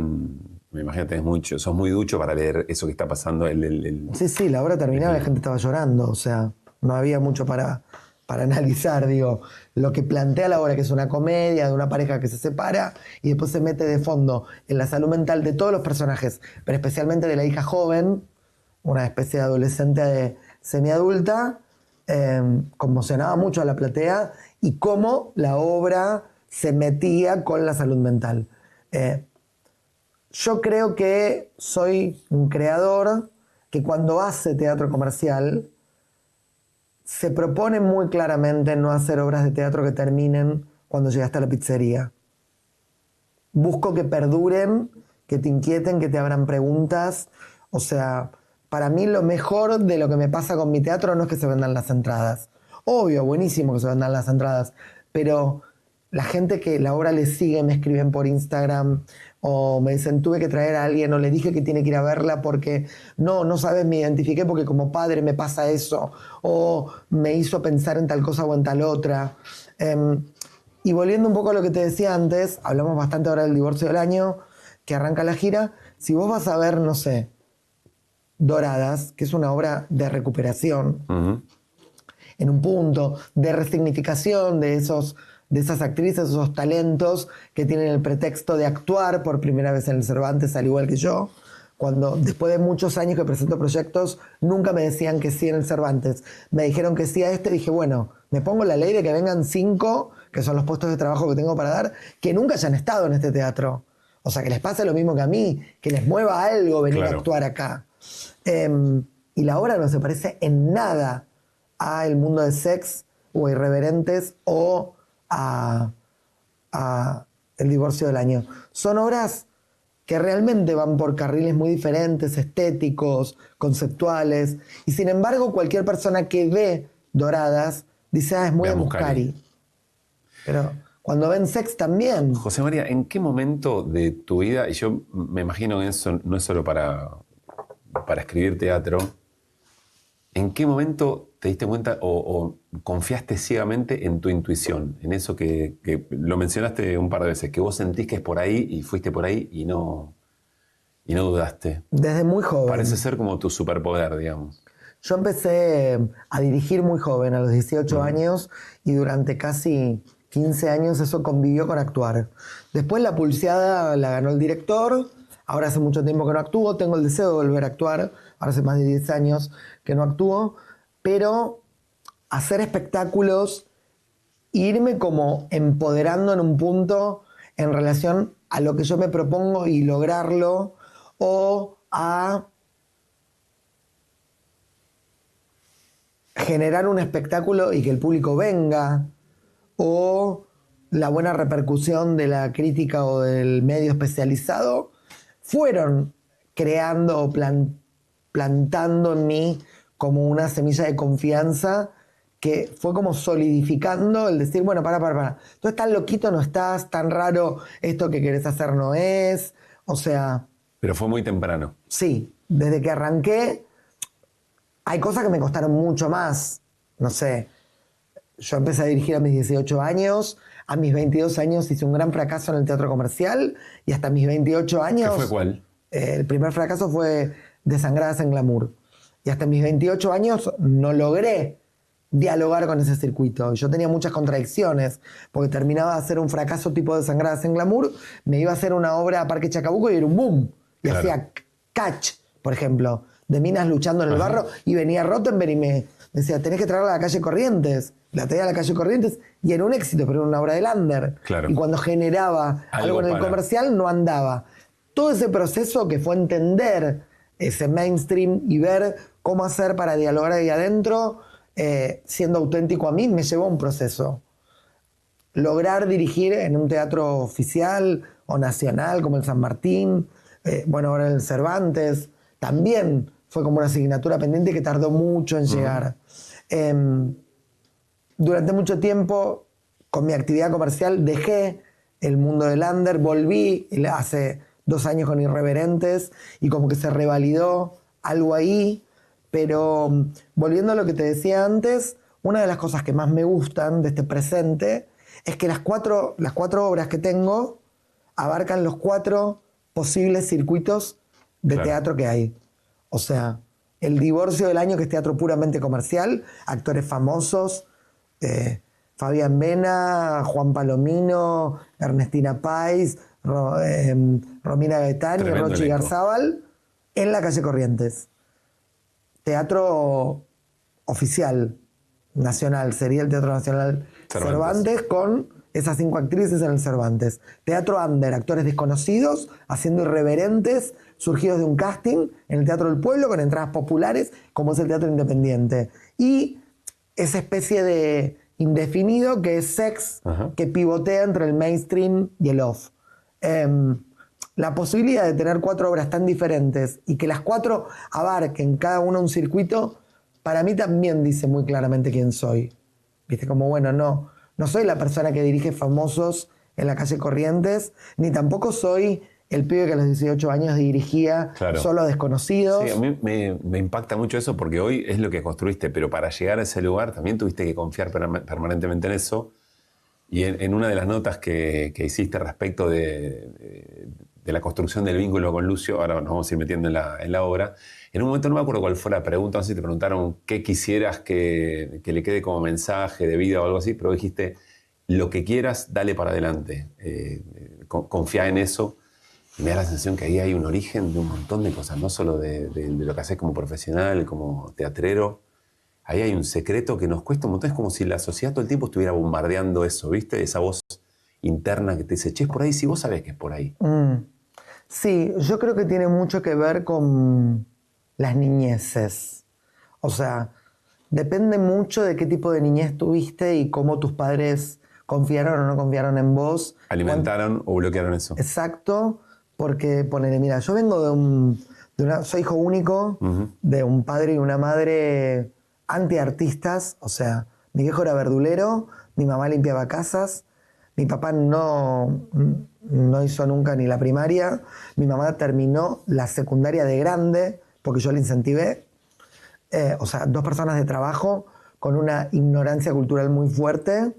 me imagino que sos muy ducho para leer eso que está pasando. Sí, la obra terminaba y la gente estaba llorando, o sea, no había mucho para analizar, digo. Lo que plantea la obra, que es una comedia de una pareja que se separa y después se mete de fondo en la salud mental de todos los personajes, pero especialmente de la hija joven, una especie de adolescente semiadulta, conmocionaba mucho a la platea, y cómo la obra se metía con la salud mental. Yo creo que soy un creador que cuando hace teatro comercial se propone muy claramente no hacer obras de teatro que terminen cuando llegaste a la pizzería. Busco que perduren, que te inquieten, que te abran preguntas. O sea, para mí lo mejor de lo que me pasa con mi teatro no es que se vendan las entradas. Obvio, buenísimo que se vendan las entradas, pero la gente que la obra le sigue me escriben por Instagram o me dicen tuve que traer a alguien o le dije que tiene que ir a verla porque no sabes, me identifiqué porque como padre me pasa eso, o me hizo pensar en tal cosa o en tal otra. Y volviendo un poco a lo que te decía antes, hablamos bastante ahora del divorcio del año, que arranca la gira. Si vos vas a ver, no sé, Doradas, que es una obra de recuperación, en un punto de resignificación de esas actrices, esos talentos que tienen el pretexto de actuar por primera vez en el Cervantes, al igual que yo, cuando después de muchos años que presento proyectos, nunca me decían que sí en el Cervantes. Me dijeron que sí a dije, bueno, me pongo la ley de que vengan 5, que son los puestos de trabajo que tengo para dar, que nunca hayan estado en este teatro. O sea, que les pase lo mismo que a mí, que les mueva algo venir a actuar acá. Y la obra no se parece en nada a El Mundo de Sex, o a Irreverentes, o a El Divorcio del Año. Son obras que realmente van por carriles muy diferentes, estéticos, conceptuales, y sin embargo cualquier persona que ve Doradas dice, es muy de Muscari. Pero cuando ven Sex también. José María, ¿en qué momento de tu vida, y yo me imagino que eso no es solo para escribir teatro, ¿en qué momento te diste cuenta o confiaste ciegamente en tu intuición? En eso que lo mencionaste un par de veces, que vos sentís que es por ahí y fuiste por ahí y no dudaste. Desde muy joven. Parece ser como tu superpoder, digamos. Yo empecé a dirigir muy joven, a los 18 años, y durante casi 15 años eso convivió con actuar. Después La Pulseada la ganó el director. Ahora hace mucho tiempo que no actúo, tengo el deseo de volver a actuar. Ahora hace más de 10 años que no actúo. Pero hacer espectáculos, irme como empoderando en un punto en relación a lo que yo me propongo y lograrlo, o a generar un espectáculo y que el público venga, o la buena repercusión de la crítica o del medio especializado, fueron creando o plantando en mí como una semilla de confianza que fue como solidificando el decir, bueno, para. Tú estás loquito, no estás, tan raro, esto que querés hacer no es, o sea... Pero fue muy temprano. Sí, desde que arranqué, hay cosas que me costaron mucho más, no sé, yo empecé a dirigir a mis 18 años, a mis 22 años hice un gran fracaso en el teatro comercial y hasta mis 28 años... ¿Qué fue cuál? El primer fracaso fue Desangradas en Glamour. Y hasta mis 28 años no logré dialogar con ese circuito. Yo tenía muchas contradicciones, porque terminaba de hacer un fracaso tipo Desangradas en Glamour, me iba a hacer una obra a Parque Chacabuco y era un boom. Y hacía Catch, por ejemplo, de minas luchando en el barro, y venía Rottenberg y me decía, tenés que traerla a la calle Corrientes. La traía a la calle Corrientes y era un éxito, pero era una obra de Lander. Claro. Y cuando generaba algo en el comercial no andaba. Todo ese proceso que fue entender ese mainstream y ver cómo hacer para dialogar ahí adentro, siendo auténtico a mí, me llevó a un proceso. Lograr dirigir en un teatro oficial o nacional como el San Martín, bueno, ahora el Cervantes, también fue como una asignatura pendiente que tardó mucho en llegar. Durante mucho tiempo, con mi actividad comercial, dejé el mundo del under, volví hace 2 años con Irreverentes y como que se revalidó algo ahí, pero volviendo a lo que te decía antes, una de las cosas que más me gustan de este presente es que las cuatro obras que tengo abarcan los 4 posibles circuitos de teatro que hay. O sea, El Divorcio del Año, que es teatro puramente comercial, actores famosos, Fabián Vena, Juan Palomino, Ernestina Pais, Romina Gaetani, Rochi Garzábal, en la calle Corrientes. Teatro oficial, nacional, sería el Teatro Nacional Cervantes con esas 5 actrices en el Cervantes. Teatro under, actores desconocidos, haciendo Irreverentes, surgidos de un casting en el Teatro del Pueblo, con entradas populares, como es el Teatro Independiente. Y esa especie de indefinido que es Sex, que pivotea entre el mainstream y el off. La posibilidad de tener 4 obras tan diferentes y que las 4 abarquen cada una un circuito, para mí también dice muy claramente quién soy. Viste, como bueno, no soy la persona que dirige famosos en la calle Corrientes, ni tampoco soy el pibe que a los 18 años dirigía solo a desconocidos. Sí, a mí me impacta mucho eso porque hoy es lo que construiste, pero para llegar a ese lugar también tuviste que confiar permanentemente en eso. Y en una de las notas que hiciste respecto de la construcción del vínculo con Lucio, ahora nos vamos a ir metiendo en la obra, en un momento no me acuerdo cuál fue la pregunta, no sé si te preguntaron qué quisieras que le quede como mensaje de vida o algo así, pero dijiste, lo que quieras, dale para adelante, confía en eso. Y me da la sensación que ahí hay un origen de un montón de cosas, no solo de lo que haces como profesional, como teatrero. Ahí hay un secreto que nos cuesta un montón. Es como si la sociedad todo el tiempo estuviera bombardeando eso, ¿viste? Esa voz interna que te dice, che, es por ahí, si vos sabés que es por ahí. Sí, yo creo que tiene mucho que ver con las niñeces. O sea, depende mucho de qué tipo de niñez tuviste y cómo tus padres confiaron o no confiaron en vos. Alimentaron o bloquearon eso. Exacto, porque ponele, mira, yo vengo soy hijo único, de un padre y una madre antiartistas, o sea, mi viejo era verdulero, mi mamá limpiaba casas, mi papá no hizo nunca ni la primaria, mi mamá terminó la secundaria de grande porque yo la incentivé, o sea, 2 personas de trabajo con una ignorancia cultural muy fuerte,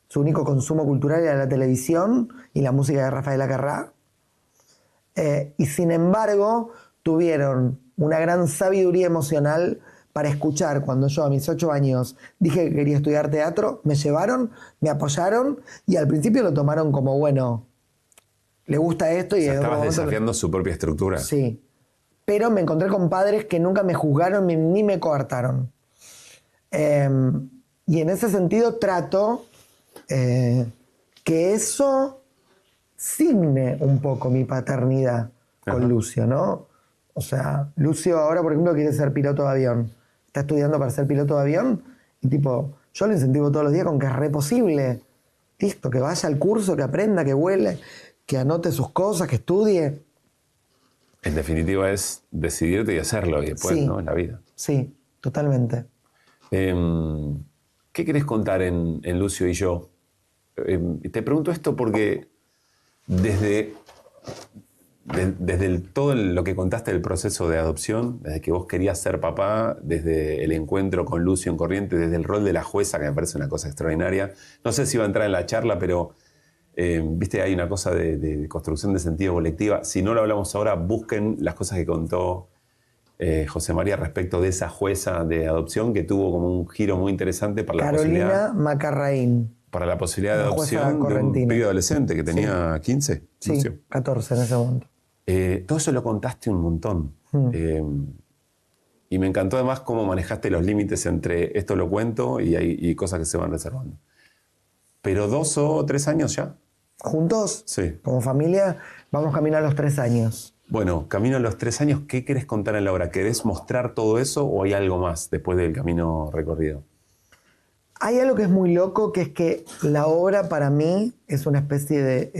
su único consumo cultural era la televisión y la música de Rafael Acarrá, y sin embargo tuvieron una gran sabiduría emocional para escuchar cuando yo a mis 8 años dije que quería estudiar teatro, me llevaron, me apoyaron y al principio lo tomaron como, bueno, le gusta esto. Y estabas desafiando su propia estructura. Sí, pero me encontré con padres que nunca me juzgaron ni me coartaron. Y en ese sentido trato que eso signe un poco mi paternidad con Lucio, ¿no? O sea, Lucio ahora, por ejemplo, quiere ser piloto de avión. Está estudiando para ser piloto de avión y tipo, yo lo incentivo todos los días con que es re posible. Listo, que vaya al curso, que aprenda, que vuele, que anote sus cosas, que estudie. En definitiva es decidirte y hacerlo y después, ¿no? En la vida. Sí, totalmente. ¿Qué querés contar en Lucio y yo? Te pregunto esto porque desde todo lo que contaste del proceso de adopción, desde que vos querías ser papá, desde el encuentro con Lucio en Corrientes, desde el rol de la jueza, que me parece una cosa extraordinaria. No sé si va a entrar en la charla, pero viste, hay una cosa de construcción de sentido colectiva. Si no lo hablamos ahora, busquen las cosas que contó José María respecto de esa jueza de adopción que tuvo como un giro muy interesante para la posibilidad... Carolina Macarraín. Para la posibilidad de adopción de un pibe adolescente que tenía 15. Sí, 14 en ese momento. Todo eso lo contaste un montón. Y me encantó además cómo manejaste los límites entre esto lo cuento y cosas que se van reservando. ¿Pero 2 o 3 años ya? ¿Juntos? Sí. Como familia, vamos camino a los 3 años. Bueno, camino a los 3 años, ¿qué querés contar en la obra? ¿Querés mostrar todo eso o hay algo más después del camino recorrido? Hay algo que es muy loco, que es que la obra para mí es una especie de...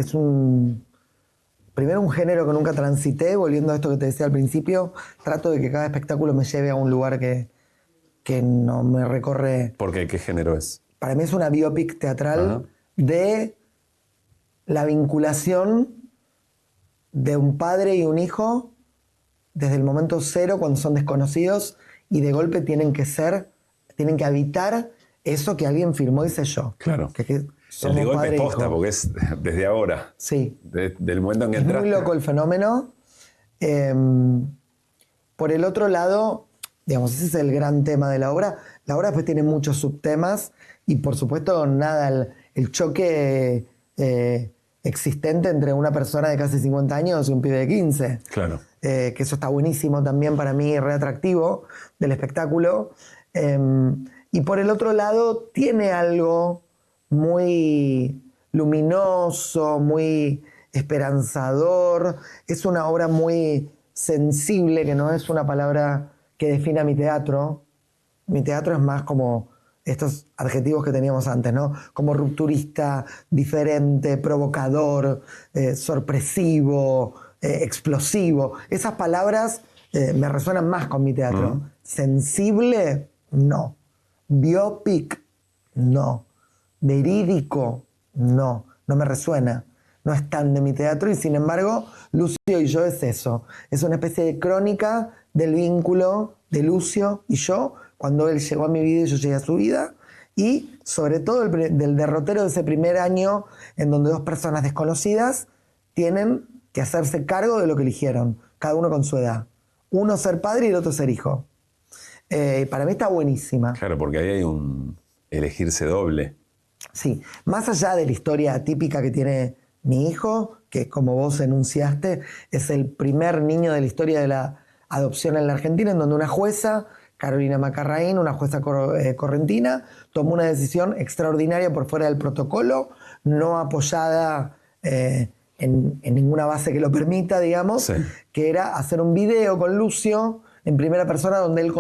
Primero un género que nunca transité, volviendo a esto que te decía al principio, trato de que cada espectáculo me lleve a un lugar que no me recorre... ¿Por qué? ¿Qué género es? Para mí es una biopic teatral de la vinculación de un padre y un hijo desde el momento cero, cuando son desconocidos, y de golpe tienen que habitar eso que alguien firmó y selló. Claro. Que el de golpe es posta, porque es desde ahora. Sí. Del momento en que entraste. Es muy loco el fenómeno. Por el otro lado, digamos, ese es el gran tema de la obra. La obra después tiene muchos subtemas y, por supuesto, nada, el choque existente entre una persona de casi 50 años y un pibe de 15. Claro. Que eso está buenísimo también para mí, re atractivo del espectáculo. Y por el otro lado, tiene algo muy luminoso, muy esperanzador. Es una obra muy sensible, que no es una palabra que defina mi teatro. Mi teatro es más como estos adjetivos que teníamos antes, ¿no? Como rupturista, diferente, provocador, sorpresivo, explosivo. Esas palabras me resuenan más con mi teatro. Sensible, no. Biopic, no. Verídico, no. No me resuena. No es tan de mi teatro y, sin embargo, Lucio y yo es eso. Es una especie de crónica del vínculo de Lucio y yo cuando él llegó a mi vida y yo llegué a su vida, y sobre todo del derrotero de ese primer año en donde 2 personas desconocidas tienen que hacerse cargo de lo que eligieron, cada uno con su edad. Uno ser padre y el otro ser hijo. Para mí está buenísima. Claro, porque ahí hay un elegirse doble. Sí, más allá de la historia típica que tiene mi hijo, que como vos enunciaste, es el primer niño de la historia de la adopción en la Argentina, en donde una jueza, Carolina Macarraín, una jueza correntina, tomó una decisión extraordinaria por fuera del protocolo, no apoyada en ninguna base que lo permita, digamos, que era hacer un video con Lucio en primera persona donde él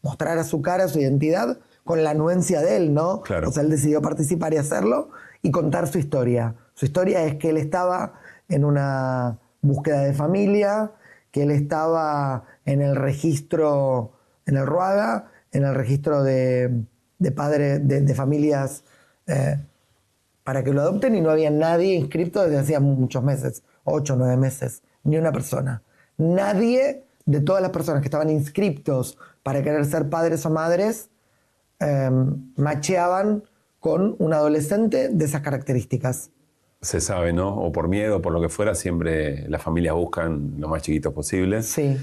mostrara su cara, su identidad, con la anuencia de él, ¿no? Claro. O sea, él decidió participar y hacerlo y contar su historia. Su historia es que él estaba en una búsqueda de familia, que él estaba en el registro, en el RUAGA, en el registro de padres, de familias para que lo adopten, y no había nadie inscrito desde hacía muchos meses, 8 o 9 meses, ni una persona. Nadie de todas las personas que estaban inscriptos para querer ser padres o madres macheaban con un adolescente de esas características. Se sabe, ¿no? O por miedo, por lo que fuera, siempre las familias buscan lo más chiquitos posible. Sí.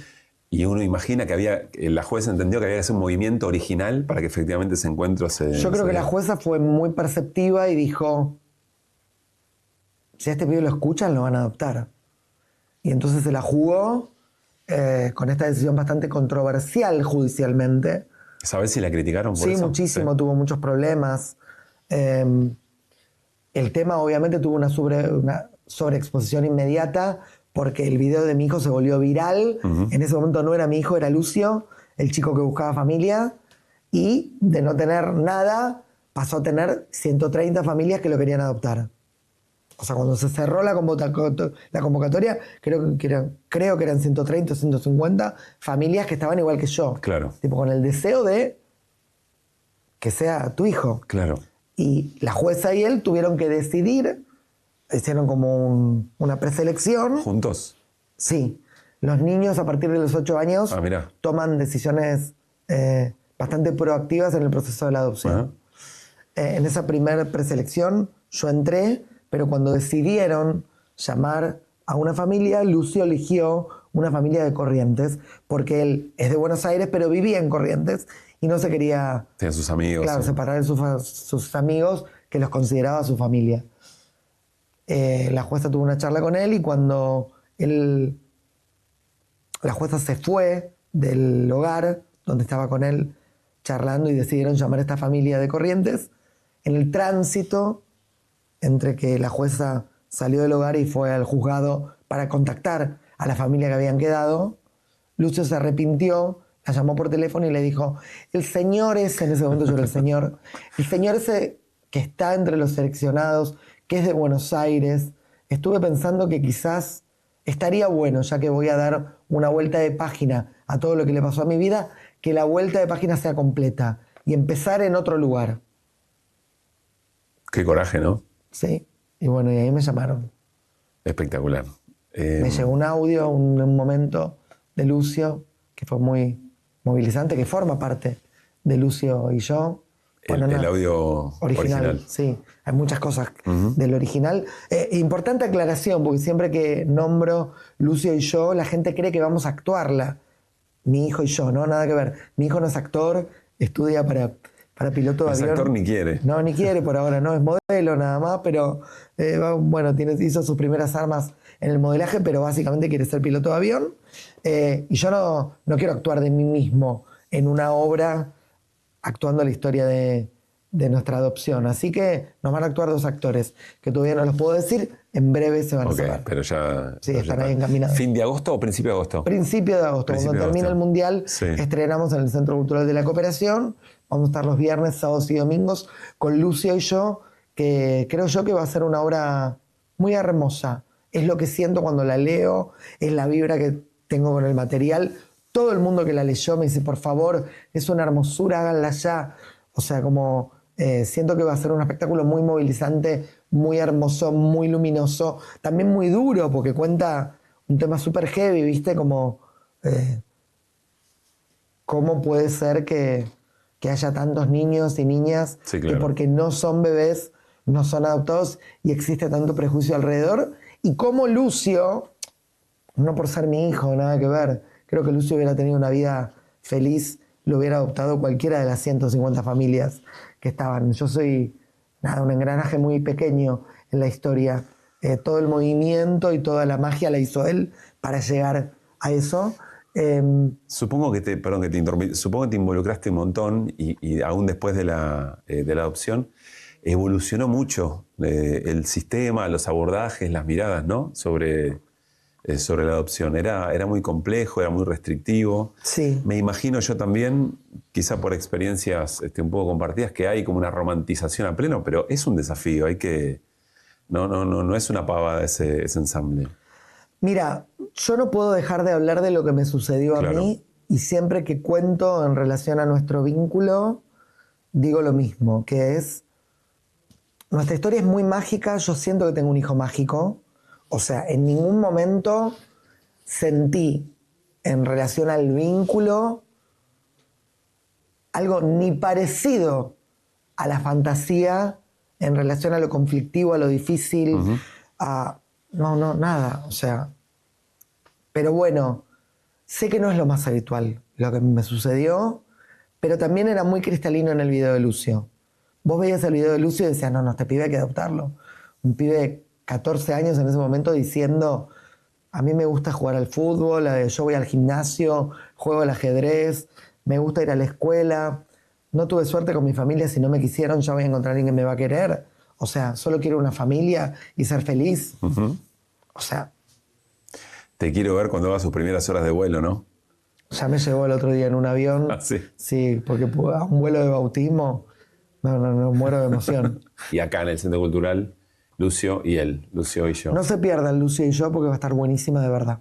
Y uno imagina que la jueza entendió que había que hacer un movimiento original para que efectivamente ese encuentro se... Yo creo que la jueza fue muy perceptiva y dijo, si a este pibe lo escuchan, lo van a adoptar. Y entonces se la jugó con esta decisión bastante controversial judicialmente. ¿Sabes si la criticaron por eso? Sí, muchísimo, tuvo muchos problemas. El tema obviamente tuvo una sobreexposición inmediata porque el video de mi hijo se volvió viral. En ese momento no era mi hijo, era Lucio, el chico que buscaba familia, y de no tener nada pasó a tener 130 familias que lo querían adoptar. O sea, cuando se cerró la convocatoria, creo que eran 130 o 150 familias que estaban igual que yo. Claro. Tipo, con el deseo de que sea tu hijo. Claro. Y la jueza y él tuvieron que decidir, hicieron como una preselección. ¿Juntos? Sí. Los niños a partir de los 8 años toman decisiones bastante proactivas en el proceso de la adopción. En esa primera preselección yo entré, pero cuando decidieron llamar a una familia, Lucio eligió una familia de Corrientes, porque él es de Buenos Aires, pero vivía en Corrientes y no se quería... Tenía sus amigos. Claro, separar de sus amigos, que los consideraba su familia. La jueza tuvo una charla con él y cuando la jueza se fue del hogar donde estaba con él charlando y decidieron llamar a esta familia de Corrientes, en el tránsito entre que la jueza salió del hogar y fue al juzgado para contactar a la familia que habían quedado, Lucio se arrepintió, la llamó por teléfono y le dijo, el señor ese, en ese momento yo era el señor ese que está entre los seleccionados, que es de Buenos Aires, estuve pensando que quizás estaría bueno, ya que voy a dar una vuelta de página a todo lo que le pasó a mi vida, que la vuelta de página sea completa y empezar en otro lugar. Qué coraje, ¿no? Sí, y bueno, y ahí me llamaron. Espectacular. Me llegó un audio, un momento de Lucio, que fue muy movilizante, que forma parte de Lucio y yo. Bueno, el audio original. Sí, hay muchas cosas del original. Importante aclaración, porque siempre que nombro Lucio y yo, la gente cree que vamos a actuarla. Mi hijo y yo, ¿no? Nada que ver. Mi hijo no es actor, estudia para piloto de avión. No es actor ni quiere. No, ni quiere por ahora, no. Es modelo nada más, pero bueno, hizo sus primeras armas en el modelaje, pero básicamente quiere ser piloto de avión. Y yo no quiero actuar de mí mismo en una obra actuando la historia de nuestra adopción. Así que nos van a actuar 2 actores, que todavía no los puedo decir, en breve se van a saber. Pero ya... Sí, están ahí encaminados. ¿Fin de agosto o principio de agosto? Principio de agosto. Cuando termine el Mundial, estrenamos en el Centro Cultural de la Cooperación. Vamos a estar los viernes, sábados y domingos con Lucio y yo, que creo yo que va a ser una obra muy hermosa. Es lo que siento cuando la leo, es la vibra que tengo con el material. Todo el mundo que la leyó me dice, por favor, es una hermosura, háganla ya. O sea, como siento que va a ser un espectáculo muy movilizante, muy hermoso, muy luminoso, también muy duro, porque cuenta un tema súper heavy, ¿viste? Como, ¿cómo puede ser que haya tantos niños y niñas que porque no son bebés, no son adoptados y existe tanto prejuicio alrededor? Y cómo Lucio, no por ser mi hijo, nada que ver, creo que Lucio hubiera tenido una vida feliz, lo hubiera adoptado cualquiera de las 150 familias que estaban. Yo soy un engranaje muy pequeño en la historia. Todo el movimiento y toda la magia la hizo él para llegar a eso. Supongo que te involucraste un montón y aún después de la adopción evolucionó mucho el sistema, los abordajes, las miradas, ¿no? sobre la adopción. Era muy complejo, era muy restrictivo. Sí. Me imagino yo también, quizá por experiencias un poco compartidas, que hay como una romantización a pleno, pero es un desafío, no es una pavada ese ensamble. Mira, yo no puedo dejar de hablar de lo que me sucedió a mí, y siempre que cuento en relación a nuestro vínculo, digo lo mismo, que es, nuestra historia es muy mágica, yo siento que tengo un hijo mágico. O sea, en ningún momento sentí en relación al vínculo algo ni parecido a la fantasía en relación a lo conflictivo, a lo difícil, nada. O sea, pero bueno, sé que no es lo más habitual lo que me sucedió, pero también era muy cristalino en el video de Lucio. Vos veías el video de Lucio y decías, no, este pibe hay que adoptarlo. Un pibe de 14 años en ese momento diciendo, a mí me gusta jugar al fútbol, yo voy al gimnasio, juego al ajedrez, me gusta ir a la escuela, no tuve suerte con mi familia, si no me quisieron ya voy a encontrar a alguien que me va a querer. O sea, solo quiero una familia y ser feliz. O sea... Te quiero ver cuando hagas sus primeras horas de vuelo, ¿no? Ya me llevó el otro día en un avión. Sí, porque a un vuelo de bautismo, no, muero de emoción. Y acá en el Centro Cultural... Lucio y yo. No se pierdan Lucio y yo porque va a estar buenísima de verdad.